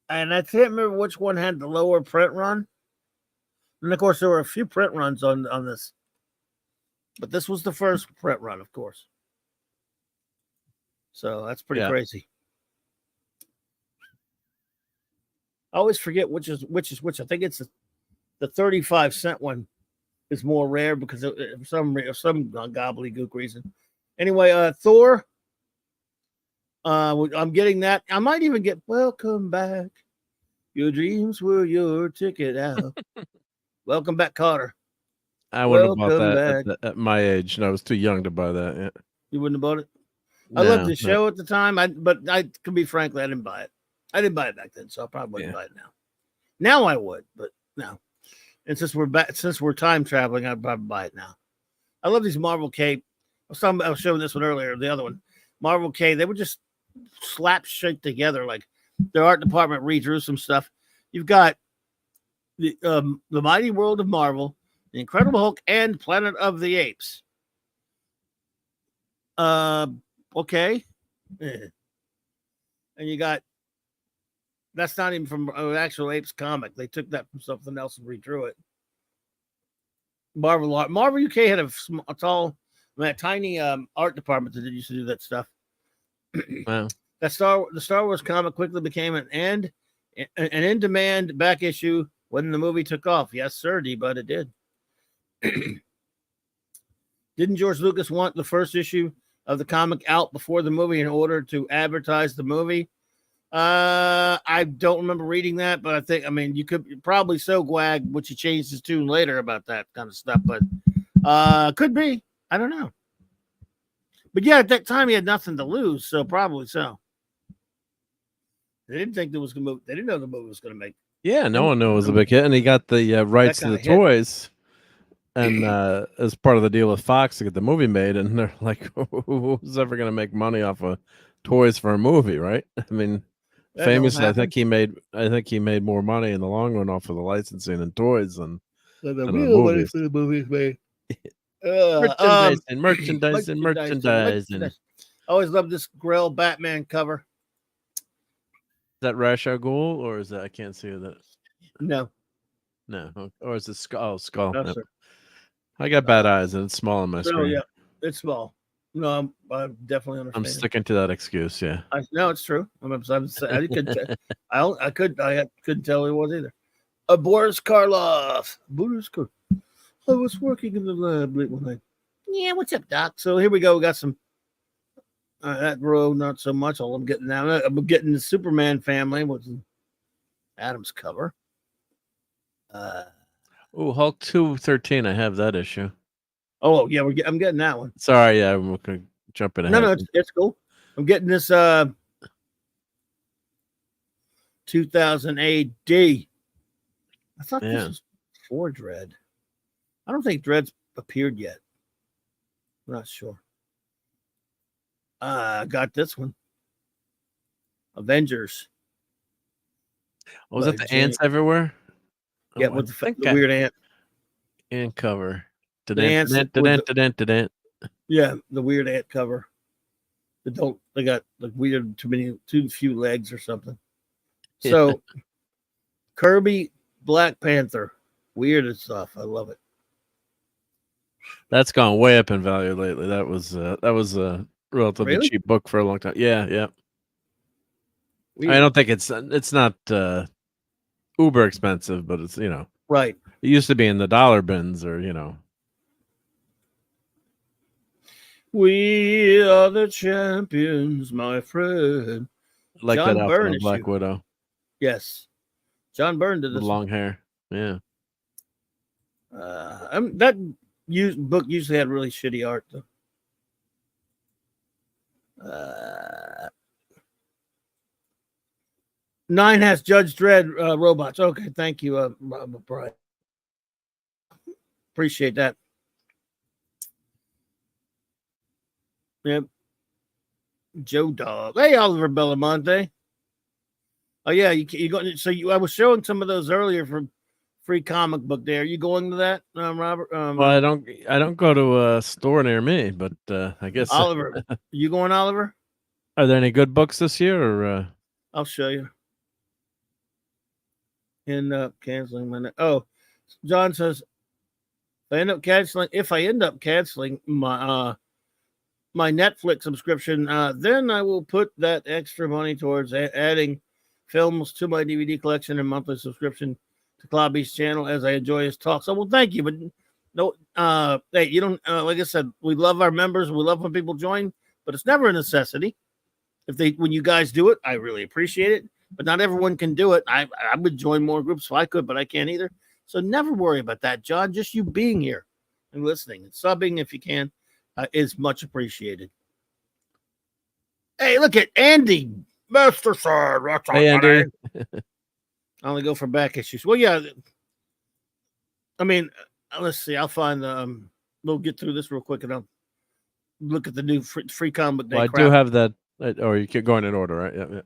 and I can't remember which one had the lower print run. And of course, there were a few print runs on this, but this was the first print run, of course. So that's pretty crazy. I always forget which is which. I think it's the 35-cent one is more rare because of some gobbledygook reason. Anyway, Thor. I'm getting that. I might even get Welcome Back. Your dreams were your ticket out. Welcome back, Carter. I wouldn't have bought that at my age, and I was too young to buy that. Yeah. You wouldn't have bought it? I loved the show at the time, but I can be frankly, I didn't buy it. I didn't buy it back then, so I probably wouldn't buy it now. Now I would, but no. And since we're time traveling, I'd probably buy it now. I love these Marvel Cape. I was showing this one earlier, the other one. Marvel Cape, they would just slap shit together. Like their art department redrew some stuff. You've got the Mighty World of Marvel, The Incredible Hulk, and Planet of the Apes. Okay. And you got, that's not even from an actual Apes comic. They took that from something else and redrew it. Marvel UK had a tiny art department that used to do that stuff. Wow. The Star Wars comic quickly became an in-demand back issue when the movie took off. Yes, sir, D-Bud, it did. Didn't George Lucas want the first issue of the comic out before the movie in order to advertise the movie? I don't remember reading that, but you could probably so Gwag, which he changed his tune later about that kind of stuff, but could be. I don't know. But yeah, at that time he had nothing to lose, so probably so. They didn't think there was going to move. They didn't know the movie was going to make. Yeah, no one knew it was a big hit, and he got the rights to the toys, and as part of the deal with Fox to get the movie made, and they're like, "Who's ever going to make money off of toys for a movie?" Right? I mean, famously, I think he made more money in the long run off of the licensing and toys than the real money for the movies made. Merchandising. I always loved this Grell Batman cover. Is that Ra's al Ghul, or is that I can't see that? No. Or is it Skull? Skull. No, Yep. sir. I got bad eyes and it's small on my screen. Yeah, it's small. No, I'm definitely understanding. I'm sticking to that excuse. Yeah. No, it's true. I couldn't tell who it was either. Boris Karloff. I was working in the lab late one night. Yeah, what's up, Doc? So here we go. We got some. That row, not so much. All I'm getting now. I'm getting the Superman family, which is Adam's cover. Hulk 213. I have that issue. Oh yeah, I'm getting that one. Sorry, yeah, I'm gonna jump in ahead. No, it's cool. I'm getting this 2000 AD. I thought this was before Dredd. I don't think Dredd's appeared yet. I'm not sure. I got this one. Avengers. Was it the ants everywhere? Yeah, with the weird ant. Ant cover. Yeah, the weird ant cover. They got like weird too few legs or something. So Kirby Black Panther. Weird and stuff. I love it. That's gone way up in value lately. That was a relatively cheap book for a long time. Yeah. Weird. I don't think it's not uber expensive, but it's right. It used to be in the dollar bins or We are the champions, my friend. Like John that Byrne Black Widow. Yes, John Byrne did this. Long hair. Yeah. That book usually had really shitty art though. Nine has Judge Dredd robots. Okay, thank you, Brian. Appreciate that. Yep. Joe Dog. Hey, Oliver Belamonte. Oh yeah, you got. So I was showing some of those earlier free comic book day. Are you going to that, Robert? Well, I don't go to a store near me, but I guess Oliver, you going, Oliver? are there any good books this year? Or I'll show you. End up canceling my. John says, if I end up canceling my my Netflix subscription, then I will put that extra money towards adding films to my DVD collection and monthly subscription to Clobby's channel as I enjoy his talk. So, well, thank you, but no, hey, you don't. Like I said, we love our members. We love when people join, but it's never a necessity. When you guys do it, I really appreciate it. But not everyone can do it. I would join more groups if I could, but I can't either. So never worry about that, John. Just you being here and listening and subbing if you can is much appreciated. Hey, look at Andy Masterson. What's up, hey, Andy. I only go for back issues. Well, yeah. I mean, let's see. I'll find. We'll get through this real quick, and I'll look at the new free comic day. Well, I do have that. Or you keep going in order, right? Yeah.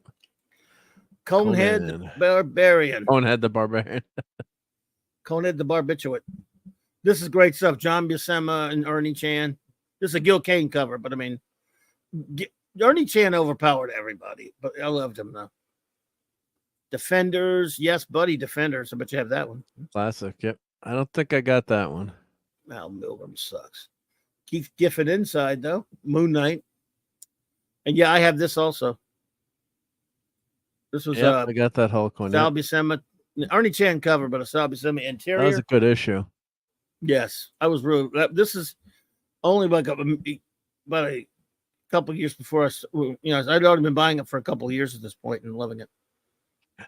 Conehead Barbarian. Conehead the Barbarian. Conehead the Barbiturate. This is great stuff. John Buscema and Ernie Chan. This is a Gil Kane cover, but I mean, Ernie Chan overpowered everybody, but I loved him though. Defenders, yes, buddy, Defenders. I bet you have that one. Classic. Yep. I don't think I got that one. Al Milgram sucks. Keith Giffen inside though. Moon Knight. And yeah, I have this also. This was I got that whole coin. Sal Buscema, Ernie Chan cover, but a Sal Buscema interior. That was a good issue. Yes, I was really. This is only like about a couple of years before us. You know, I'd already been buying it for a couple of years at this point and loving it.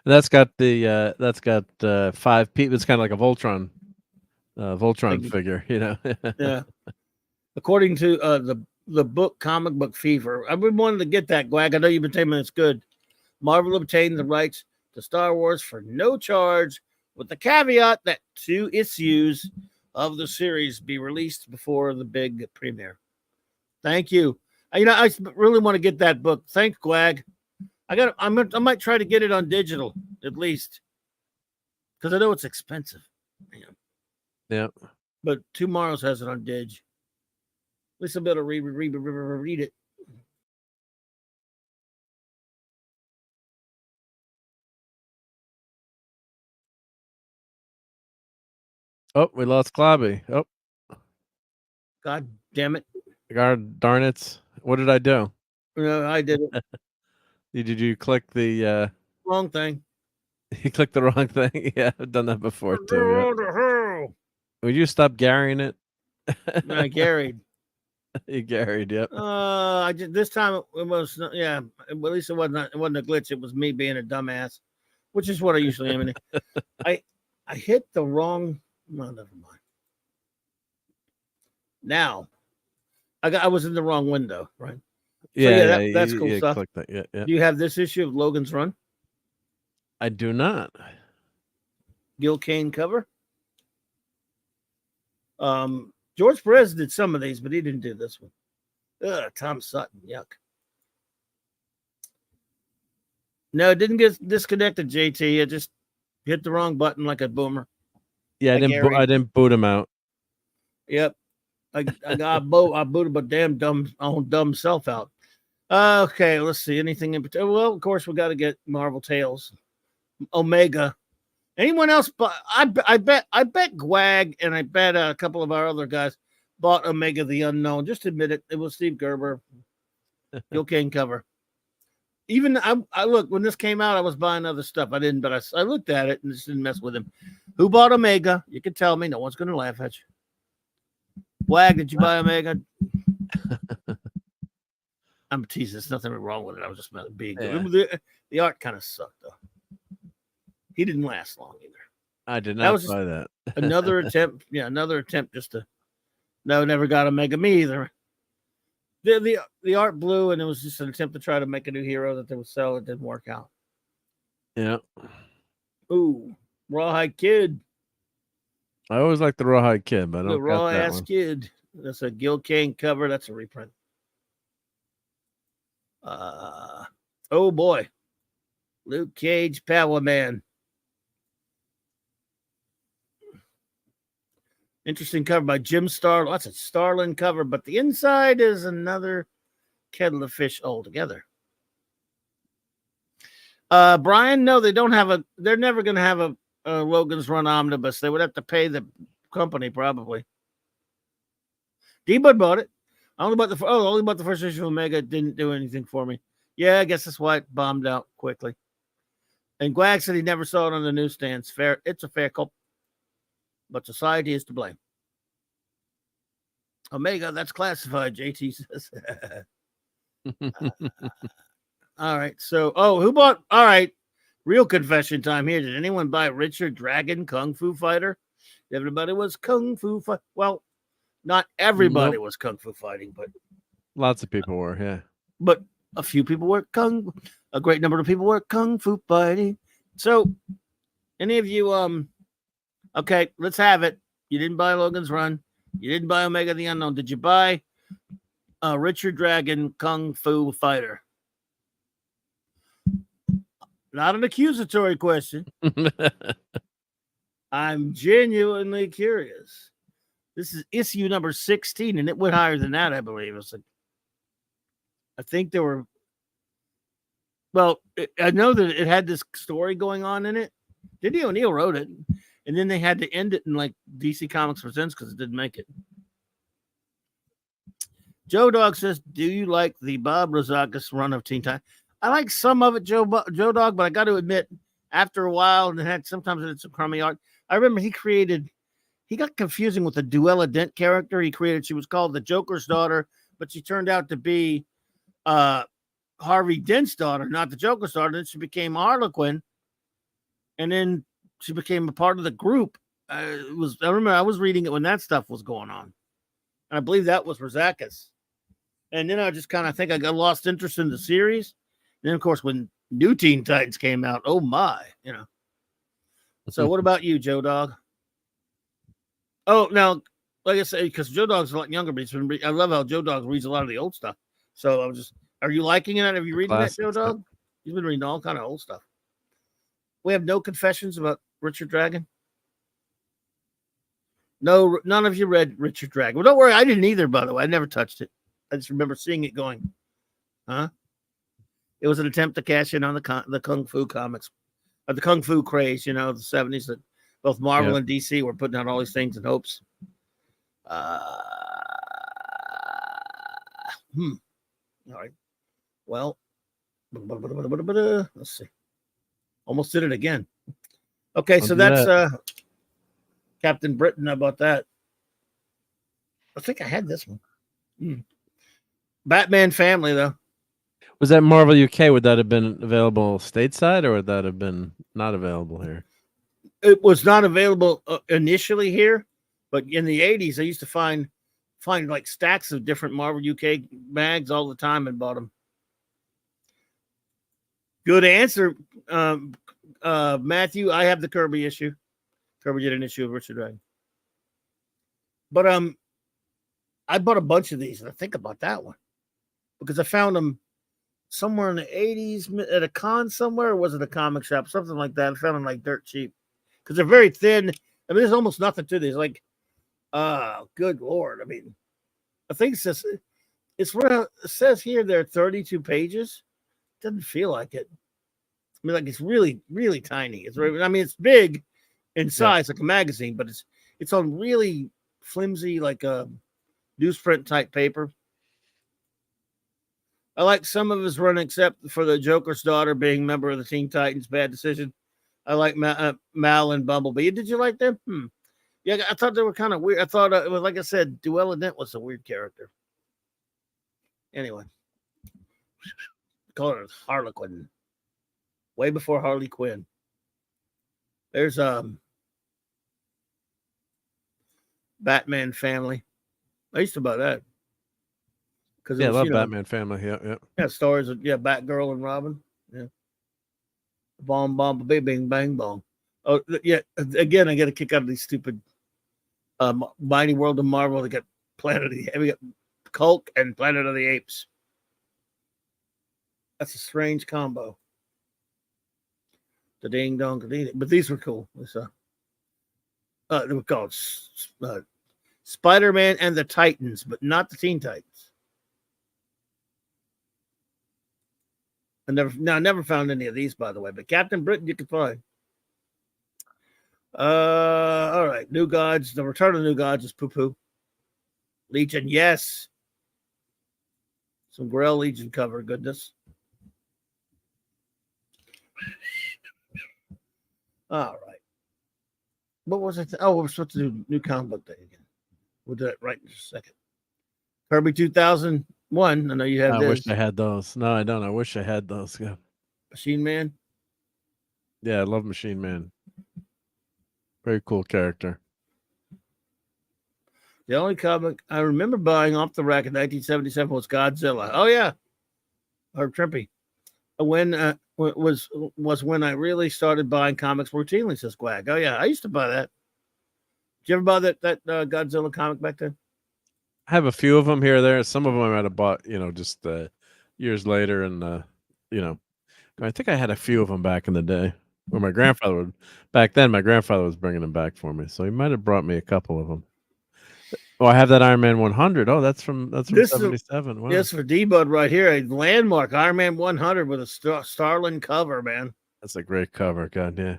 That's got 5 people. It's kind of like a Voltron figure, you know. Yeah. According to the book Comic Book Fever, I've been wanting to get that, Gwag. I know you've been telling me it's good. Marvel obtained the rights to Star Wars for no charge, with the caveat that 2 issues of the series be released before the big premiere. Thank you. You know, I really want to get that book. Thanks, Gwag. I might try to get it on digital at least, because I know it's expensive. Yeah. But Tomorrow's has it on dig. At least I'll be able to read it. Oh, we lost Clobby. Oh, God damn it! God darn it! What did I do? No, I did it. Did you click the Wrong thing? You clicked the wrong thing. Yeah, I've done that before too. Yeah. Would you stop garrying it? I garried. You garried, yep. This time it was, yeah. At least it wasn't a glitch. It was me being a dumbass, which is what I usually am. I hit the wrong. Well, never mind. Now, I was in the wrong window, right? Yeah, so that's cool stuff. That. Yeah. Do you have this issue of Logan's Run? I do not. Gil Kane cover. George Perez did some of these, but he didn't do this one. Ugh, Tom Sutton, yuck. No, it didn't get disconnected, JT. I just hit the wrong button like a boomer. Yeah, I didn't boot him out. Yep. I booted my dumb self out. Okay, let's see. Anything in particular? Well, of course, we got to get Marvel Tales. Omega. Anyone else? But I bet Gwag and I bet a couple of our other guys bought Omega the Unknown. Just admit it. It was Steve Gerber. Gil Kane cover. Even I look, when this came out, I was buying other stuff. I didn't, but I looked at it and just didn't mess with him. Who bought Omega? You can tell me. No one's going to laugh at you. Wag, did you buy Omega? I'm teasing. There's nothing wrong with it. I was just being good. Yeah. The art kind of sucked, though. He didn't last long either. I did not buy that. Another attempt. Yeah, another attempt just to. No, never got Omega. Me either. The art blew, and it was just an attempt to try to make a new hero that they would sell. It didn't work out. Yeah. Ooh, Rawhide Kid. I always like the Rawhide Kid, but I don't the Raw that Ass one. Kid. That's a Gil Kane cover. That's a reprint. Oh boy, Luke Cage, Power Man. Interesting cover by Jim Starlin. That's a Starlin cover, but the inside is another kettle of fish altogether. Brian, no, they don't have they're never going to have a Logan's Run omnibus. They would have to pay the company probably. D-Bud bought it. Only bought the first issue of Omega. It didn't do anything for me. Yeah, I guess that's why it bombed out quickly. And Gwag said he never saw it on the newsstands. Fair, it's a fair call. But society is to blame. Omega, that's classified, JT says. All right. So, who bought? All right. Real confession time here. Did anyone buy Richard Dragon Kung Fu Fighter? Everybody was Kung Fu fight. Well, not everybody was Kung Fu fighting, but lots of people were, yeah. But a few people were a great number of people were Kung Fu fighting. So, any of you, okay, let's have it. You didn't buy Logan's Run. You didn't buy Omega the Unknown. Did you buy Richard Dragon Kung Fu Fighter? Not an accusatory question. I'm genuinely curious. This is issue number 16, and it went higher than that, I believe. It's like, I think there were. Well, I know that it had this story going on in it. Denny O'Neil wrote it, and then they had to end it in like DC Comics Presents because it didn't make it. Joe Dog says, "Do you like the Bob Rozakis run of Teen Titans?" I like some of it, Joe Dog, but I got to admit, after a while, and sometimes it's some crummy art. I remember he got confusing with the Duella Dent character he created. She was called the Joker's daughter, but she turned out to be Harvey Dent's daughter, not the Joker's daughter. Then she became Harlequin, and then she became a part of the group. I remember I was reading it when that stuff was going on, and I believe that was Rozakis. And then I just kind of think I got lost interest in the series. Then, of course, when New Teen Titans came out, oh my, So, what about you, Joe Dog? Oh, now, like I say, because Joe Dog's a lot younger, but I love how Joe Dog reads a lot of the old stuff. So, are you liking it? Have you reading that, Joe Dog? He's been reading all kind of old stuff. We have no confessions about Richard Dragon? No, none of you read Richard Dragon. Well, don't worry, I didn't either, by the way. I never touched it. I just remember seeing it going, huh? It was an attempt to cash in on the Kung Fu comics, or the Kung Fu craze, the 70s that both Marvel and DC were putting out all these things in hopes. All right. Well, let's see. Almost did it again. Okay, so that's Captain Britain. How about that? I think I had this one. Batman Family, though. Was that Marvel UK? Would that have been available stateside, or would that have been not available here? It was not available initially here, but in the 80s, I used to find like stacks of different Marvel UK mags all the time and bought them. Good answer, Matthew. I have the Kirby issue. Kirby did an issue of Richard Dragon. But I bought a bunch of these, and I think about that one because I found them somewhere in the 80s at a con somewhere, or was it a comic shop? Something like that. I found them like dirt cheap because they're very thin. I mean, there's almost nothing to these. Like, good Lord. I mean, I think it says here they're 32 pages. Doesn't feel like it. I mean, like it's really, really tiny. It's big in size, like a magazine, but it's on really flimsy, like a newsprint type paper. I like some of his run, except for the Joker's daughter being member of the Teen Titans. Bad decision. I like Mal and Bumblebee. Did you like them? Yeah, I thought they were kind of weird. I thought it was, like I said, Duella Dent was a weird character. Anyway, call her Harlequin. Way before Harley Quinn. There's Batman Family. I used to buy that. I love Batman Family. Yeah. Stories of Batgirl and Robin. Yeah. Bomb, bomb, bing, bing, bang, bong. Oh, yeah. Again, I get a kick out of these stupid Mighty World of Marvel. We got we got Hulk and Planet of the Apes. That's a strange combo. The ding dong, but these were cool. They were called Spider-Man and the Titans, but not the Teen Titans. I never found any of these, by the way, but Captain Britain you can find. All right. New Gods. The Return of the New Gods is poo-poo. Legion, yes. Some Grail Legion cover, goodness. All right. What was it? We're supposed to do new comic book day again. We'll do it right in just a second. Kirby 2001. I know you have I this. wish I had those. No, I don't. I wish I had those. Yeah. Machine Man. Yeah, I love Machine Man. Very cool character. The only comic I remember buying off the rack in 1977 was Godzilla. Oh yeah, Herb Trimpe. When was when I really started buying comics routinely, says Quag. Oh yeah, I used to buy that. Did you ever buy that Godzilla comic back then? I have a few of them here or there. Some of them I might have bought, just years later, and I think I had a few of them back in the day. Or my grandfather would back then. My grandfather was bringing them back for me, so he might have brought me a couple of them. Oh, I have that Iron Man 100. Oh, that's from 77. Wow. Yes, for D-Bud right here, a landmark Iron Man 100 with a Starlin cover, man. That's a great cover. God, yeah.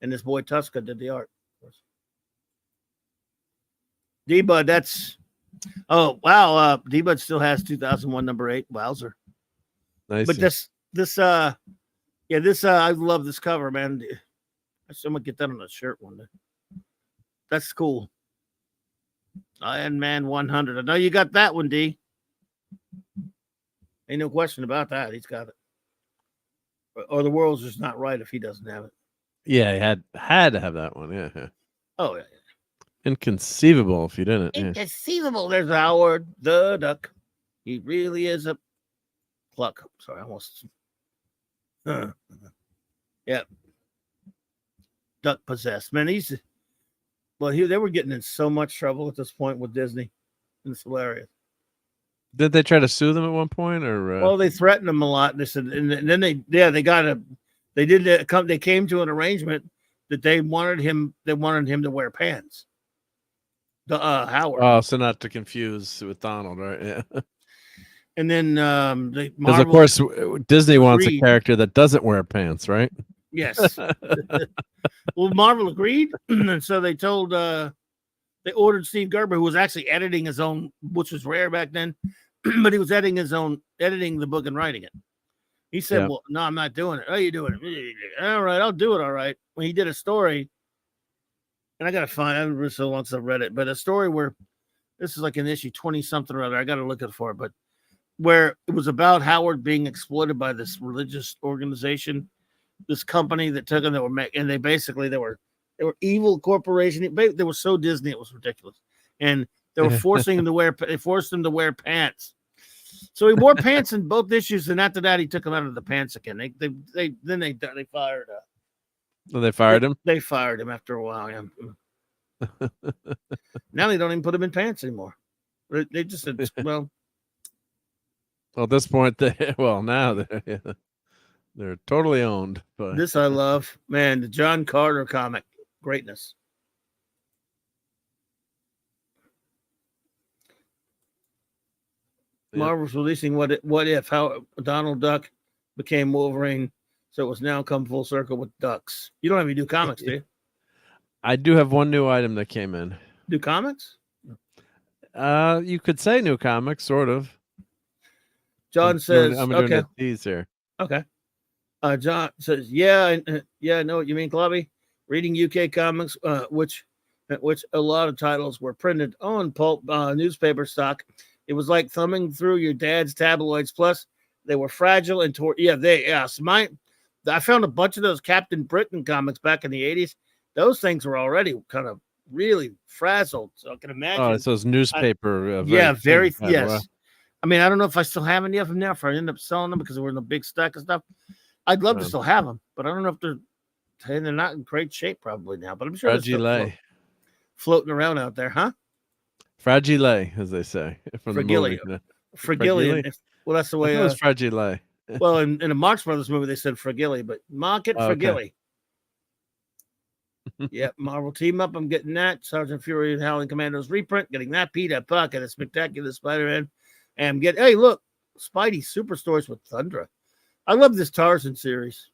And this boy Tuska did the art. D-Bud, that's... Oh, wow. D-Bud still has 2001 number 8. Wowzer. Nice. But I love this cover, man. I'm going to get that on a shirt one day. That's cool. Iron Man 100. I know you got that one, D. Ain't no question about that. He's got it. Or the world's just not right if he doesn't have it. Yeah, he had to have that one. Yeah. Oh, yeah. Inconceivable if you didn't. Inconceivable. There's Howard the Duck. He really is a pluck. Sorry, almost. Yeah. Duck possessed. Man, they were getting in so much trouble at this point with Disney. It's hilarious. Did they try to sue them at one point, or? Well, they threatened them a lot. They said, and then they came to an arrangement that they wanted him to wear pants. Howard. Oh, so not to confuse with Donald, right? Yeah. And then because of course Disney wants a character that doesn't wear pants, right? Yes. Well, Marvel agreed, and so they ordered Steve Gerber, who was actually editing his own, which was rare back then, but he was editing the book and writing it. He said, "Well, no, I'm not doing it. Oh, you doing it? All right, I'll do it. All right." When he did a story, and I gotta find. I haven't read so long since I've read it, but a story where this is like an issue 20 something or other. I gotta look it for it, but where it was about Howard being exploited by this religious organization, this company that took him, they were evil corporation. They were so Disney, it was ridiculous. And they were forcing him to wear pants. So he wore pants in both issues, and after that he took him out of the pants again. They fired They fired him? They fired him after a while. Yeah. Now they don't even put him in pants anymore. They just said, well, at this point, now they're totally owned. But this I love, man. The John Carter comic, greatness. Yeah. Marvel's releasing What If, how Donald Duck became Wolverine, so it was now come full circle with ducks. You don't have any new comics, do you? I do have one new item that came in. New comics? You could say new comics, sort of. John says, I'm doing a tease here. Okay. John says, yeah, I know what you mean, Clobby. Reading UK comics, which a lot of titles were printed on pulp newspaper stock. It was like thumbing through your dad's tabloids. Plus, they were fragile and I found a bunch of those Captain Britain comics back in the 80s. Those things were already kind of really frazzled. So I can imagine. Oh, it's those newspaper. Yes. Wow. I mean, I don't know if I still have any of them now. If I end up selling them because we're in a big stack of stuff, I'd love to still have them, but I don't know if they're not in great shape probably now. But I'm sure they're still floating around out there, huh? Fragile, as they say. Fragile. Well, that's the way. It was Fragile. Well, in a Marx Brothers movie, they said Fragile, but mark it Fragile. Yep, Marvel Team Up. I'm getting that. Sergeant Fury and Howling Commandos reprint. Getting that. Peter Puck and a Spectacular Spider-Man. And hey, look, Spidey Super Stories with Thundra. I love this Tarzan series.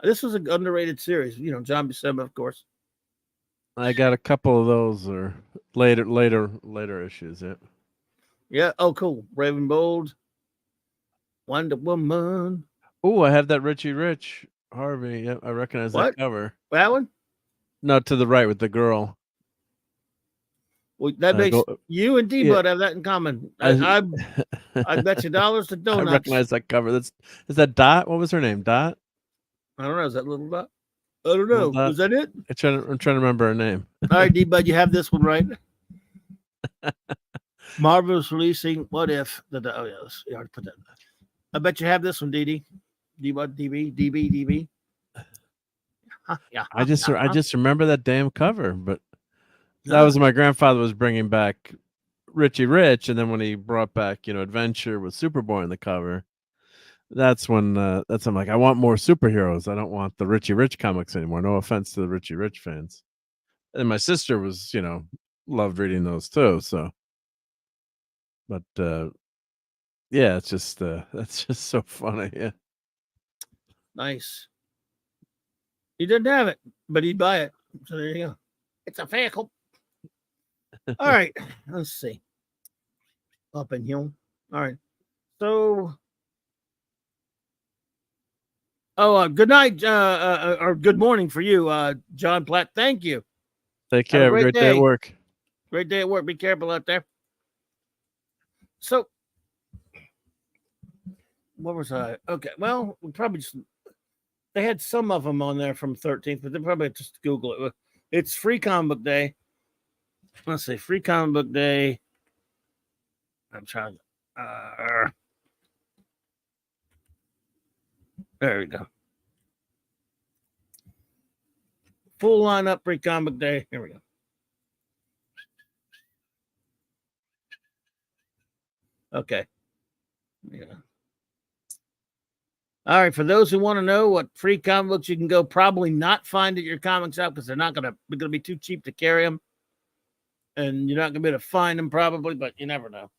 This was an underrated series. You know, John Buscema, of course. I got a couple of those or later issues. Yeah. Yeah. Oh, cool. Raven Bold. Wonder Woman. Oh, I have that Richie Rich Harvey. Yep, I recognize What? that cover. That one? No, to the right with the girl. Well, that makes you and D-Bud have that in common. I bet you dollars to donuts. I recognize that cover. Is that Dot? What was her name? Dot? I don't know. Is that Little Dot? I don't know. Was that it? I'm trying to remember her name. All right, D-Bud, you have this one right. Marvel's releasing What If. Oh, yeah, you already put that. I bet you have this one, DD. D-Bud, DB. Yeah. I just remember that damn cover, but that was my grandfather was bringing back Richie Rich, and then when he brought back, Adventure with Superboy on the cover, that's when I'm like, I want more superheroes. I don't want the Richie Rich comics anymore. No offense to the Richie Rich fans. And my sister was, loved reading those too. So, but yeah, it's just that's just so funny. Yeah, nice. He didn't have it, but he'd buy it. So there you go. It's a vehicle. All right, let's see. Up in here. All right. So, good night, or good morning for you, John Platt. Thank you. Take care. Have a great day at work. Great day at work. Be careful out there. So, what was I? Okay, well, we probably just they had some of them on there from 13th, but they probably just Google it. It's Free Comic Book Day. Let's see, Free Comic Book Day. I'm trying. There we go. Full lineup Free Comic Book Day. Here we go. Okay. Yeah. All right. For those who want to know what free comic books you can go probably not find at your comic shop because they're going to be too cheap to carry them, and you're not going to be able to find them probably, but you never know.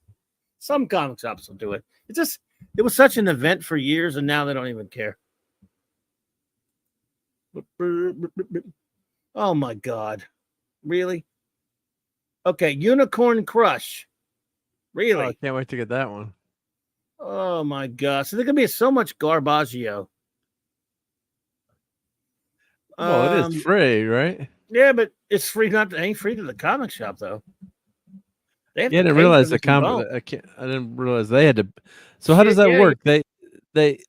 Some comic shops will do it. It was such an event for years, and now they don't even care. Oh my God. Really? Okay, Unicorn Crush. Really? Oh, I can't wait to get that one. Oh my God. So there's gonna be so much garbaggio. Well, it is free, right? Yeah, but it's free. It ain't free to the comic shop though. I didn't realize I didn't realize they had to. So how does that work? They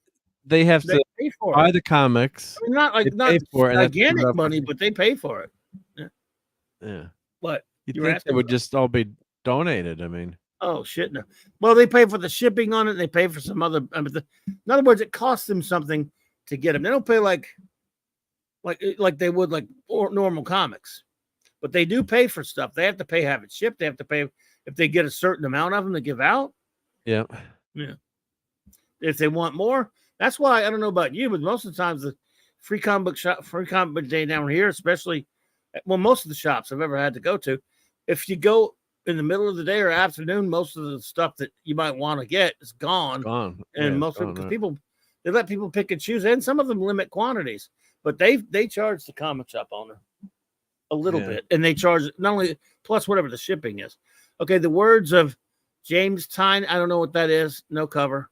have to pay for buy the comics. I mean, not gigantic money, but they pay for it. Yeah. What? You think it would just all be donated? I mean. Oh shit! No. Well, they pay for the shipping on it. And they pay for some other. In other words, it costs them something to get them. They don't pay like they would normal comics, but they do pay for stuff. They have to pay, have it shipped. They have to pay if they get a certain amount of them to give out. Yeah. Yeah. If they want more, that's why I don't know about you, but most of the times the free comic book day down here, especially, well, most of the shops I've ever had to go to, if you go in the middle of the day or afternoon, most of the stuff that you might want to get is gone. And most of because people they let people pick and choose, and some of them limit quantities, but they charge the comic shop owner a little bit, and they charge not only plus whatever the shipping is. Okay, the words of James Tyne, I don't know what that is. No cover.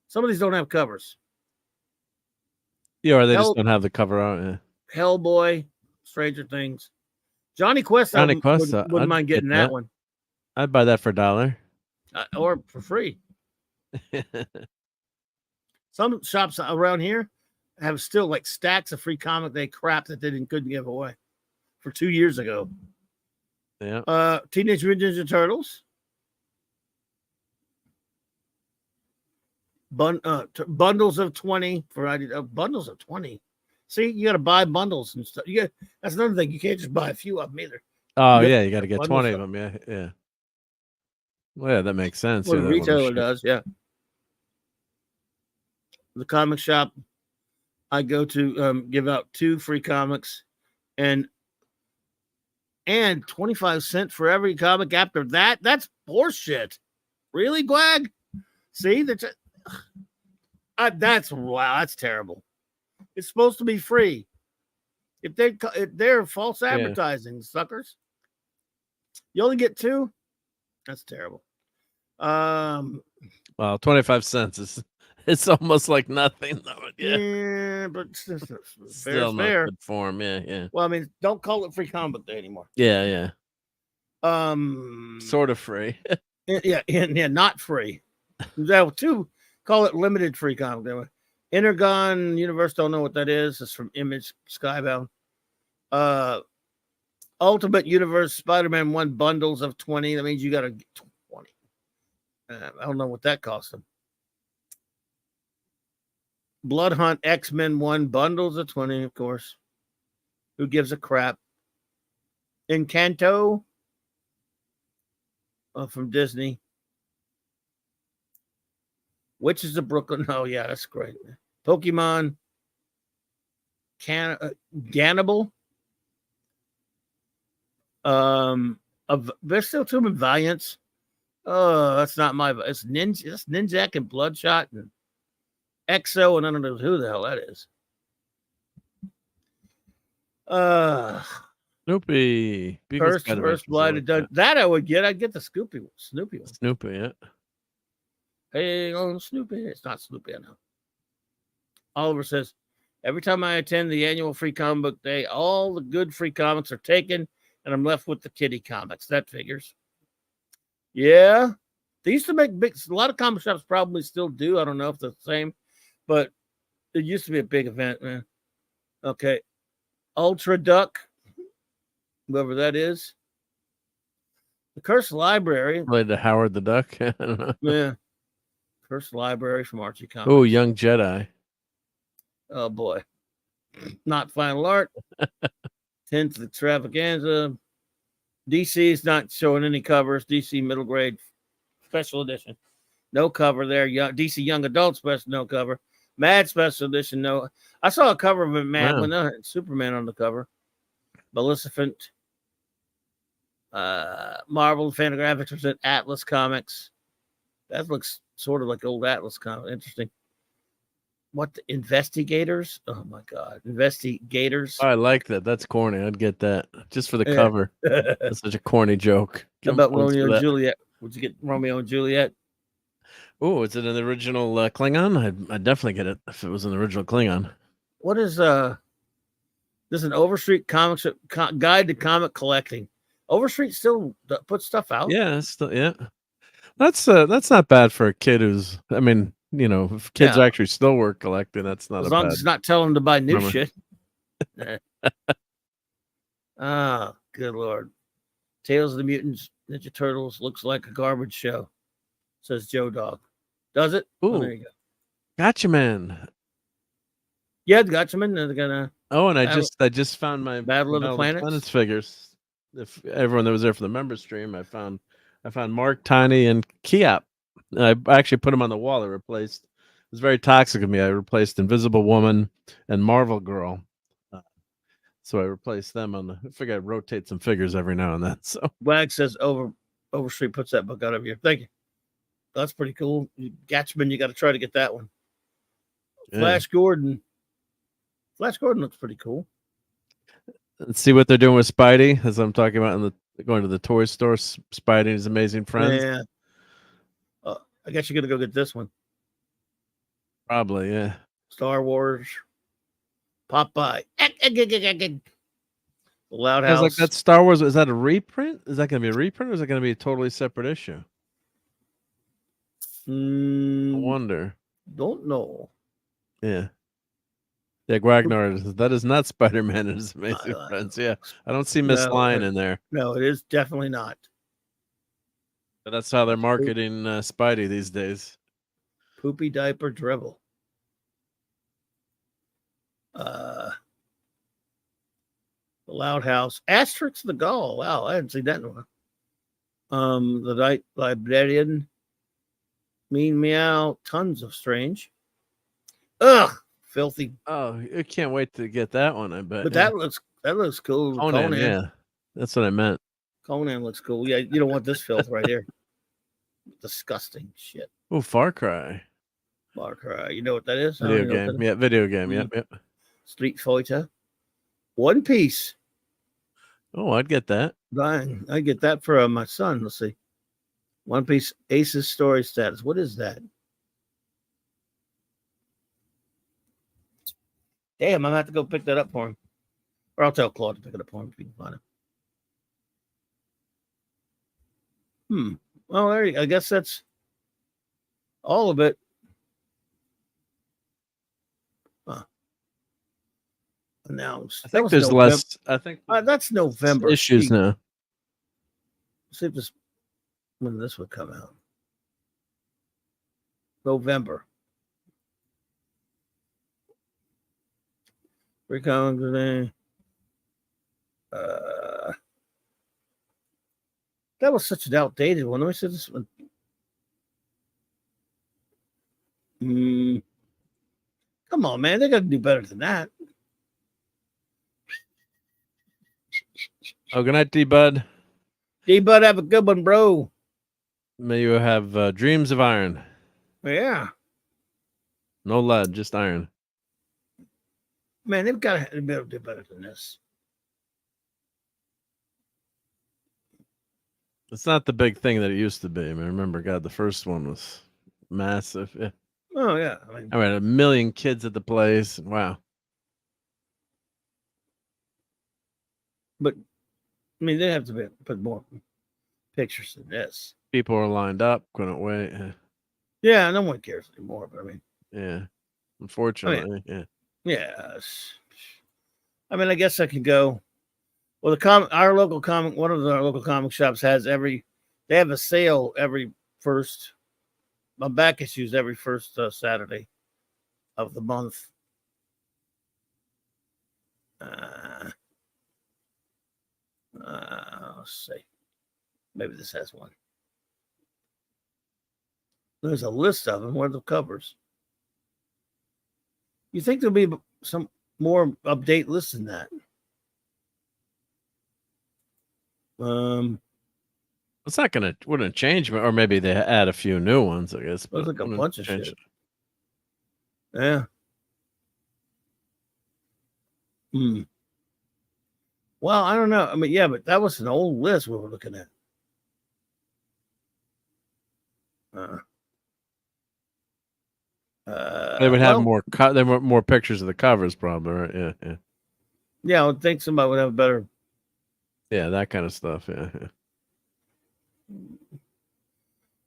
Some of these don't have covers. Yeah, or they just don't have the cover out. Yeah. Hellboy, Stranger Things. Johnny Quest, wouldn't mind getting that one. I'd buy that for $1. Or for free. Some shops around here have still like stacks of free comic day crap that they couldn't give away for 2 years ago. Yeah. Teenage Mutant Ninja Turtles. Bundles of 20 for bundles of 20. See, you got to buy bundles and stuff. That's another thing. You can't just buy a few of them either. Oh, you got to get 20 of them. Yeah. Well, yeah, that makes sense. What a retailer does, yeah. The comic shop I go to give out 2 free comics and 25 cents for every comic after that. That's bullshit. Really, Gwag? See, that's wow, that's terrible. It's supposed to be free. If they're false advertising, suckers. You only get 2. That's terrible. Well, 25 cents is it's almost like nothing though. Yeah, but Still not fair. good form. Yeah. Well, I mean, don't call it free comic day anymore. Yeah. Um, Sort of free. yeah, not free. That too. Call it limited free comic day. Intergon Universe, don't know what that is. It's from Image Skybound. Ultimate Universe Spider-Man 1 bundles of 20. That means you got to get 20. I don't know what that cost them. Blood Hunt X-Men 1 bundles of 20, of course. Who gives a crap? Encanto from Disney. Witches of Brooklyn. Oh, yeah, that's great. Pokemon. Cannibal. There's still too many Valiants. Oh, that's not my. It's Ninja. It's Ninjak and Bloodshot and Exo, and I don't know who the hell that is. Snoopy. First Blighted Dungeon. That I would get. I'd get the Snoopy one. Snoopy, yeah. Hey, on Snoopy. It's not Snoopy, I know. Oliver says, every time I attend the annual free comic book day, all the good free comics are taken, and I'm left with the kitty comics. That figures. Yeah. They used to make a lot of comic shops probably still do. I don't know if they're the same, but it used to be a big event, man. Okay. Ultra Duck, whoever that is. The Cursed Library. Related to Howard the Duck. I don't know. Yeah. Cursed Library from Archie Comics. Oh, Young Jedi. Oh, boy. Not final art. 10th Extravaganza. DC is not showing any covers. DC middle grade special edition. No cover there. DC Young Adult special, no cover. Mad special edition, no. I saw a cover of it, Mad, Wow. when Superman on the cover. Maleficent. Marvel Fantagraphics present Atlas Comics. That looks sort of like old Atlas comic. Interesting. What, the Investigators? Oh my God, Investigators. I like that. That's corny. I'd get that just for the cover. That's such a corny joke. How about Romeo and Juliet? Would you get Romeo and Juliet? Oh, is it an original Klingon? I'd definitely get it if it was an original Klingon. What is this is an Overstreet Comics guide to comic collecting. Overstreet still puts stuff out. Yeah, yeah. That's not bad for a kid who's. I mean, if kids actually still work collecting, that's not as long as it's not telling them to buy new shit. Oh, good Lord. Tales of the Mutants Ninja Turtles looks like a garbage show, says Joe Dog. Does it? Ooh, oh, there you go. Gotcha Man. Yeah, the Gotcha Man. They're gonna. Oh, and I just found my Battle of the Planets figures. If everyone that was there for the member stream, I found Mark, Tiny, and Kiap. I actually put them on the wall. I replaced. It was very toxic of me. I replaced Invisible Woman and Marvel Girl. So I replaced them on the. I figure I rotate some figures every now and then. So Wag says Overstreet puts that book out every year. Thank you. That's pretty cool. Gatchman, you got to try to get that one. Yeah. Flash Gordon looks pretty cool. Let's see what they're doing with Spidey, as I'm talking about going to the toy store. Spidey and his amazing friends. Yeah. I guess you're gonna go get this one. Probably, yeah. Star Wars. Popeye. Loud House. I was like, that Star Wars, is that a reprint? Is that going to be a reprint, or is it going to be a totally separate issue? I wonder. Don't know. Yeah. Yeah, Ragnar, that is not Spider-Man and his amazing friends. Yeah. I don't see Miss Lion in there. No, it is definitely not. But that's how they're marketing Spidey these days. Poopy Diaper Dribble. The Loud House. Asterix the Gaul. Wow, I hadn't seen that in a while. The Night Librarian. Mean Meow. Tons of Strange. Ugh. filthy. Oh, I can't wait to get that one. I bet. But Yeah. that looks cool. Conan, yeah, that's what I meant. Conan looks cool. Yeah, you don't want this filth right here. Disgusting shit. Oh, Far Cry Far Cry. You know what that is? I don't video even know what game. that is. Yeah, video game. Mm. Yep. Street Fighter. One Piece. Oh, I'd get that. Ryan, I get that for my son. Let's see. One Piece Aces story status. What is that? Damn, I'm gonna have to go pick that up for him. Or I'll tell Claude to pick it up for him if he can find it. Well, I guess that's all of it. Announced. I think there's less. I think that's November. Issues now. See if this when this would come out. November. Recon today. That was such an outdated one. Let me see this one. Come on, man. They got to do better than that. Oh, good night, D-Bud. D-Bud, have a good one, bro. May you have dreams of iron. Yeah. No lead, just iron. Man, they've got to be able to do better than this. It's not the big thing that it used to be. I mean, remember, God, the first one was massive. Yeah. Oh, yeah. I mean, 1 million kids at the place. Wow. But, I mean, they have to put more pictures than this. People are lined up, couldn't wait. Yeah, no one cares anymore, but I mean. Yeah. Unfortunately, yeah. Yes. I mean, I guess I could go. Well, our local comic, one of our local comic shops they have a sale every first, back issues every first Saturday of the month. Let's see. Maybe this has one. There's a list of them. Where are the covers? You think there'll be some more update lists than that? It's not wouldn't change, or maybe they add a few new ones, I guess. But like a bunch of shit. Yeah. Well, I don't know. I mean, yeah, but that was an old list we were looking at. They would have more. They were more pictures of the covers, probably, right? Yeah. Yeah, I would think somebody would have better. Yeah, that kind of stuff. Yeah.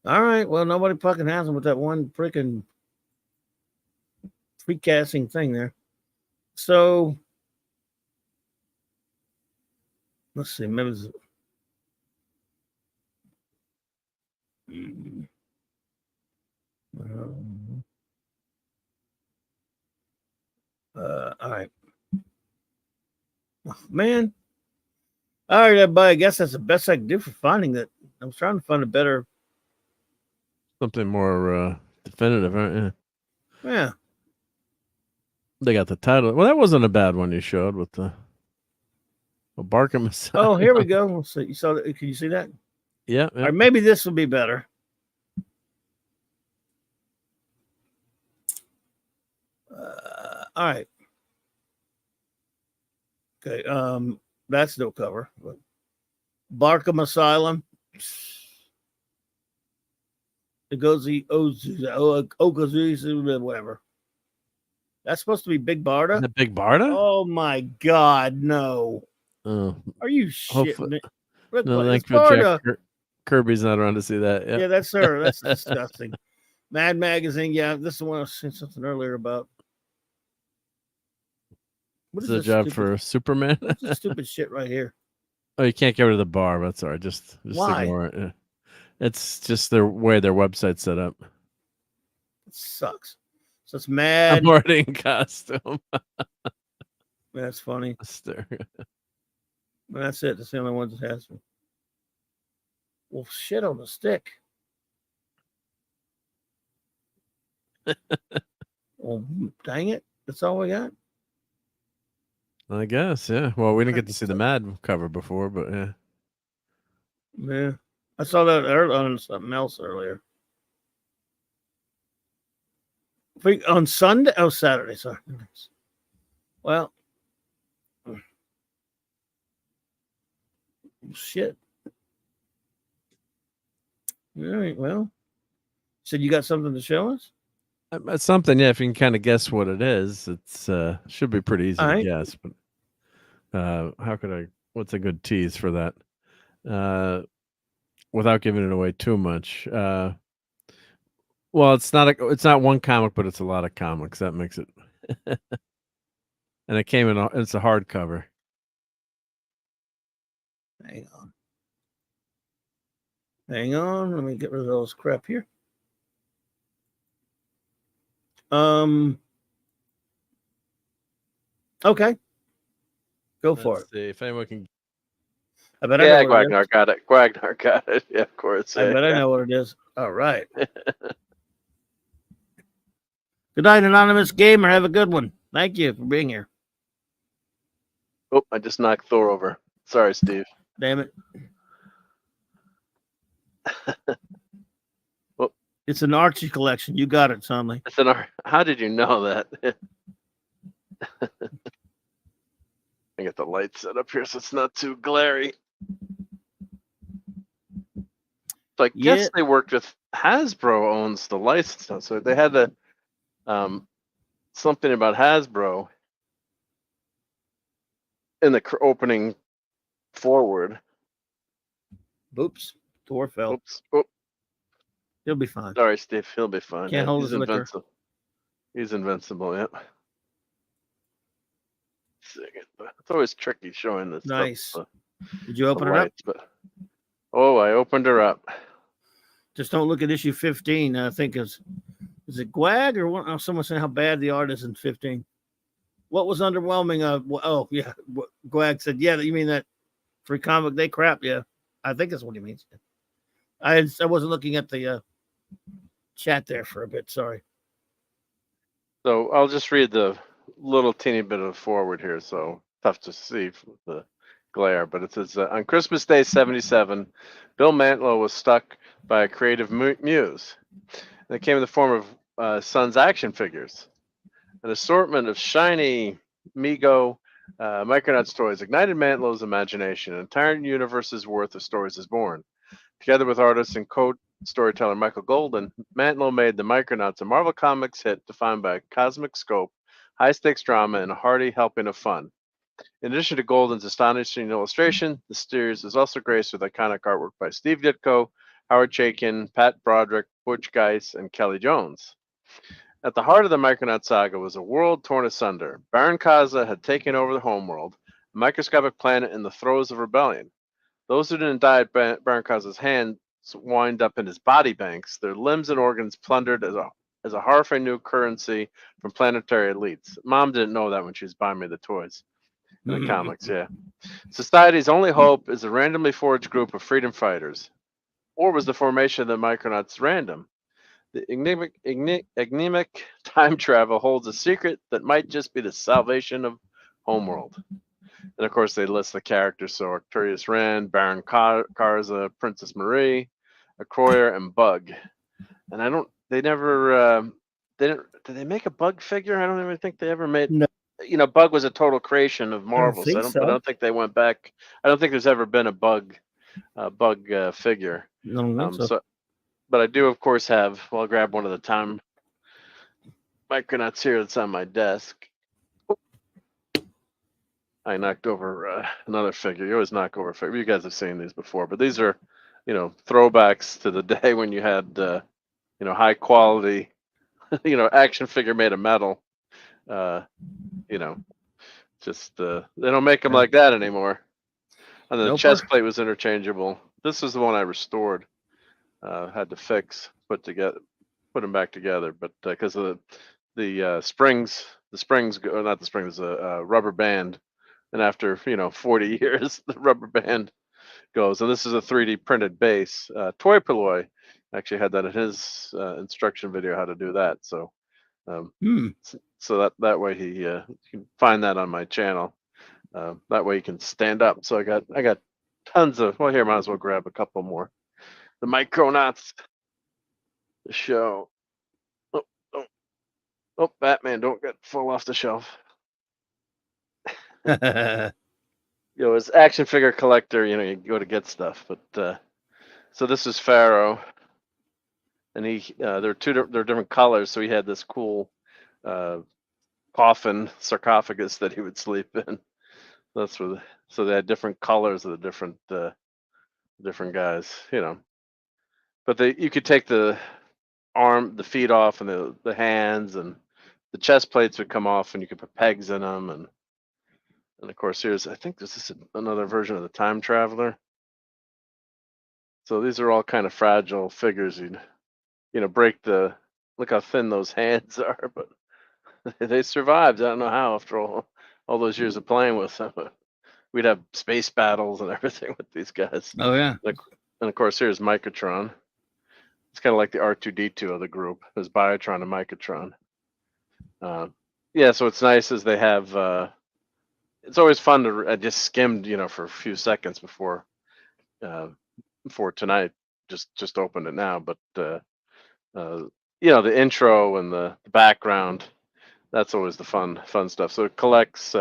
All right. Well, nobody fucking has them with that one freaking free casting thing there. So let's see. Maybe all right. Oh, man. All right, everybody. I guess that's the best I can do for finding that. I was trying to find a better. Something more definitive, right? Yeah. They got the title. Well, that wasn't a bad one you showed with the Barkham. Oh, here we go. Let's see. You saw that? Can you see that? Yeah. All right, maybe this will be better. All right. Okay. That's no cover. But Barkham Asylum. It goes the Okazuzi, whatever. That's supposed to be Big Barda. The Big Barda? Oh my God, no! Oh, are you shitting me? Look, no, it's thank you, Barda. Jack. Kirby's not around to see that. Yeah, that's her. That's disgusting. Mad Magazine. Yeah, this is the one I was saying something earlier about. What is the job for Superman? What's this stupid shit right here? Oh, you can't get rid of the bar. That's all right. Just Why? ignore it. Yeah. It's just the way their website's set up. It sucks. So it's mad. I'm already in costume. That's funny. But that's it. That's the only one that has me. Well, shit on the stick. Well, dang it. That's all we got. I guess, yeah. Well, we didn't get to see the Mad cover before, but yeah. Yeah, I saw that on something else earlier. On Sunday, Saturday. Sorry. Well, shit. All right. Well, said you got something to show us? It's something, yeah. If you can kind of guess what it is, it's should be pretty easy All to right. guess. But how could I? What's a good tease for that? Without giving it away too much. Well, it's not one comic, but it's a lot of comics. That makes it. And it came in. It's a hardcover. Hang on. Hang on. Let me get rid of those crap here. Okay. Go for Let's it. see if anyone can. I bet Yeah, I know what it is. Gwagnar got it. Gwagnar got it. Yeah, of course. I Yeah, bet I yeah. know what it is. All right. Good night, Anonymous Gamer. Have a good one. Thank you for being here. Oh, I just knocked Thor over. Sorry, Steve. Damn it. Well, It's an Archie collection. You got it, Sonley. it's how did you know that? I get the light set up here so it's not too glary. So I guess they worked with Hasbro owns the license now, so they had the something about Hasbro in the opening forward. Oops. Thor fell. Oops. Oh, He'll be fine. sorry, Steve. He'll be fine. Can't hold he's his liquor. invincible. He's invincible. Yep. It's always tricky showing this. Nice. Stuff, Did you open it up? But I opened her up. Just don't look at issue 15. I think is it Gwag or what? Oh, someone saying how bad the art is in 15. What was underwhelming? Oh yeah, Gwag said, yeah. You mean that free comic day crap? Yeah, I think that's what he means. I wasn't looking at the chat there for a bit. Sorry. So I'll just read the little teeny bit of forward here. So tough to see with the glare, but it says on Christmas Day '77, Bill Mantlo was struck by a creative muse. And it came in the form of Son's action figures. An assortment of shiny Mego Micronauts toys ignited Mantlo's imagination. An entire universe's worth of stories is born. Together with artist and storyteller Michael Golden, Mantlo made the Micronauts a Marvel Comics hit defined by cosmic scope, high-stakes drama, and a hearty helping of fun. In addition to Golden's astonishing illustration, the series is also graced with iconic artwork by Steve Ditko, Howard Chaykin, Pat Broderick, Butch Guice, and Kelly Jones. At the heart of the Micronaut saga was a world torn asunder. Baron Kaza had taken over the homeworld, a microscopic planet in the throes of rebellion. Those who didn't die at Baron Kaza's hands wind up in his body banks, their limbs and organs plundered as a horrifying new currency from planetary elites. Mom didn't know that when she was buying me the toys in the comics, yeah. Society's only hope is a randomly forged group of freedom fighters. Or was the formation of the Micronauts random? The enigmatic time travel holds a secret that might just be the salvation of Homeworld. And of course, they list the characters: so Arcturus Rand, Baron Karza, Princess Marie, Acroyer, and Bug. And they never, did they make a Bug figure? I don't even think they ever made. No. You know, Bug was a total creation of Marvel. I don't think they went back. I don't think there's ever been a Bug figure. So. But I do, of course, have. Well, I'll grab one at a time. Micronauts here that's on my desk. I knocked over another figure. You always knock over a figure. You guys have seen these before, but these are, throwbacks to the day when you had, high quality, action figure made of metal. Just they don't make them like that anymore. And then the chest plate was interchangeable. This is the one I restored. Had to fix, put them back together, but because of the springs, not the springs, the rubber band, and after 40 years, the rubber band goes. And this is a 3D printed base. Toy Palloy actually had that in his instruction video how to do that. So Hmm. So that way you can find that on my channel. That way you can stand up. So I got tons of. Well, here, might as well grab a couple more. The Micronauts, the show. Oh, oh, oh, Batman! Don't get fall off the shelf. As action figure collector, you go to get stuff. But so this is Pharaoh, and they're they're different colors. So he had this cool coffin sarcophagus that he would sleep in. That's what. So they had different colors of the different guys. But you could take the feet off, and the hands, and the chest plates would come off, and you could put pegs in them, and of course I think this is another version of the Time Traveler. So these are all kind of fragile figures. Break look how thin those hands are, but they survived. I don't know how after all those years of playing with them. We'd have space battles and everything with these guys. Oh yeah. And of course, here's Microtron. It's kind of like the R2D2 of the group. There's Biotron and Microtron. Yeah, so what's nice is they have. It's always fun to. I just skimmed, for a few seconds before tonight. Just opened it now, but the intro and the background. That's always the fun stuff. So it collects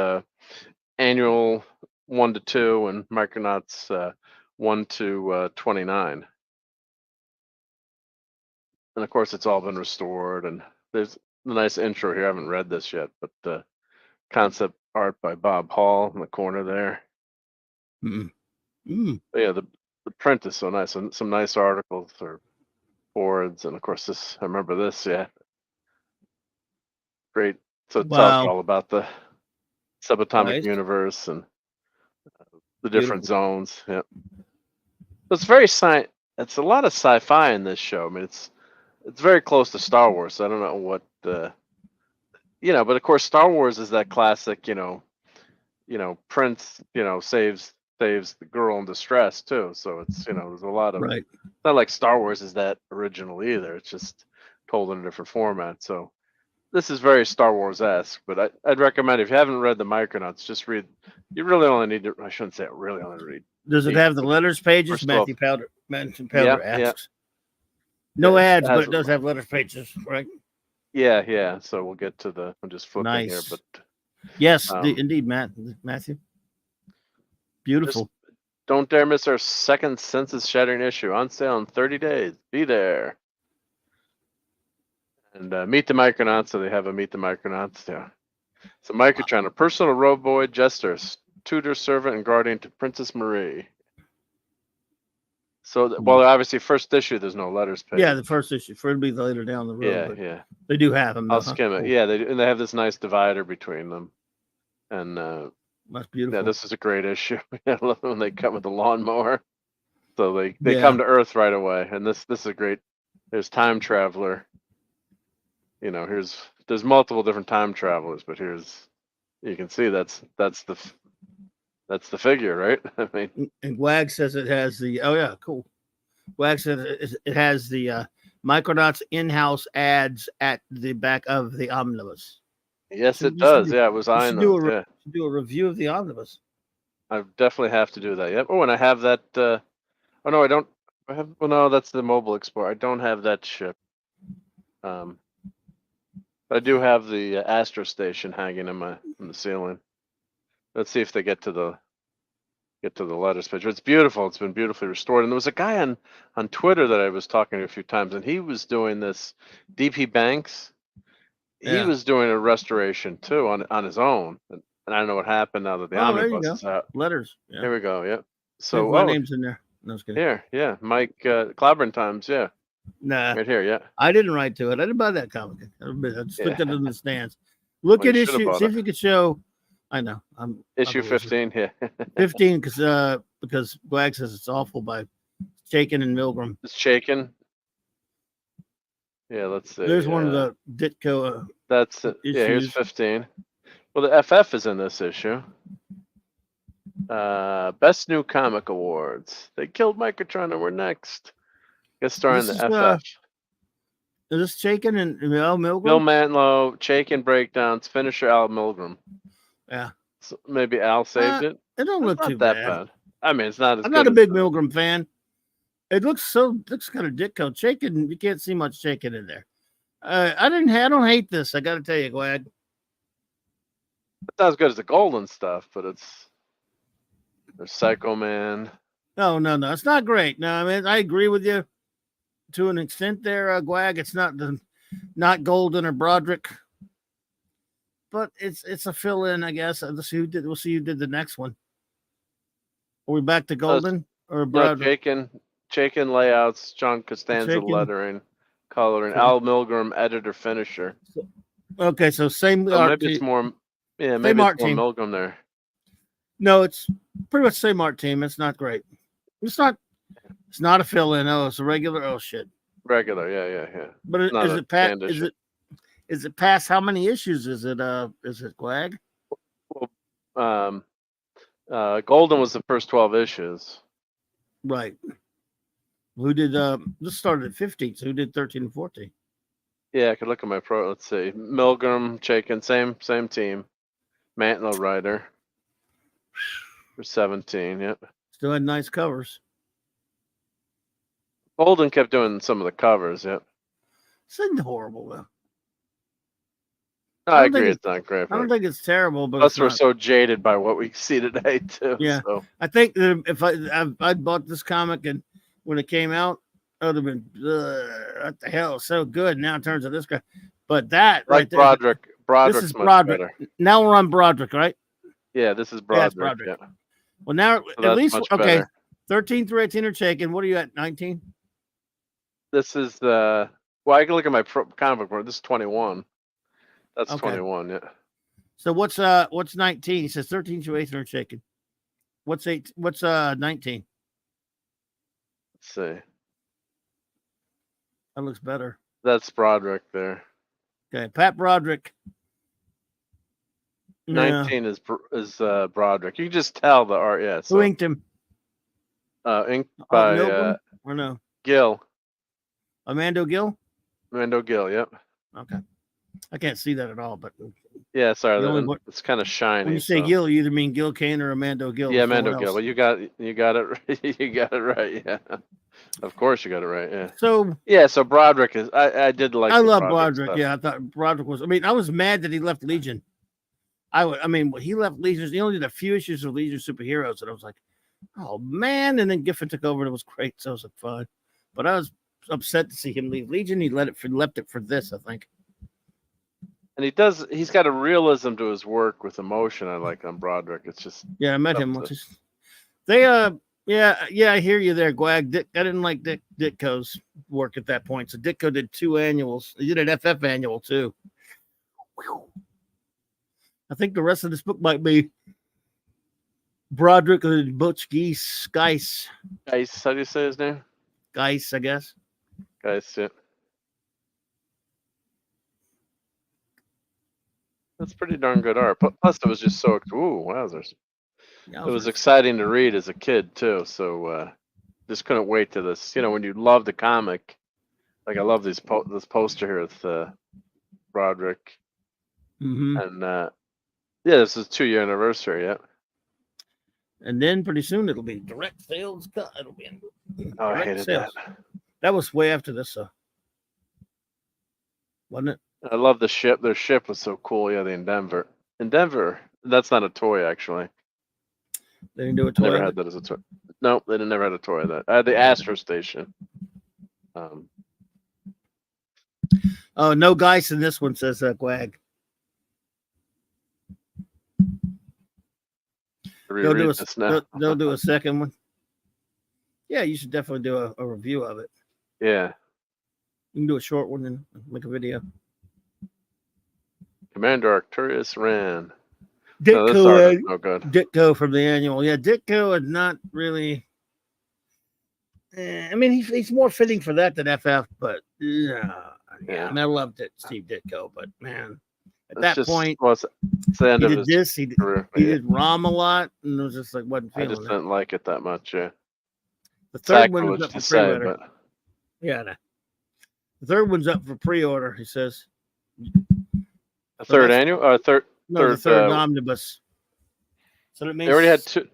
annual 1 to 2 and Micronauts 1 to 29. And of course, it's all been restored. And there's a nice intro here. I haven't read this yet, but concept art by Bob Hall in the corner there. But yeah, the print is so nice. And some nice articles or boards. And of course, I remember this. Yeah. Great. So it tells you all about the subatomic universe and the different zones. Yeah. It's very it's a lot of sci-fi in this show. I mean, it's very close to Star Wars. So I don't know what but of course Star Wars is that classic, Prince, saves the girl in distress too. So it's, there's a lot of Right. It's not like Star Wars is that original either. It's just told in a different format. So this is very Star Wars-esque, but I'd recommend if you haven't read the Micronauts, just read. You really only need to. I shouldn't say really only read. Does it have the letters pages? Matthew Powder asks. No ads, but it does have letters pages, right? Yeah. So we'll get to I'm just flipping here, but yes, indeed, Matthew. Beautiful. Don't dare miss our second census-shattering issue on sale in 30 days. Be there. And Meet the Micronauts, so they have a Meet the Micronauts. Yeah. So Microtron, a personal roboid jester, tutor, servant, and guardian to Princess Marie. So, obviously, first issue, there's no letters page. Yeah, the first issue. For it'll be later down the road. Yeah. They do have them. I'll skim it. Cool. Yeah, they have this nice divider between them. And that's beautiful. Yeah, this is a great issue. I love when they come with the lawnmower. So they come to Earth right away. And this is a great. There's Time Traveler. There's multiple different time travelers, but you can see that's the figure, right? I mean, and Wag says it has the cool. Wag says it has the Micronauts in-house ads at the back of the omnibus. Yes, it does. Yeah, it was I know. Do a review of the omnibus. I definitely have to do that. Yep. Oh, and I have that. Oh no, I don't. I have. Well, no, that's the Mobile Explorer. I don't have that ship. But I do have the Astro Station hanging in the ceiling. Let's see if they get to the letters page. It's beautiful. It's been beautifully restored. And there was a guy on Twitter that I was talking to a few times, and he was doing this. DP Banks. He was doing a restoration too on his own. And I don't know what happened now that the omnibus is out. Letters. Yeah. Here we go. Yep. So my name's in there. No, I was kidding. Here, yeah, Mike Clobberin Times. Yeah. Nah, right here, yeah. I didn't write to it. I didn't buy that comic. I just looked at it in the stands. Look at issue. See if you could show. I know. I'm issue 15. Yeah. 15 because Wag says it's awful by Shaken and Milgram. It's Shaken. Yeah, let's see. There's one of the Ditko. That's it. Yeah, here's 15. Well, the FF is in this issue. Best New Comic Awards. They killed Microtron and we're next. Guest star in the FF. Is this Chaikin and Al Milgram? Bill Mantlo, Chaikin breakdowns, finisher Al Milgram. Yeah. So maybe Al saved it. It don't It's look not too that bad. I mean, it's not as I'm good not a as big the- Milgram fan. It looks kind of Ditko. Chaikin, you can't see much Chaikin in there. I don't hate this. I got to tell you, Glad. It's not as good as the Golden stuff, but there's Psycho Man. No, it's not great. No, I mean I agree with you to an extent there, Gwag. It's not Golden or Broderick, but it's a fill in, I guess. We'll see who did the next one. Are we back to Golden or No, Broderick? Chaikin layouts, John Costanza Chaikin. lettering, coloring, Okay. Al Milgram editor finisher. Okay, so same. So art maybe it's team. more. Yeah, Same maybe art it's more team. Milgram there. No, it's pretty much same art team. It's not great. It's not a fill in. Oh, it's a regular. Oh shit. Regular, yeah. But Not is a it past? stand issue. Is it past how many issues? Is it Gwag? Golden was the first 12 issues. Right. Who did this started at 15, so who did 13 and 14? Yeah, I could look at my pro. Let's see. Milgram, Chaikin, same team. Mantlo writer. For 17, yep. Still had nice covers. Golden kept doing some of the covers, yep. It's not horrible though. I don't think agree it's- it's not great. I don't But think it's terrible, but plus it's we're not. so jaded by what we see today too. Yeah. So I think that if I'd bought this comic and when it came out, I would have been what the hell, it's so good. Now it turns to this guy. But that like right there. Broderick. Broderick's is much Broderick. better. Now we're on Broderick, right? Yeah, this is Yeah, it's Broderick. Broderick. Yeah. Well, now So at that's least much okay. better. 13 through 18 are taken. What are you at? 19? This is the well, I can look at my comic book. This is 21. That's Okay. 21, yeah. So what's 19? He says 13 through 18 are taken. What's 19? Let's see. That looks better. That's Broderick there. Okay, Pat Broderick. Yeah. 19 is Broderick. You can just tell the art, yeah. Who So inked him? inked by Milgram? Or no? Gill. Amando Gill? Mando Gill, yep. Okay. I can't see that at all, but Yeah, sorry, The only one- it's kind of shiny. when you say so- Gill, you either mean Gil Kane or Amando Gill. Yeah, someone Mando Gill. else. Well, you got it. You got it right. Yeah, of course you got it right. Yeah, So yeah. So Broderick is. I did like. I the love Broderick Broderick. stuff. Yeah, I thought Broderick was. I mean, I was mad that he left Legion. I mean, he left Legion. He only did a few issues of Legion superheroes, and I was like, oh man. And then Giffen took over, and it was great. So I was like, fine. But I was upset to see him leave Legion. He left it for this, I think. And he's got a realism to his work with emotion. I like on Broderick. It's just Yeah, I met Up him to- once. They yeah, I hear you there, Gwag. I didn't like Ditko's work at that point. So Ditko did 2 annuals. He did an FF annual too. Whew. I think the rest of this book might be Broderick and Butch Geese, Geis. How do you say his name? I guess. Geis. Yeah. That's pretty darn good art. Plus, it was just so. Ooh, wowzers! It was exciting to read as a kid too. So just couldn't wait to this. You know, when you love the comic, like I love this poster here with Broderick, Mhm. and yeah, this is 2-year anniversary. Yeah. And then pretty soon it'll be direct sales cut. It'll be in Oh, I direct hated sales. that. That was way after this, wasn't it? I love the ship. Their ship was so cool. Yeah, the Endeavor. Endeavor. That's not a toy, actually. They didn't do a toy. Never of had it? that as a toy. Nope, they never had a toy of that. I had the Astro Station. Oh, no Geis in this one, says Gwag. They'll Reread do this now. they'll do a second one. Yeah, you should definitely do a review of it. Yeah, You can do a short one and make a video. Commander Arcturus Ran. No, this art Ditko, is no good. Ditko from the annual. Yeah, Ditko is not really. I mean, he's more fitting for that than FF, but yeah. Yeah. I mean, I loved it, Steve Ditko, but man, at It's that just, point, well, it's the end he of did his this. He career. did Rom a lot, and it was just like wasn't I feeling just it. didn't like it that much. Yeah, The third one was sacrilege up to for say, pre-letter. but Yeah, no. The third one's up for pre-order. He says. A third that's- annual, or third. No, the third omnibus. So that means They already had two.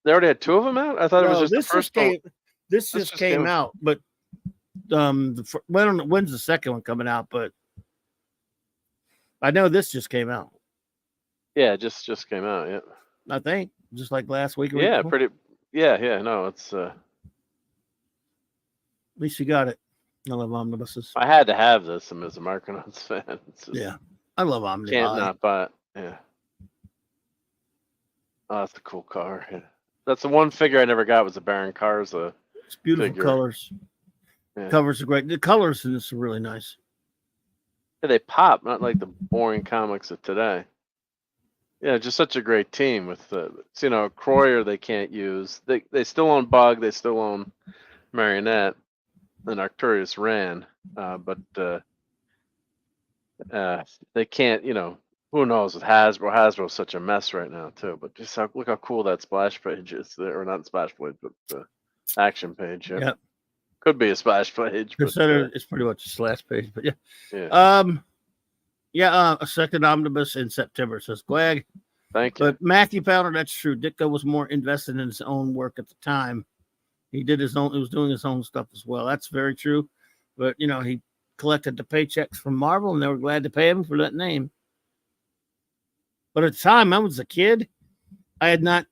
They already had two of them out. I thought it was just the first one. This just came out, but when's the second one coming out? But I know this just came out. Yeah, just came out. Yeah. I think just like last week. Yeah, pretty. Yeah. No, it's. At least you got it. I love omnibuses. I had to have this. I'm as a Micronauts fan. It's just, Yeah, I love omnibus. Can't not buy it. Yeah. Oh, that's a cool car. Yeah. That's the one figure I never got was the Baron Karza. It's beautiful figure. colors. Yeah. Covers are great. The colors in this are really nice. Yeah, they pop, not like the boring comics of today. Yeah, just such a great team with Croyer they can't use. They still own Bug, they still own Marionette, and Arcturus ran, but they can't. Who knows with Hasbro? Hasbro's such a mess right now too. But just look how cool that splash page is, or not splash page, but the action page. Yeah. Yep. Could be a splash page. But, It's pretty much a slash page, but yeah. A second omnibus in September, says Gwag. Thank you. But Matthew Powder, that's true. Ditko was more invested in his own work at the time. He was doing his own stuff as well. That's very true. But he collected the paychecks from Marvel, and they were glad to pay him for that name. But at the time, I was a kid. I had not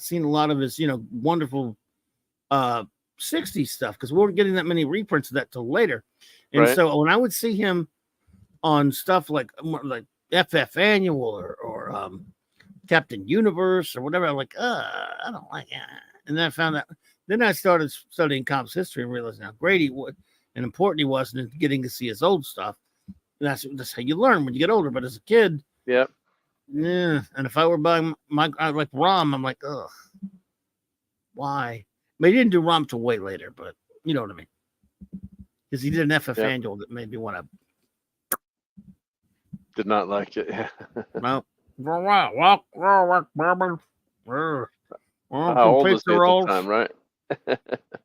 seen a lot of his, wonderful 60s stuff because we weren't getting that many reprints of that till later. And so when I would see him on stuff like FF Annual or Captain Universe or whatever, I'm like, I don't like it. And then I found out. Then I started studying comics history and realized how great he was and important he was in getting to see his old stuff. And that's how you learn when you get older. But as a kid, yep. Yeah. And if I were buying like Rom, I'm like, ugh, why? But he didn't do Rom till way later, but you know what I mean. Because he did an FF Annual that made me want to. Did not like it. Yeah. Well, how old was he at the time, right?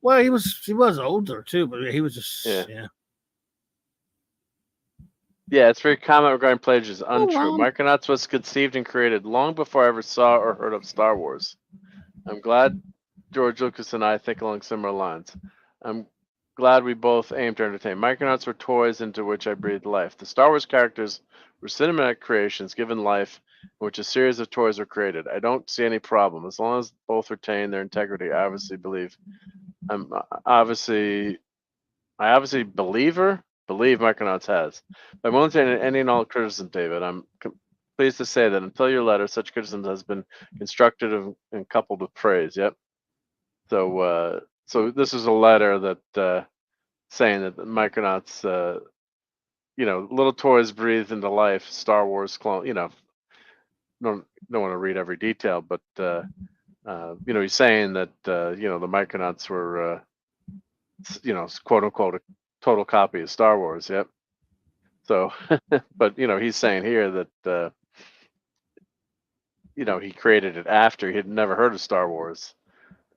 Well, he was older too, but he was just yeah. Yeah, it's very common regarding plagiarism. Untrue. Micronauts was conceived and created long before I ever saw or heard of Star Wars. I'm glad George Lucas and I think along similar lines. I'm glad we both aim to entertain. Micronauts were toys into which I breathed life. The Star Wars characters were cinematic creations given life in which a series of toys were created. I don't see any problem as long as both retain their integrity. I obviously believe Micronauts has. I'm willing to entertain any and all criticism, David. I'm pleased to say that until your letter, such criticism has been constructive and coupled with praise. Yep. So this is a letter that saying that the Micronauts, little toys breathed into life. Star Wars clone. Don't want to read every detail, but he's saying that the Micronauts were quote unquote a total copy of Star Wars. Yep. So, but he's saying here that he created it after he had never heard of Star Wars,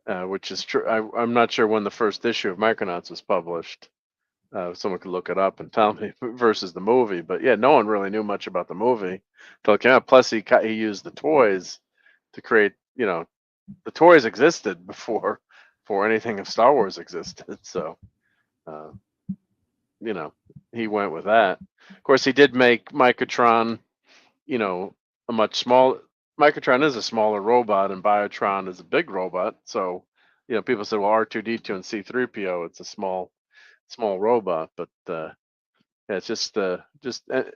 which is true. I'm not sure when the first issue of Micronauts was published. Someone could look it up and tell me versus the movie. But yeah, no one really knew much about the movie until it came out. Plus, he used the toys to create. The toys existed before anything of Star Wars existed. So, he went with that. Of course, he did make Microtron. A much smaller. Microtron is a smaller robot, and Biotron is a big robot. So, people said, well, R2D2 and C3PO, it's a small robot, but it's just and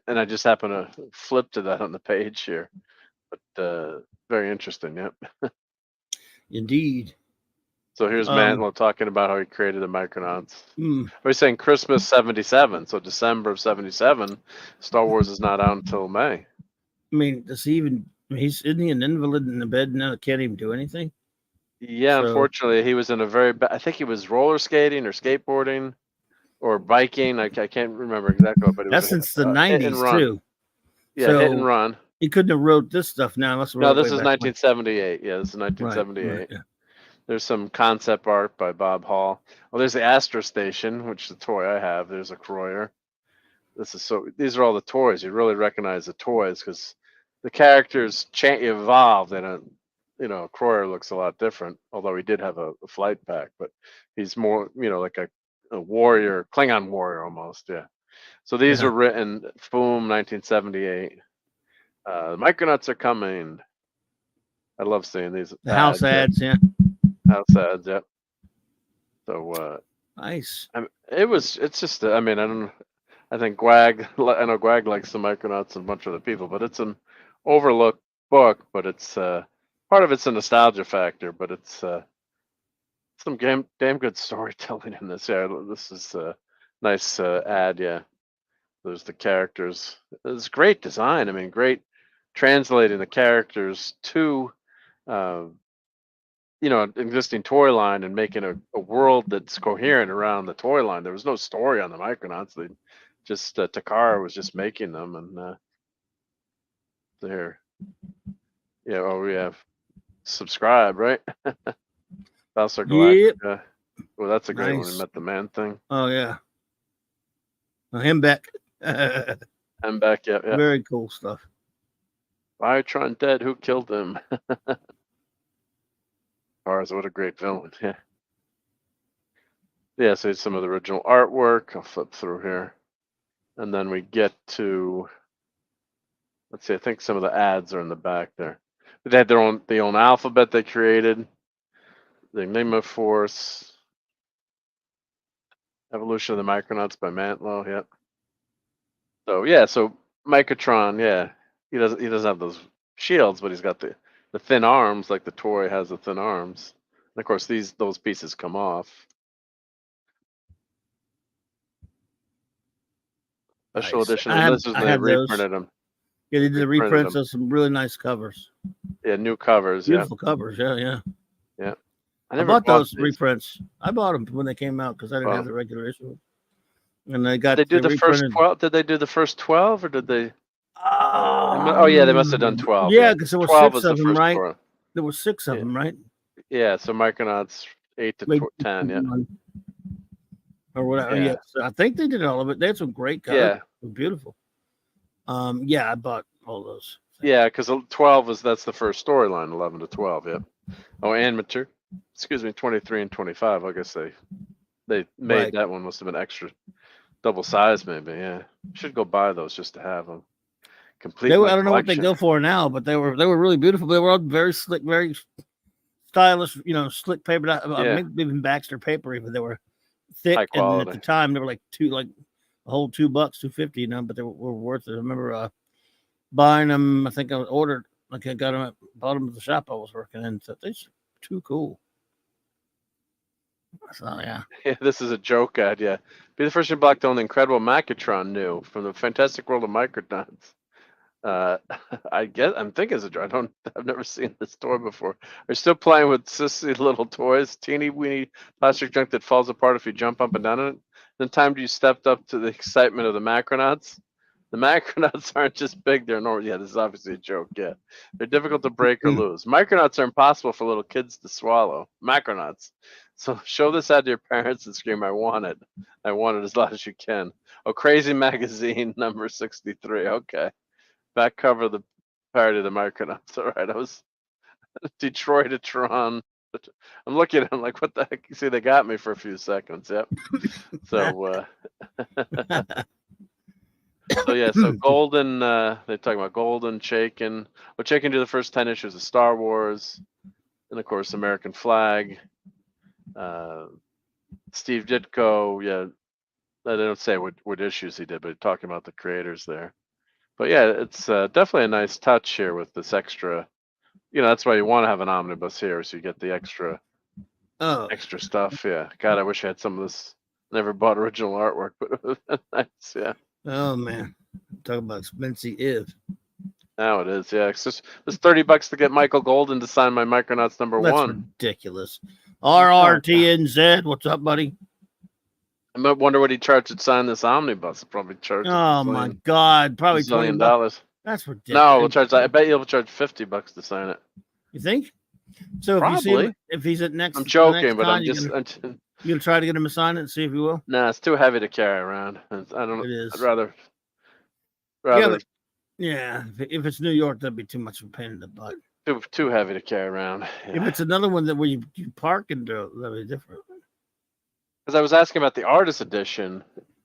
I just happen to flip to that on the page here, but very interesting. Yep. Indeed. So here's Mantlo talking about how he created the Micronauts. Mm. We're saying Christmas '77, so December of '77. Star Wars is not out until May. I mean, isn't he an invalid in the bed now? Can't even do anything. Yeah, so, unfortunately, he was in a very bad. I think he was roller skating or skateboarding. Or biking, I can't remember exactly, but it that's was since the '90s too. Yeah, so hit and run. He couldn't have wrote this stuff now. No, this is 1978. Yeah, this is 1978. Right, yeah. There's some concept art by Bob Hall. Oh, there's the Astro Station, which is the toy I have. There's a Croyer. These are all the toys. You really recognize the toys because the characters evolved, and Croyer looks a lot different. Although he did have a flight pack, but he's more, like a warrior, Klingon warrior almost. Yeah. So these were written, boom, 1978. The Micronauts are coming. I love seeing these. The house ads, yeah. House ads, yep. So Nice. it's just. I mean, I don't. I think Gwag. I know Gwag likes the Micronauts and a bunch of other people, but it's an overlooked book. But it's part of it's a nostalgia factor, but it's some damn good storytelling in this. Yeah, this is a nice ad. Yeah, there's the characters. It's great design. I mean, great translating the characters to existing toy line and making a world that's coherent around the toy line. There was no story on the Micronauts. They just Takara was just making them, and there. Yeah. Oh, we have subscribe, right? Battlestar Galactica. Well, that's a great one. We met the man thing. Oh yeah. Well, him back. I'm back. Yeah. Very cool stuff. Biotron dead. Who killed him? Ours, what a great villain. Yeah. Yeah, so it's some of the original artwork. I'll flip through here. And then we get to, let's see, I think some of the ads are in the back there. They had their own alphabet they created. The Enigma Force. Evolution of the Micronauts by Mantlo, yep. So Microtron, yeah. He doesn't have those shields, but he's got the thin arms, like the toy has the thin arms. And of course those pieces come off. Special edition. This is they reprinted them. Yeah, they did the reprints of some really nice covers. Yeah, new covers. Beautiful covers. Yeah. Yeah. I bought those reprints. I bought them when they came out because I didn't have the regular issue. And they got. Did they do the first 12? Did they do the first 12 or did they? Oh yeah, they must have done 12. Yeah, because there were 6 of them, right? 12. There were 6 of them, right? Yeah, so Micronauts 8 to 10, yeah. Or whatever. Yeah. So I think they did all of it. They had some great colors. Yeah. Beautiful. Yeah, I bought all those. Yeah, because 12 that's the first storyline, 11 to 12, yeah. Oh, and 23 and 25. I guess they made that one, must have been extra double size maybe, yeah. Should go buy those just to have them. Complete. I don't know what they go for now, but they were really beautiful. They were all very slick, very stylish, slick paper. Even Baxter paper, even they were thick, and at the time they were like a whole $2, $2.50, but they were worth it. I remember buying them. I think I ordered, I got them at the bottom of the shop I was working in. So they're too cool. So yeah, this is a joke ad. Yeah, be the first in Black to own the incredible Macatron new from the fantastic world of Micronauts. I'm thinking it's a joke. I've never seen this toy before. Are you still playing with sissy little toys? Teeny weeny plastic junk that falls apart if you jump up and down it. Then time you stepped up to the excitement of the Macronauts. The Macronauts aren't just big, they're enormous. Yeah, this is obviously a joke, yeah. They're difficult to break or lose. Micronauts are impossible for little kids to swallow. Macronauts. So show this out to your parents and scream, I want it. I want it as loud as you can. Oh, Crazy Magazine, number 63. Okay. Back cover of the parody of the Micronauts. All right, I was Detroitatron. I'm looking at them like, what the heck? You see, they got me for a few seconds. Yep. So, so Golden, they're talking about Golden, Chaikin. Well, Chaikin do the first 10 issues of Star Wars. And, of course, American Flag. Steve Ditko, yeah. They don't say what issues he did, but talking about the creators there. But, yeah, it's definitely a nice touch here with this extra. That's why you want to have an omnibus here, so you get the extra stuff. Yeah. God, I wish I had some of this. Never bought original artwork, but it was nice. Yeah. Oh man, talk about expensive. Now it is. Yeah, it's $30 to get Michael Golden to sign my Micronauts number 1. That's ridiculous. RRTNZ, what's up, buddy? I wonder what he charged to sign this omnibus. Probably charged. Oh my God, probably $1 million. That's ridiculous. No, I bet you'll charge $50 to sign it. You think? So if you see him, Probably. if he's at next, I'm the joking, next but con, I'm you're just. gonna try to get him to sign it and see if he will. Nah, it's too heavy to carry around. I don't. It is. I'd rather. Yeah, but yeah, if it's New York, that'd be too much of a pain in the butt. Too heavy to carry around. If it's another one that where you park and do, that'd be different. Because I was asking about the artist edition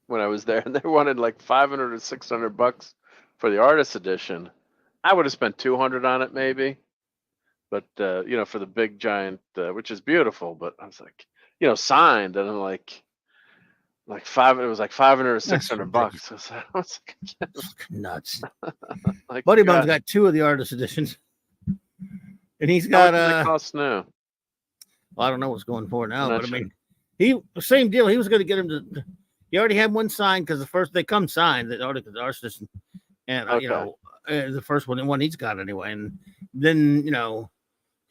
when I was there, and they wanted like 500 or 600 bucks for the artist edition. I would have spent 200 on it maybe, but for the big giant, which is beautiful. But I was like, signed, and I'm like five. It was like 500 or 600 bucks. I was like, nuts. like, Buddy Bum's got 2 of the artist editions, and he's how got much does it cost now? Well, I don't know what's going for now, I'm not but sure. I mean, same deal. He was going to get him to. He already had one signed because the first they come signed the artist edition, and Okay. the first one he's got anyway, and then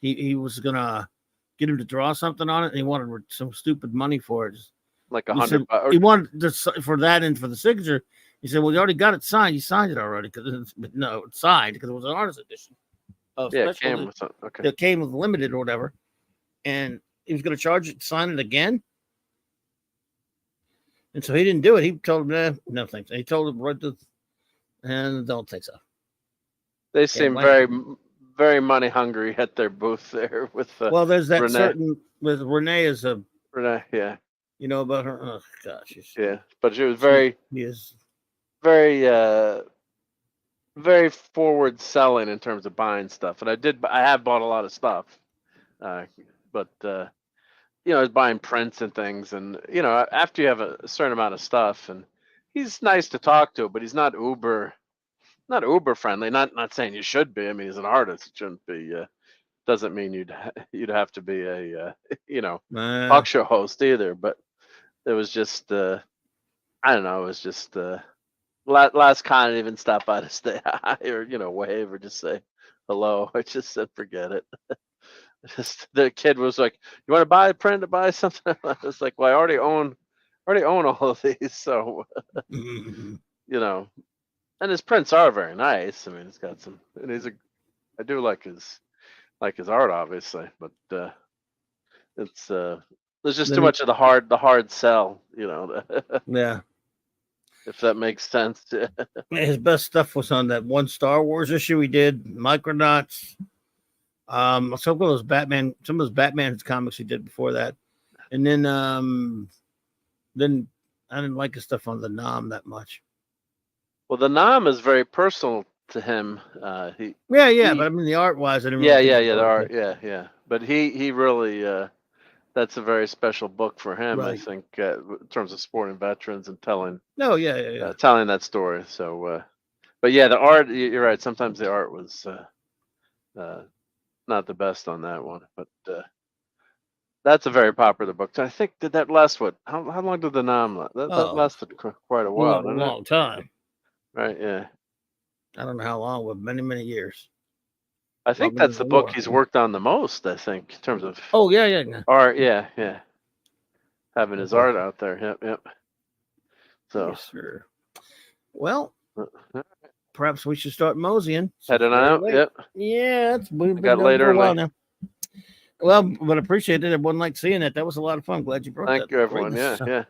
he was gonna get him to draw something on it, and he wanted some stupid money for it. Like He $100 said bucks. he wanted for that and for the signature. He said, "Well, you already got it signed. You signed it already but no, it's signed because it was an artist edition of Yeah, it special came with something. Okay. that came with limited or whatever." And he was going to charge it, sign it again. And so he didn't do it. He told him, no thanks. He told him right to, and don't think so. They seem very, very money hungry at their booth there with. Well, there's that Renee. certain with Renee is a. Renee, yeah. You know about her? Oh gosh. Yeah, but she was very, is very, very forward selling in terms of buying stuff, and I have bought a lot of stuff, but I was buying prints and things, and after you have a certain amount of stuff, and he's nice to talk to, but he's not uber friendly. Not saying you should be. I mean, he's an artist. It shouldn't be. Doesn't mean you'd have to be a talk show host either. But it was just I don't know. It was just last con I didn't even stop by to say hi or wave or just say hello. I just said forget it. Just the kid was like, "You want to buy a print to buy something?" I was like, "Well, I already own all of these, so and his prints are very nice. I mean, he's got some, and I do like his art, obviously, but it's there's just too much of the hard sell, yeah. If that makes sense. His best stuff was on that one Star Wars issue he did, Micronauts. Some of those Batman comics he did before that, and then I didn't like his stuff on the Nam that much. Well, the Nam is very personal to him. But I mean the art wise, I didn't. Yeah, the art, yeah. But he really that's a very special book for him, right. I think, in terms of supporting veterans and telling. No, yeah. Telling that story. So, but yeah, the art. You're right. Sometimes the art was not the best on that one, but that's a very popular book. I think did that last what? How long did the Nam last? That lasted quite a while. A long time. Right. Yeah. I don't know how long, but many years. I think that's the book he's worked on the most. I think in terms of. Oh yeah. Art. Yeah. Having his art out there. Yep. So. Yes, sir. Well. Perhaps we should start moseying. Heading out. Yep. Yeah, we've been got later for a while now. Well, but appreciate it. Everyone liked seeing it. That was a lot of fun. Glad you brought that. Thank you, everyone. Yeah.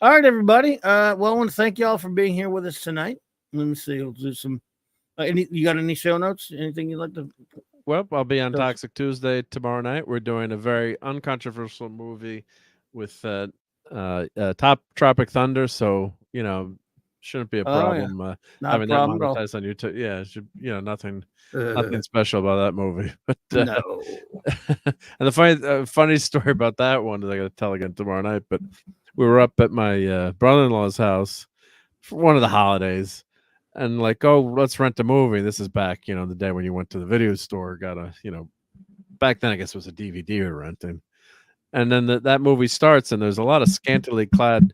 All right, everybody. Well, I want to thank y'all for being here with us tonight. Let me see. We'll do some. You got any show notes? Anything you'd like to? Well, I'll be on Toxic Tuesday tomorrow night. We're doing a very uncontroversial movie with Top Tropic Thunder. So shouldn't be a problem having that monetized on YouTube. Yeah, it should, nothing special about that movie. But no. And the funny story about that one is I got to tell again tomorrow night. But we were up at my brother-in-law's house for one of the holidays, and like, oh, let's rent a movie. This is back, the day when you went to the video store, got a, back then I guess it was a DVD we were renting, and then that movie starts, and there's a lot of scantily clad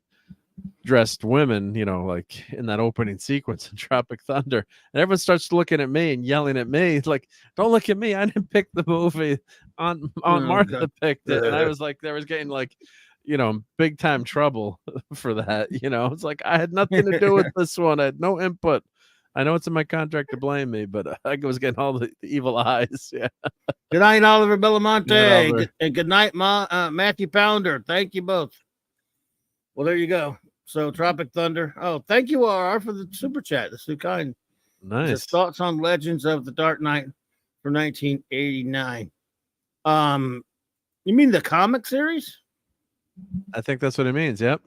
dressed women, like in that opening sequence in Tropic Thunder, and everyone starts looking at me and yelling at me, like, "Don't look at me! I didn't pick the movie. On Martha picked it." And I was like, they was getting like, big time trouble for that. It's like I had nothing to do with this one. I had no input. I know it's in my contract to blame me, but I was getting all the evil eyes. Yeah. Good night, Oliver Good night, Belamonte. Oliver. And good night, Matthew Pounder. Thank you both. Well, there you go. So Tropic Thunder. Oh, thank you, RR, for the super chat. That's too kind. Nice. Just thoughts on Legends of the Dark Knight from 1989. You mean the comic series? I think that's what it means. Yep.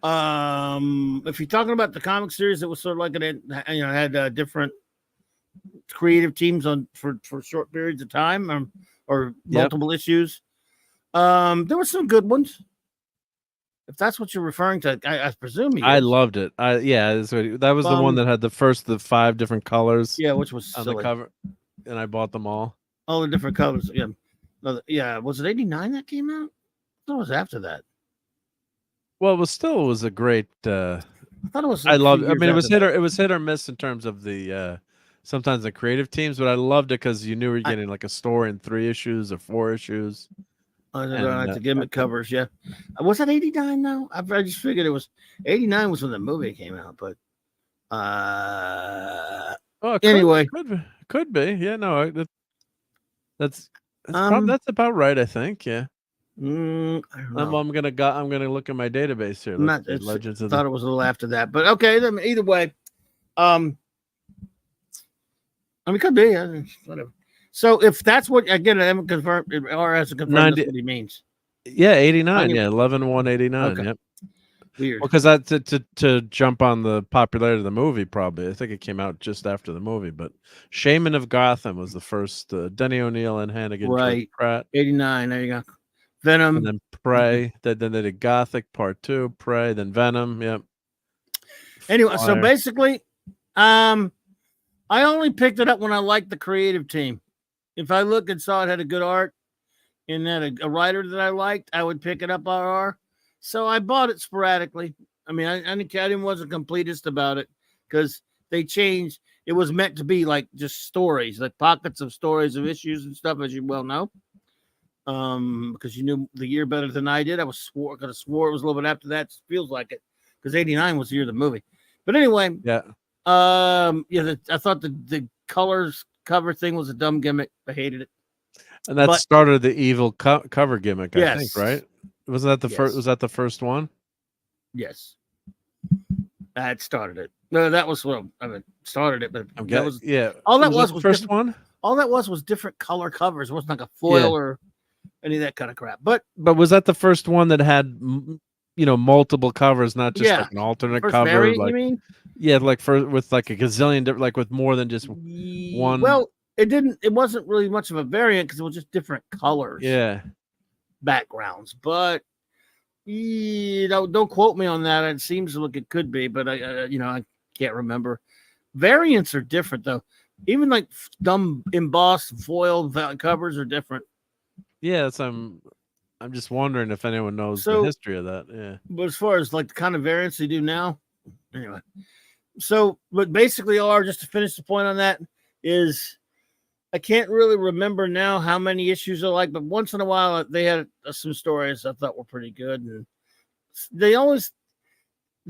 If you're talking about the comic series, it was sort of like had different creative teams on for short periods of time, or multiple issues. There were some good ones. If that's what you're referring to, I presume I loved it. That was the one that had the 5 different colors. Yeah, which was on silly. the cover, and I bought them all. All the different colors. Yeah, yeah. Was it 89 that came out? What was after that? Well, it was a great. I thought it was. I loved. I mean, it was hit hit or miss in terms of the sometimes the creative teams, but I loved it because you knew you were getting like a story in 3 issues or 4 issues. The gimmick covers, yeah. Was that 89 though? I just figured it was 89 was when the movie came out, but anyway, could be. Yeah, no, that's about right. I think. Yeah. I don't know. I'm gonna look at my database here. Legends of thought it was a little after that, but okay. Then either way, I mean, it could be whatever. So if that's what again, I haven't confirmed or has to confirm that's what he means. Yeah, 89. Yeah, 11/1/89. Okay. Yep. Weird. Well, because to jump on the popularity of the movie, probably I think it came out just after the movie. But Shaman of Gotham was the first. Denny O'Neil and Hannigan, right? Pratt. 89. There you go. Venom, and then Prey. Then they did Gothic Part 2, Prey, then Venom. Yep. Anyway, so basically, I only picked it up when I liked the creative team. If I looked and saw it had a good art and had a writer that I liked, I would pick it up. RR. So I bought it sporadically. I mean, I wasn't completist about it because they changed. It was meant to be like just stories, like pockets of stories of issues and stuff, as you well know. Because you knew the year better than I did. I could have swore it was a little bit after that. It feels like it because 89 was the year of the movie. But anyway, yeah. I thought the colors cover thing was a dumb gimmick. I hated it. And that started the evil cover gimmick, I yes. think, right? Wasn't that the first? Was that the first one? Yes, that started it. No, that was started it, but that was All that was the first one. All that was different color covers. It wasn't like a foil or any of that kind of crap. But was that the first one that had multiple covers, not just like an alternate cover? Variant, you mean? Yeah, like with like a gazillion, like with more than just one. Well, it wasn't really much of a variant because it was just different colors. Yeah. Backgrounds, but don't quote me on that. It seems like it could be, but I can't remember. Variants are different though. Even like dumb embossed foil covers are different. Yeah, I'm just wondering if anyone knows the history of that. Yeah, but as far as like the kind of variants they do now, anyway. So, but basically, just to finish the point on that is. I can't really remember now how many issues are like, but once in a while they had some stories I thought were pretty good, and they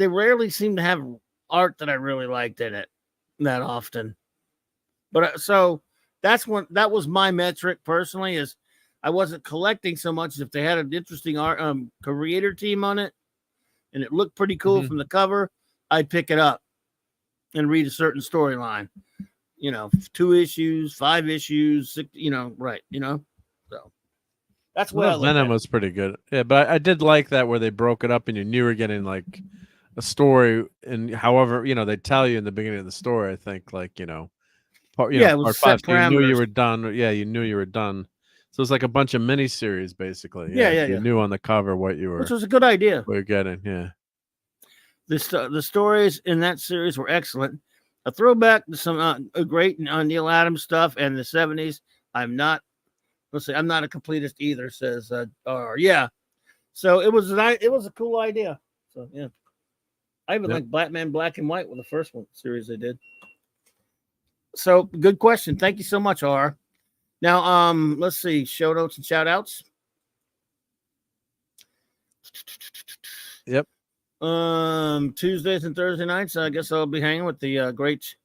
rarely seem to have art that I really liked in it that often. But so that was my metric personally, is I wasn't collecting so much as if they had an interesting art creator team on it and it looked pretty cool from the cover, I'd pick it up and read a certain storyline. 2 issues, 5 issues, 6, right. So that's what Venom was pretty good. Yeah, but I did like that where they broke it up and you knew you were getting like a story, and however, they tell you in the beginning of the story, I think like, it was part 5, so you knew you were done. Yeah, you knew you were done. So it's like a bunch of miniseries basically. Yeah. You knew on the cover what you were, which was a good idea. What you're getting, yeah. The stories in that series were excellent. A throwback to some great Neil Adams stuff and the 70s. I'm not a completist either, says yeah. So it was a cool idea. So yeah. I even like Batman Black and White with the first series they did. So good question. Thank you so much, R. Now let's see, show notes and shout outs. Yep. Tuesdays and Thursday nights, I guess I'll be hanging with the great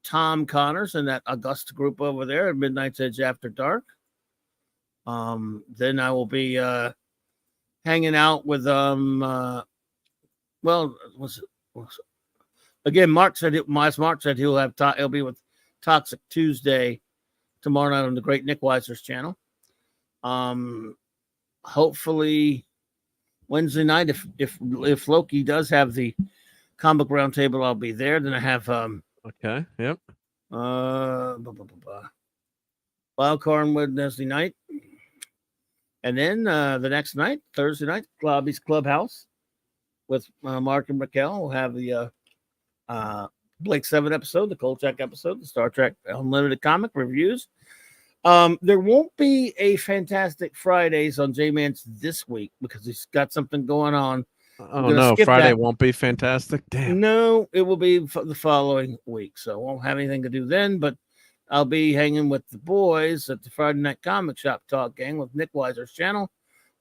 Tom Connors and that Augusta group over there at Midnight's Edge After Dark. Then I will be hanging out with again, Mark said he'll be with Toxic Tuesday tomorrow night on the great Nick Weiser's channel. Hopefully Wednesday night, if Loki does have the comic roundtable, I'll be there. Then I have Okay. Yep. Wild card on Wednesday night, and then the next night, Thursday night, Globby's Clubhouse with Mark and Raquel. We'll have the Blake 7 episode, the Kolchak episode, the Star Trek Unlimited comic reviews. There won't be a Fantastic Fridays on J-Man's this week because he's got something going on. Oh no, Friday won't be fantastic. Damn. No, it will be the following week, so I won't have anything to do then. But I'll be hanging with the boys at the Friday Night Comic Shop Talk Gang with Nick Weiser's channel.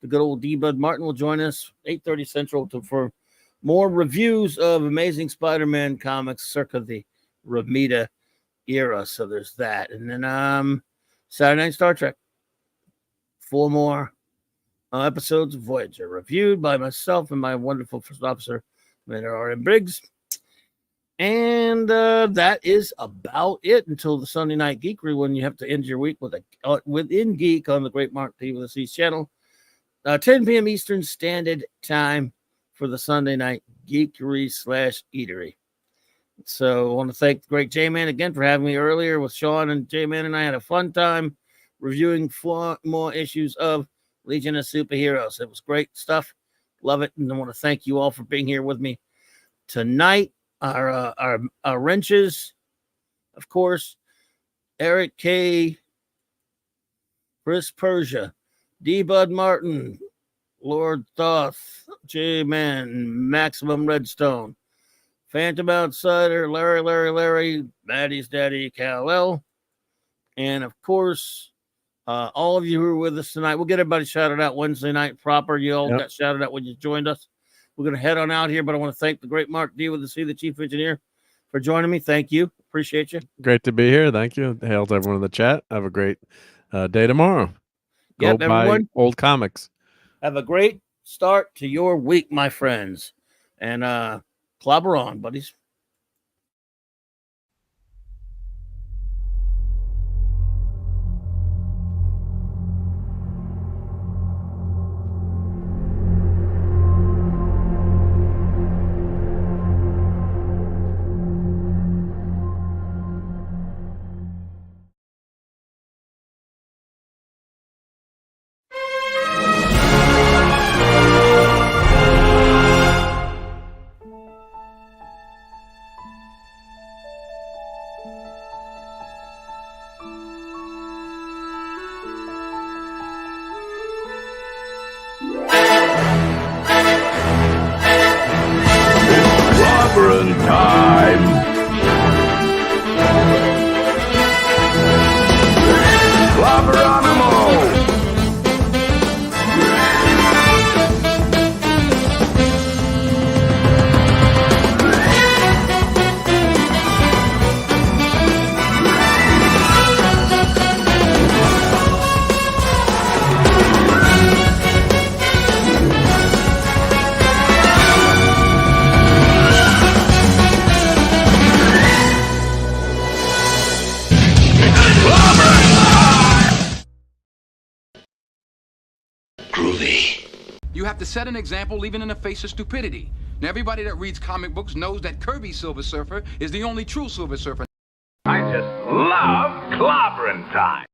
The good old D. Bud Martin will join us 8:30 Central for more reviews of Amazing Spider-Man comics circa the Romita era. So there's that, and then Saturday Night Star Trek. 4 more episodes of Voyager reviewed by myself and my wonderful first officer, Commander R.M. Briggs. And that is about it until the Sunday Night Geekery, when you have to end your week with within Geek on the Great Mark TV with the Seas channel. 10 p.m. Eastern Standard Time for the Sunday Night Geekery/Eatery. So I want to thank the great J-Man again for having me earlier with Sean, and J-Man and I had a fun time reviewing 4 more issues of Legion of Superheroes. It was great stuff. Love it. And I want to thank you all for being here with me tonight. Our wrenches, of course, Eric K., Chris Persia, D. Bud Martin, Lord Thoth, J-Man, Maximum Redstone, Phantom Outsider, Larry, Maddie's Daddy, Kal-El, and of course, all of you who are with us tonight. We'll get everybody shouted out Wednesday night proper. You all got shouted out when you joined us. We're going to head on out here, but I want to thank the great Mark D. with the C, the Chief Engineer, for joining me. Thank you. Appreciate you. Great to be here. Thank you. Hail to everyone in the chat. Have a great day tomorrow. Go Yep, buy everyone. old comics. Have a great start to your week, my friends. And clobber on, buddies. Clobberin time! Clobberanimo! You have to set an example even in the face of stupidity. Now, everybody that reads comic books knows that Kirby's Silver Surfer is the only true Silver Surfer. I just love clobberin time!